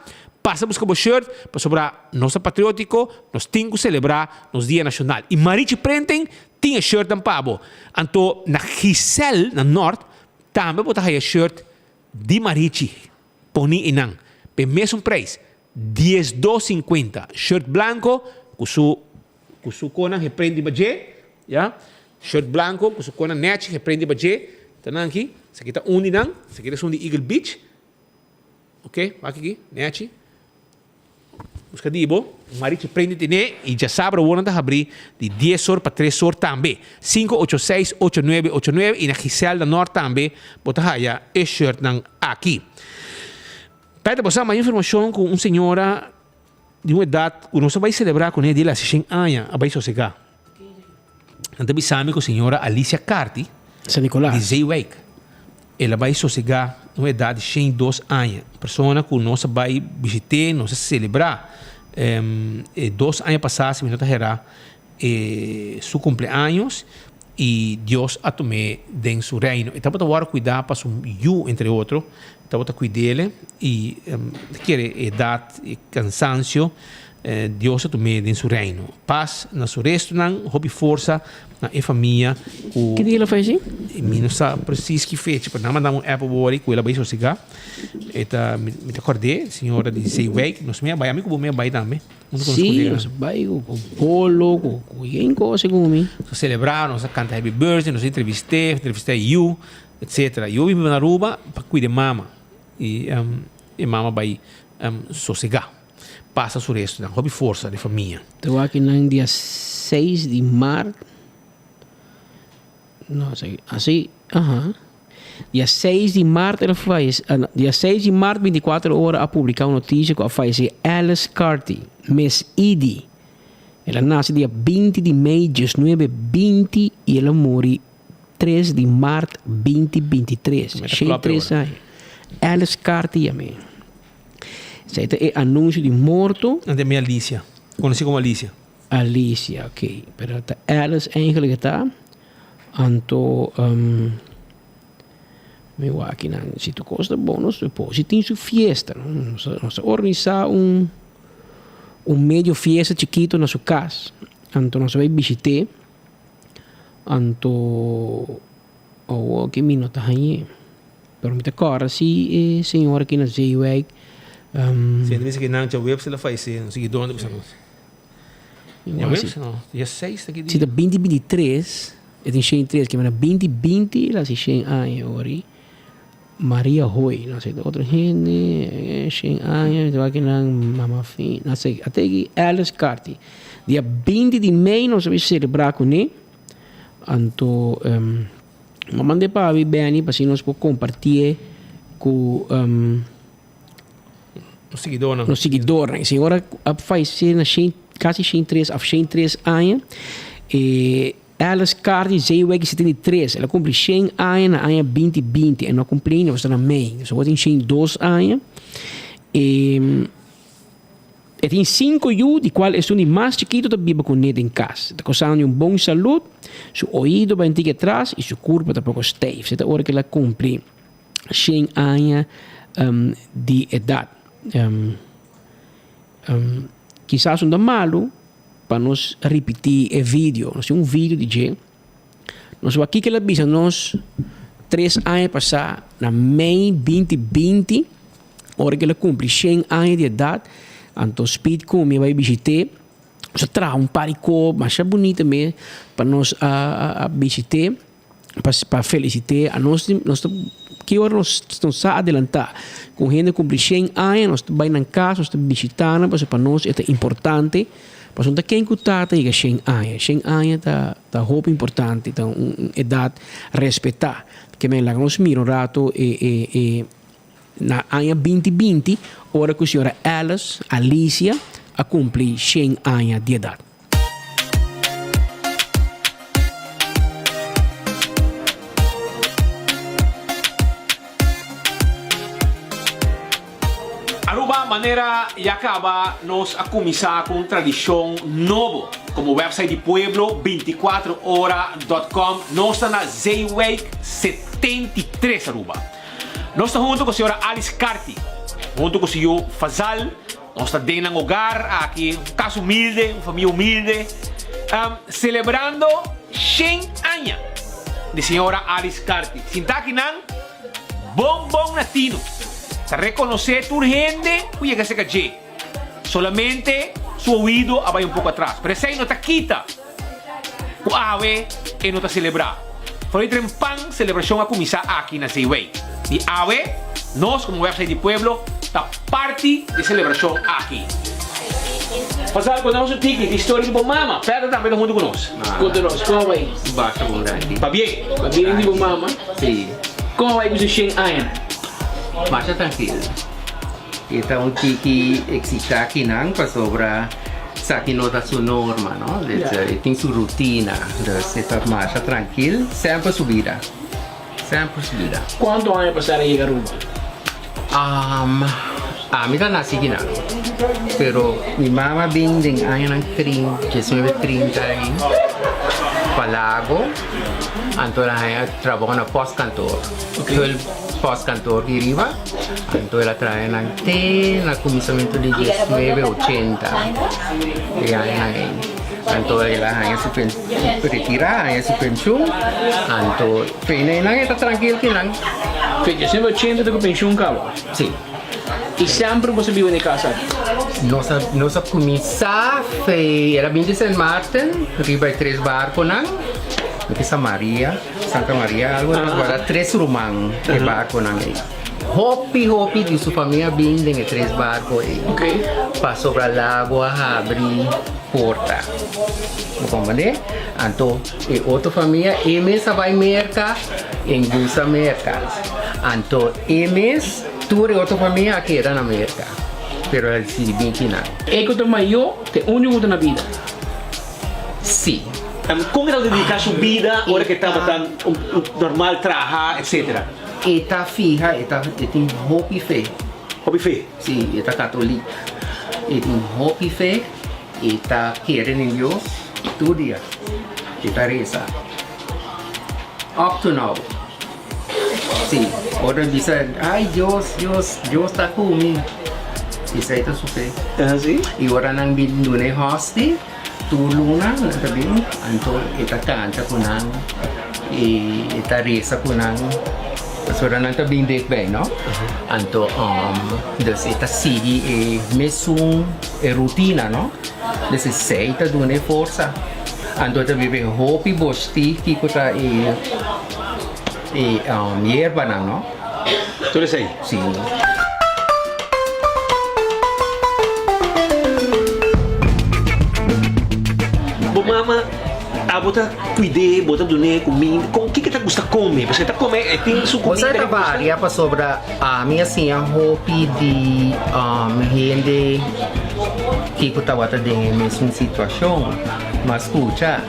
buscar o shirt, para sobrar nosso patriótico, nós temos que celebrar nos Dia Nacional. E Marichi prendem, tinha shirt em pabo. Então, na Giselle, na Norte, também botar aí shirt de Marichi. Poni inang. Pe mesmo preço, $10.50. Shirt blanco, com su cona que prende baje, ya? Shirt blanco, com su cona net que prende baje. Tanan aqui, se aqui tá inang, se aqui é de Eagle Beach. Ok, aqui, net. Busca dibo, Marichi prende tine e já sabe o ano da abrir de 10 horas para 3 horas também. 586-8989 e na Giselle da Norte também, botar aí esse shirt nang aqui. Para passar mais informação com uma senhora de uma idade, que nós vai celebrar com ele há 100 anos, a vai sossegar. Então, sabe com a senhora Alicia Carti, de Zeewijk. Ela vai sossegar uma idade de 102 anos. Pessoa que nós vai visitar, nós celebrar. 2 anos passados, se me nota gerar, seu cumpleaños e Deus a tomar em seu reino. Então, para cuidar para o you, entre outros. Então, para cuidar dele e querer idade e cansancio, Deus a tomar em seu reino. Paz na seu resto, hobby força na família. Que dia ela faz assim? Não sabe preciso que fecha, para não mandar um Apple Watch com ela vai sossegar. Eta me acordei, senhora de Zeewijk, nós me vai amigo com me vai também. Sim, nós vai com bolo, com quem coisa com mim. Nós celebrar, nós canta Happy Birthday, nós entrevistei you, etc. Eu vim na Aruba para cuidar de mama e mama vai sossegar. Passa o resto, não hobby força de família. Estou aqui no dia 6 de março. Não sei, assim, Dia 6 de março ela faz, dia 6 de março, 24 horas, a publicar uma notícia que faz Alice Carty, Miss Edie. Ela nasce dia 20 de maio de 1920 e ela morre 3 de março 2023. 3 anos. Alice Carty, amém. Este é anúncio de morto. De minha Alicia. Conheci como Alicia. Alicia, ok. Pero Alice eigenlijk está. Anto, me voy aqui na se tu costa bônus, depois tem sua fiesta. Nós organizar meio fiesta chiquito na sua casa. Anto nós vai visitar. Anto, que minuto aí. Pero me agora se senhora aqui na Zeewijk. Se ele diz que não, já web se ela faz, não sei de onde você não. Dia 6 aqui. Se da 2023, eu tenho 103 que era 2020, lá se 100 anos ori. Maria Hoy, não sei, outra gente, 100 anos, vai que não mama fim, não sei, até que Alice Carty. Dia 20 de maio nós vamos celebrar com ele. Então, mandei para a Beni para se nós compartilhar com no seguidor. A senhora faz quase 103 anos. Alice Carty Zeewijk 73. Ela cumpre 100 anos na ano 2020. E não cumpre, nós estamos na meio. Só tem 102 anos. E tem 5 anos, de qual é o mais chiquito da Bíblia com ele em casa. Está causando bom saúde. Seu ouvido vai ter atrás e seu corpo está pouco steve. Esta hora que ela cumpre 100 anos de idade. Quizás não é malo para nós repetir o vídeo. Nós temos vídeo de Jay. Nós aqui que ela avisa nós 3 anos passados, na May 2020, hora que ela cumpre 100 anos de idade, então Speed come vai visitar. Nós traz paricô, mas é bonito mesmo, para nós visitar, para felicitar. Nós que hora nós estamos a adiantar. Com gente que cumpre 100 anos, nós vamos na casa, nós estamos visitando, para nós é importante. Para nós quem cuidar e 100 anos. 100 anos é roupa importante, é uma idade a respeitar. Porque nós miramos rato na ano 2020, hora que a senhora Alicia, a cumprir 100 anos de idade. maneira e acaba nós a começar com tradição novo, como o website de Pueblo 24hora.com. Nós está na Z-Wake 73 Aruba. Nós está junto com a senhora Alice Carti, junto com o senhor Fazal. Nós está dentro de um hogar aqui, um caso humilde, uma família humilde, celebrando 100 anos de senhora Alice Carti. Sinta aqui não, bom latino. Se reconocer tu gente, cuida que se caché. Solamente su ouvido vai um pouco atrás. Pero essa aí não está quita. O ave e não está celebrar. Foi trempan celebração a começar aqui na Seaway. E ave, nós como website de Pueblo, está parte de celebração aqui. Pasal com nosso ticket, história de bom mama. Pera também junto conosco. Conta-nos, como vai? Basta bom grande. Tá bem? Tá bem de bom mama? Sim. Como vai com o 100 anos? Basta tranquilo. Então, que existe aqui não para sobrar aqui não da sua norma, não? Tem sua rotina. Então, marcha tranquilo, sempre subida. Sempre subida. Quanto anos passaram aí, Garuba? A mim nasci aqui não. Pero minha mama vem de anos 30, 30 aí. Palago. Então, ela trabalha na pós-cantor. Pós-cantor de Riva. Então, ela trabalha no começamento de 1980. E aí, então, ela se retira, se pensão. Então, ela está tranquila que não. Feito 1980 de pensão, cabo? Sim. E sempre você vive na casa? Nós começamos, era bem de San Martin, Riva 3 barcos, não? Santa Maria, algo agora 3 rumang de barco não é. Hopi de sua família bem de 3 barcos aí. Ok. Passou para lago a abrir porta. Compreende? Então, e outra família, eles vai mercar, em Gusa mercar. Então, eles, tu e outra família aqui era na merca. Pero ele se bem que não. É que o maior te único na vida? Sim. Como era dedicar sua vida, agora que estava tão normal, trabalhar, etc. Eta fija, tem hope e fé. Hope e fé? Sim, eta católica. E tem hope e fé, eta querendo em Deus, todo dia. Eta reza. Up to now. Sim, outra diz, ai Deus está comigo. Isso aí está super. Sim? E agora não vim no hoste. Tulungan também, então ita canta com nang, e ita reza com nang, sora nang também dek bem, não? Então, das ita sigue mesmo rotina, não? Das seita dune força, então também vem hopi bosti que kota yerba não? Tudo isso aí? Sim. Mama, bota cuidar, bota donar comida. Com o que tá gosta comer? Você tá comendo, tem sua comida. Você trabalha para sobra a minha assim a hobby de gente que estava dentro da mesma situação, mas escuta,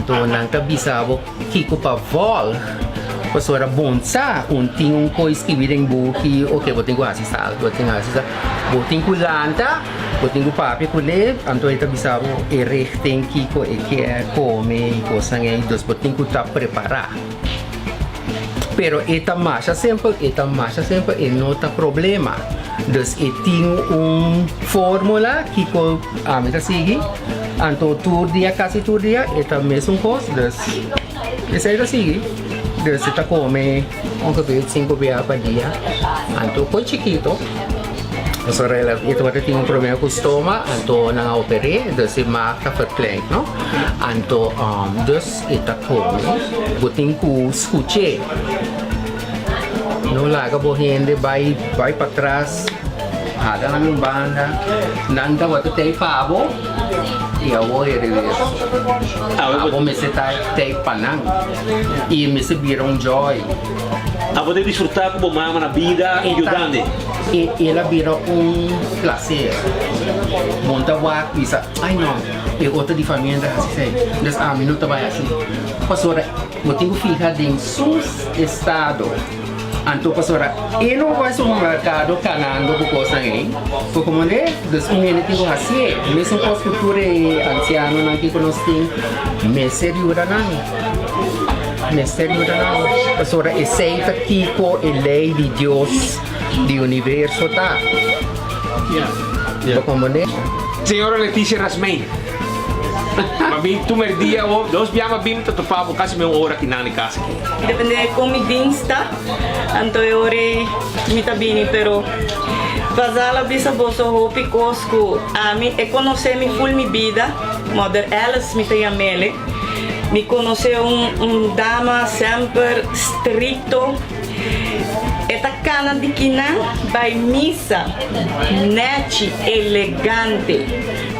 então não tá bisavo que para vol. Pastora bonsa, tinha coisa que vira em boque, ok, vou ter que assistir, vou ter que lanta, vou ter que papi colher, então ele bisavo e tem que comer e coisa aí, então vou ter que estar preparado. Pero esta marcha sempre e não tem problema. Então tem fórmula que a mim sigue, então todo dia, quase todo dia, é a mesma coisa, então isso aí sigue. Você está comendo 5 vezes por dia. Então, com chiquito, você tem um problema com o estômago, então não operei, então se marca verkleint, não? Então, você está comendo, você tem que escutar. Não larga a gente, vai para trás, ada na minha banda, nanda você tem pavo. E eu vou reverso. Eu vou me sentar até panang e me servir joy. A poder desfrutar como mama na vida e ajudando. E ela vira prazer. Monta o pensa, ai não, eu outra de família assim, mas a mim não trabalha assim. Pastora, eu tenho que ficar em seu estado. Anto pasora, não vai ser um mercado canando por coisa aí. Porque como é, dos meninos que vão assim, mesmo com as culturas ancianas não que nós temos, me sério não. Me sério não. Pasora, aceita tipo a lei de Deus, do universo, tá? Como é? Senhora Letícia Rasmei. Mas tu merdia o dos biama bim to papo quase meia hora aqui na casa aqui. Depende como vinsta, anto ore mita bini pero fazala bisa boso hopi cosco a mi e conhecer mi full mi vida, mother Alice mi te amele. Mi conheceu dama sempre stricto. Eta cana de quina vai missa, net, elegante.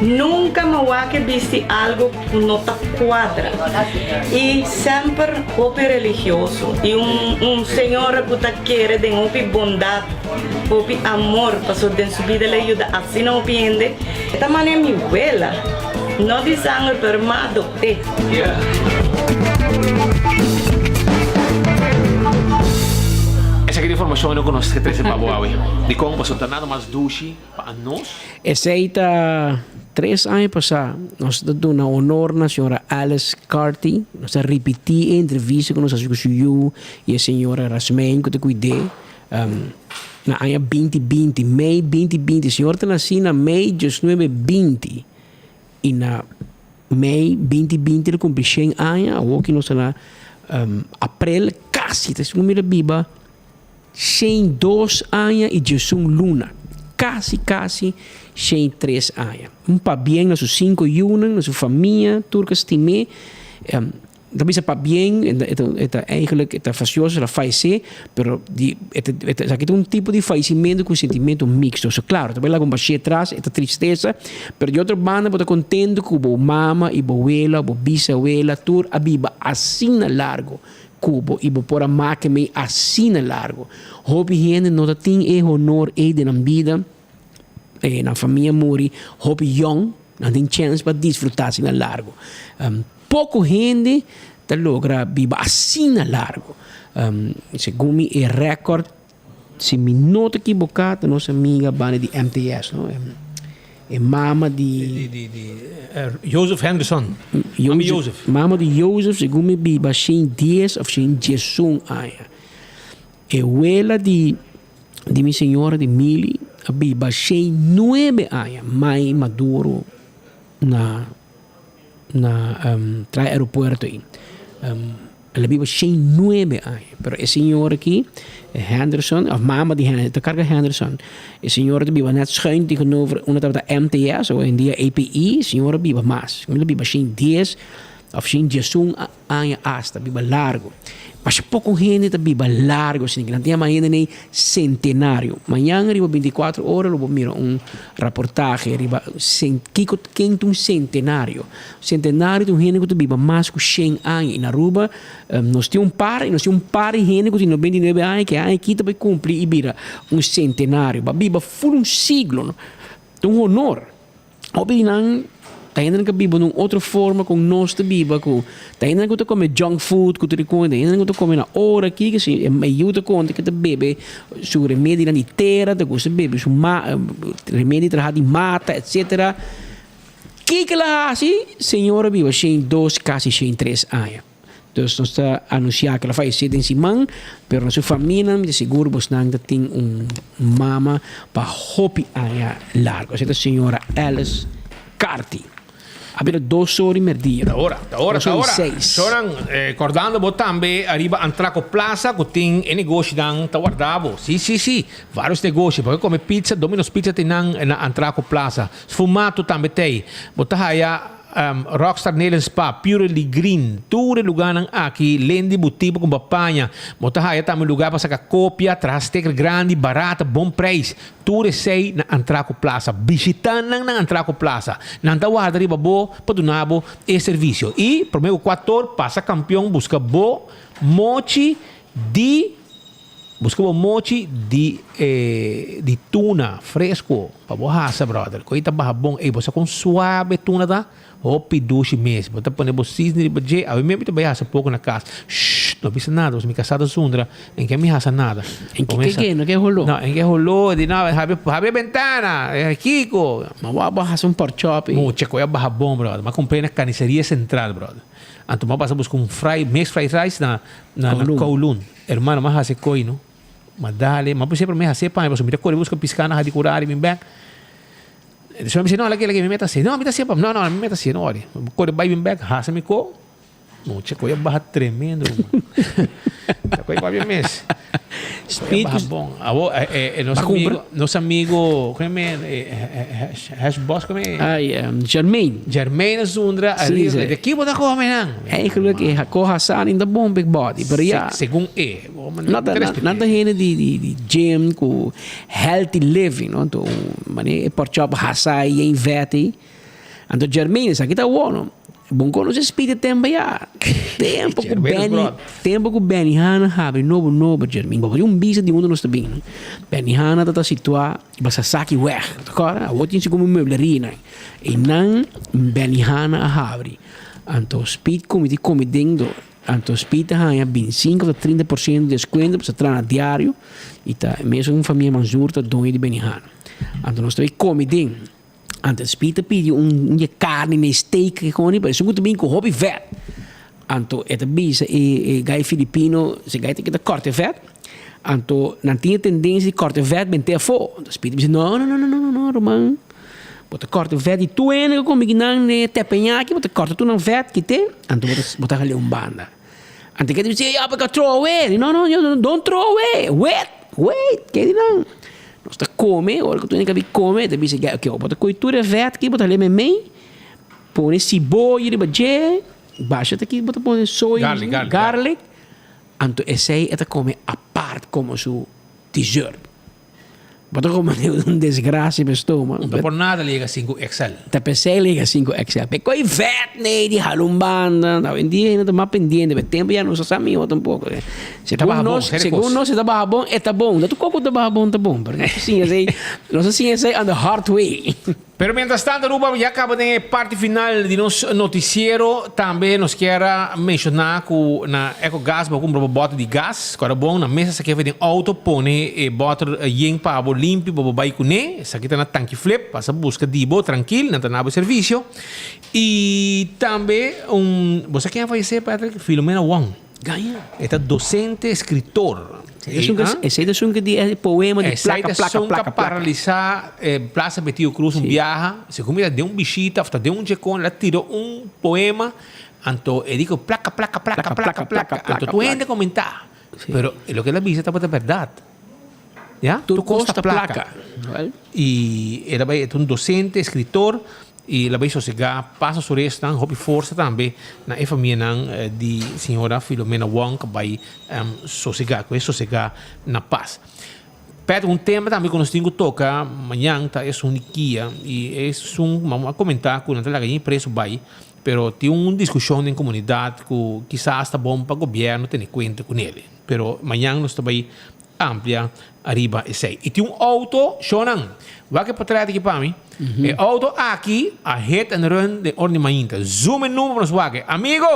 Nunca me voy a vestir algo nota quadra. E sempre hopi religioso. E senhor que quer de hopi bondade, hopi amor, para sua vida le ajuda. Assim não opende. Esta maneira mi abuela, não de sangue per ma adopté. Essa aqui informação eu conheço que tem esse babo aí. De como você tornado mais duche para nós? Essa aí está 3 anos passados. Nós damos na honor na senhora Alice Carty. Nós repetimos a entrevista com nossa senhora e a senhora Rasmein, que te cuidei. Na ano 2020, Mei 2020. A senhora está nascida na Mei 1920. E na Mei 2020 ele cumpriu 100 anos. O que nós na April, quase, está sendo biba. 102 anos e 11 luna. Quase 103 anos. Pa bem na sua 5 yunan, na sua família, turca estimé. Também se pa bem, eigenlijk é facioso, ela faz ser, pero aqui tem tipo de falecimento com sentimento mixto. So, claro, também lá com baixo atrás, é tristeza, pero de outra banda, você contente com o mama, e a abuela, a bisabuela, tur, a biba, assim na largo. Cubo e por a máquina assim na largo. Hopi gente não tem honor de na vida, na família muri, hopi young, não tem chance para desfrutar assim na largo. Pouco gente tá logra viva assim na largo. Segundo o recorde, se me não estou equivocado, nossa amiga Bane de MTS, não? É mama de Joseph Henderson. Joseph. Mama de Joseph, segundo me biba, 10 ou 11 anos. E ela de minha senhora de Mili, a biba, 9 anos, mais maduro na aeroporto aí. Ela biba 9 anos. Pero a senhora aqui, Henderson, of mama die de carga Henderson. A senhora de biba net schuin tegenover onder de MTS, ou in die API, senhora biba mas. Ela biba 10 of 11 anos hasta, biba largo. Mas pouco gente tá biba largo, assim, que não tem mais nem centenário. Amanhã, riba 24 horas, eu vou mirar reportagem, riba quem um centenário. Centenário de gente que tá biba mais que 100 anos. E na Aruba, nós temos um par de gente que tem 99 anos, que aqui também cumpre e vira centenário. Biba full siglo. Um honor. Obviamente, tá ainda que biba numa outra forma com nós te biba com tá ainda que tu come junk food que tu reconhece ainda que tu come na hora aqui que se é meio te conta que tu bebe su remédio na inteira tu gosta bebe su remédio tra de mata etc que lá assim senhora biba 102 quase 103 anos. Então nós está anunciar que ela faz cedo em Simão, pero na sua família de seguro você não tem mama para hopi anos largo. Essa senhora Alice Carty. Abbiamo 2 ore per dia. Da ora. Sono ricordando também arriva Antraco Plaza che tem negoci dan ta guardavo. Sì, varios negoci, perché come pizza, Domino's Pizza tem na Antraco Plaza. Sfumato também tem. Botahaya Rockstar Nail Spa, Purely Green, tudo lugar nang aqui, lendi butipo com bapanha. Botahaya também lugar para sacar cópia, trasteker grande, barata, bom preço. Tudo sei na Antraco Plaza. Visitando na Antraco Plaza. Nanta guarda riba bo, padunabo e serviço. E, primeiro 4 passa campeão, busca bo, mochi de tuna fresco para borracha, brother. Coita barra bom. E você com suave tuna tá? Hopi dushi mesmo. Você põe o cisne de budget. A mim me trabalha um pouco na casa. Shhh. não pisa nada, os me casado Sundra, em que me hasa nada. Em que rolou? Não, em que rolou, de não, abre ventana, Kiko. Mas vou barrar um porchop. Mucha coisa barra bom, brother. Mas comprei na carniceria central, brother. Então, vamos passar buscar mix fried rice na Kowloon. Hermano, mas hace coi, no? Mas dale, mas sempre me hace pan, mas mira corre busca piscana, hadi curar, me back. Ele me disse, não, lagi me meta assim. Não, me meta assim, não, me meta assim, não, olha. Corre vai me back, hace me co. Mucha coisa barra tremendo, mano. Coisa vai mês. Speed bom. Nosso amigo, como é? Hash boss como é? Jermaine Zundra, de aqui botar come não. É aquilo que corra san in the bomb big body, pero ya. Segundo nada gente de gym com healthy living, não? Então, mane por job hasai em vete. Então Jermaine, isso aqui tá bom. Bom quando se speed tempo já. Tempo com Benny Hanna abre novo Jermaine. Vamos um bisa de mundo nós também. Benny Hanna tá situado, basta saque weg. Agora, a outra como meuleria, né? E não Benny Hanna abre. Então speed como dentro. Então speed ganha 25 a 30% de desconto para entrar diário e tá mesmo uma família manjur tá dono de Benny Hanna. Então nós também come dentro. Antes Peter pediu carne nem steak que come, mas isso muito bem com hobby vet. Então é também e gai filipino se gai tem que corte vet. Então não tinha tendência de corte vet bem ter fo. Então Peter disse não, Roman. Bota corte vet e tu ainda comigo não ne te penhaqui, bota corte tu não vet que tem. Então bota ali banda. Então que disse eu para throw away. No, don't throw away. Wait, que não. Nós tá come, olha que tu nem que come, daí você quer que eu bota coitura vet aqui, bota ali memem, põe cebola e bajé, baixa aqui, bota põe soja, garlic. Então esse aí é come a parte como su dessert. Bota como um desgraça para o estômago. Não por nada liga 5XL. Tá pensei liga 5XL. Porque o vet né de halumbanda, tá vendia ainda tá mais pendente, mas tempo já não se sabe outro um pouco. Segundo nós se tá bom, tá bom. Da tu coco tá bom, porque sim, assim, nós assim on the hard way. Pero mientras tanto, Ruba, ya acaba de parte final de nosso noticiero. Também nos quer mencionar que na EcoGas, vou comprar um bote de gás. Agora bom, na mesa, se quer ver auto, põe bote yen para limpo, para vai com né. Essa aqui tá na tanque flip, passa busca dibo, tranquilo, não tá nada serviço. E também você quer fazer, Patrick? Filomena Wong. Ganha. É docente, escritor. Esse é um que de poema de placa. Paralisar Plaza Betillo Cruz, viaja, se comida de bichita, hasta de jecón, ela tirou poema, então ele digo placa. Então tu ainda comentar, pero lo que ela dice está verdade. ¿Ya? Tu costa placa. E ela vai é docente, escritor, e ela vai sossegar, passa sobre isso, hobby força também, na família de senhora Filomena Wong, que vai sossegar, que vai sossegar na paz. Pedro, tema também que nós temos que tocar, amanhã é dia, e vamos a comentar com a gente preço vai, pero tem uma discussão em comunidade que quizás está bom para o governo ter conta com ele, pero amanhã nós também amplia arriba e sei. E tem auto, Shonan, vai que para trás aqui para mim. E auto aqui, a hit and run de ordem mainta. Zoom em número nos wagen. Amigo,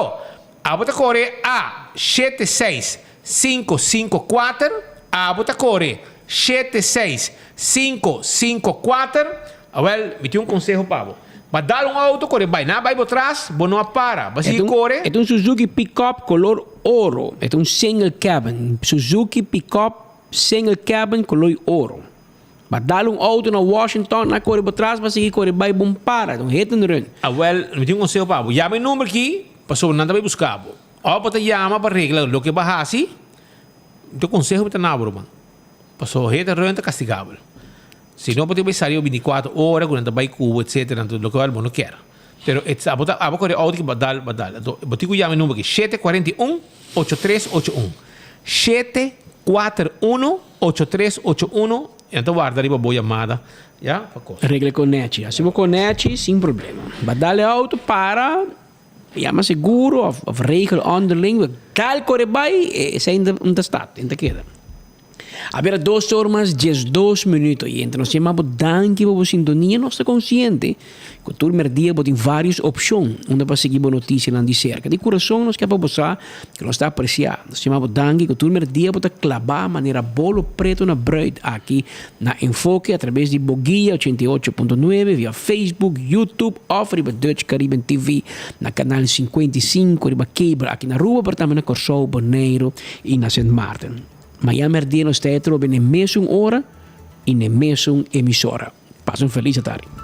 a bota corre a 76554, a bota corre 76554. Well, me tem um conselho para você. Mas dar auto, corre, vai na, vai para trás, não para. Mas se corre. É Suzuki Pickup color ouro. É single cabin. Suzuki Pickup single cabin color ouro. Mas dar auto na Washington, na corre para trás, mas se corre, vai bom para. Então, hit and run. Well, me tem um conselho para você. Chama o número aqui, para nada vai buscar. Ou para chamar para regla, o que vai assim, então conselho para nada, mano. Para hit and run, está castigável. Se não, pode sair 24 horas, quando vai Cuba, etc. Então, o que eu não quero. Pero, a correr auto que badal. Então, eu te chamo o número aqui, 741-8381. 741-8381. Então, guarda ali, boa chamada. Já? Regle conecte. Assim, conecte, sem problema. Badal auto para... Chama seguro, of regel underling. Tal corre vai, sem ainda está, ainda queda. Haverá 2 horas, 2 minutos. Y entre nos llamamos danke por sintonía, no está consciente que tu merdia tem várias opções onde para seguir boa notícia lá de cerca. De coração, nós quer para você que nós está apreciando. Nós chamamos danke que tu merdia para clavar maneira bolo preto na bread aqui na Enfoque através de Boguia 88.9 via Facebook, YouTube, ou riba Dutch Caribbean TV na canal 55, riba cable aqui na rua, para também na Corsou, Bonaire e na St. Martin. Mas a merdia nós está na mesma hora e na mesma emissora. Passa feliz tarde.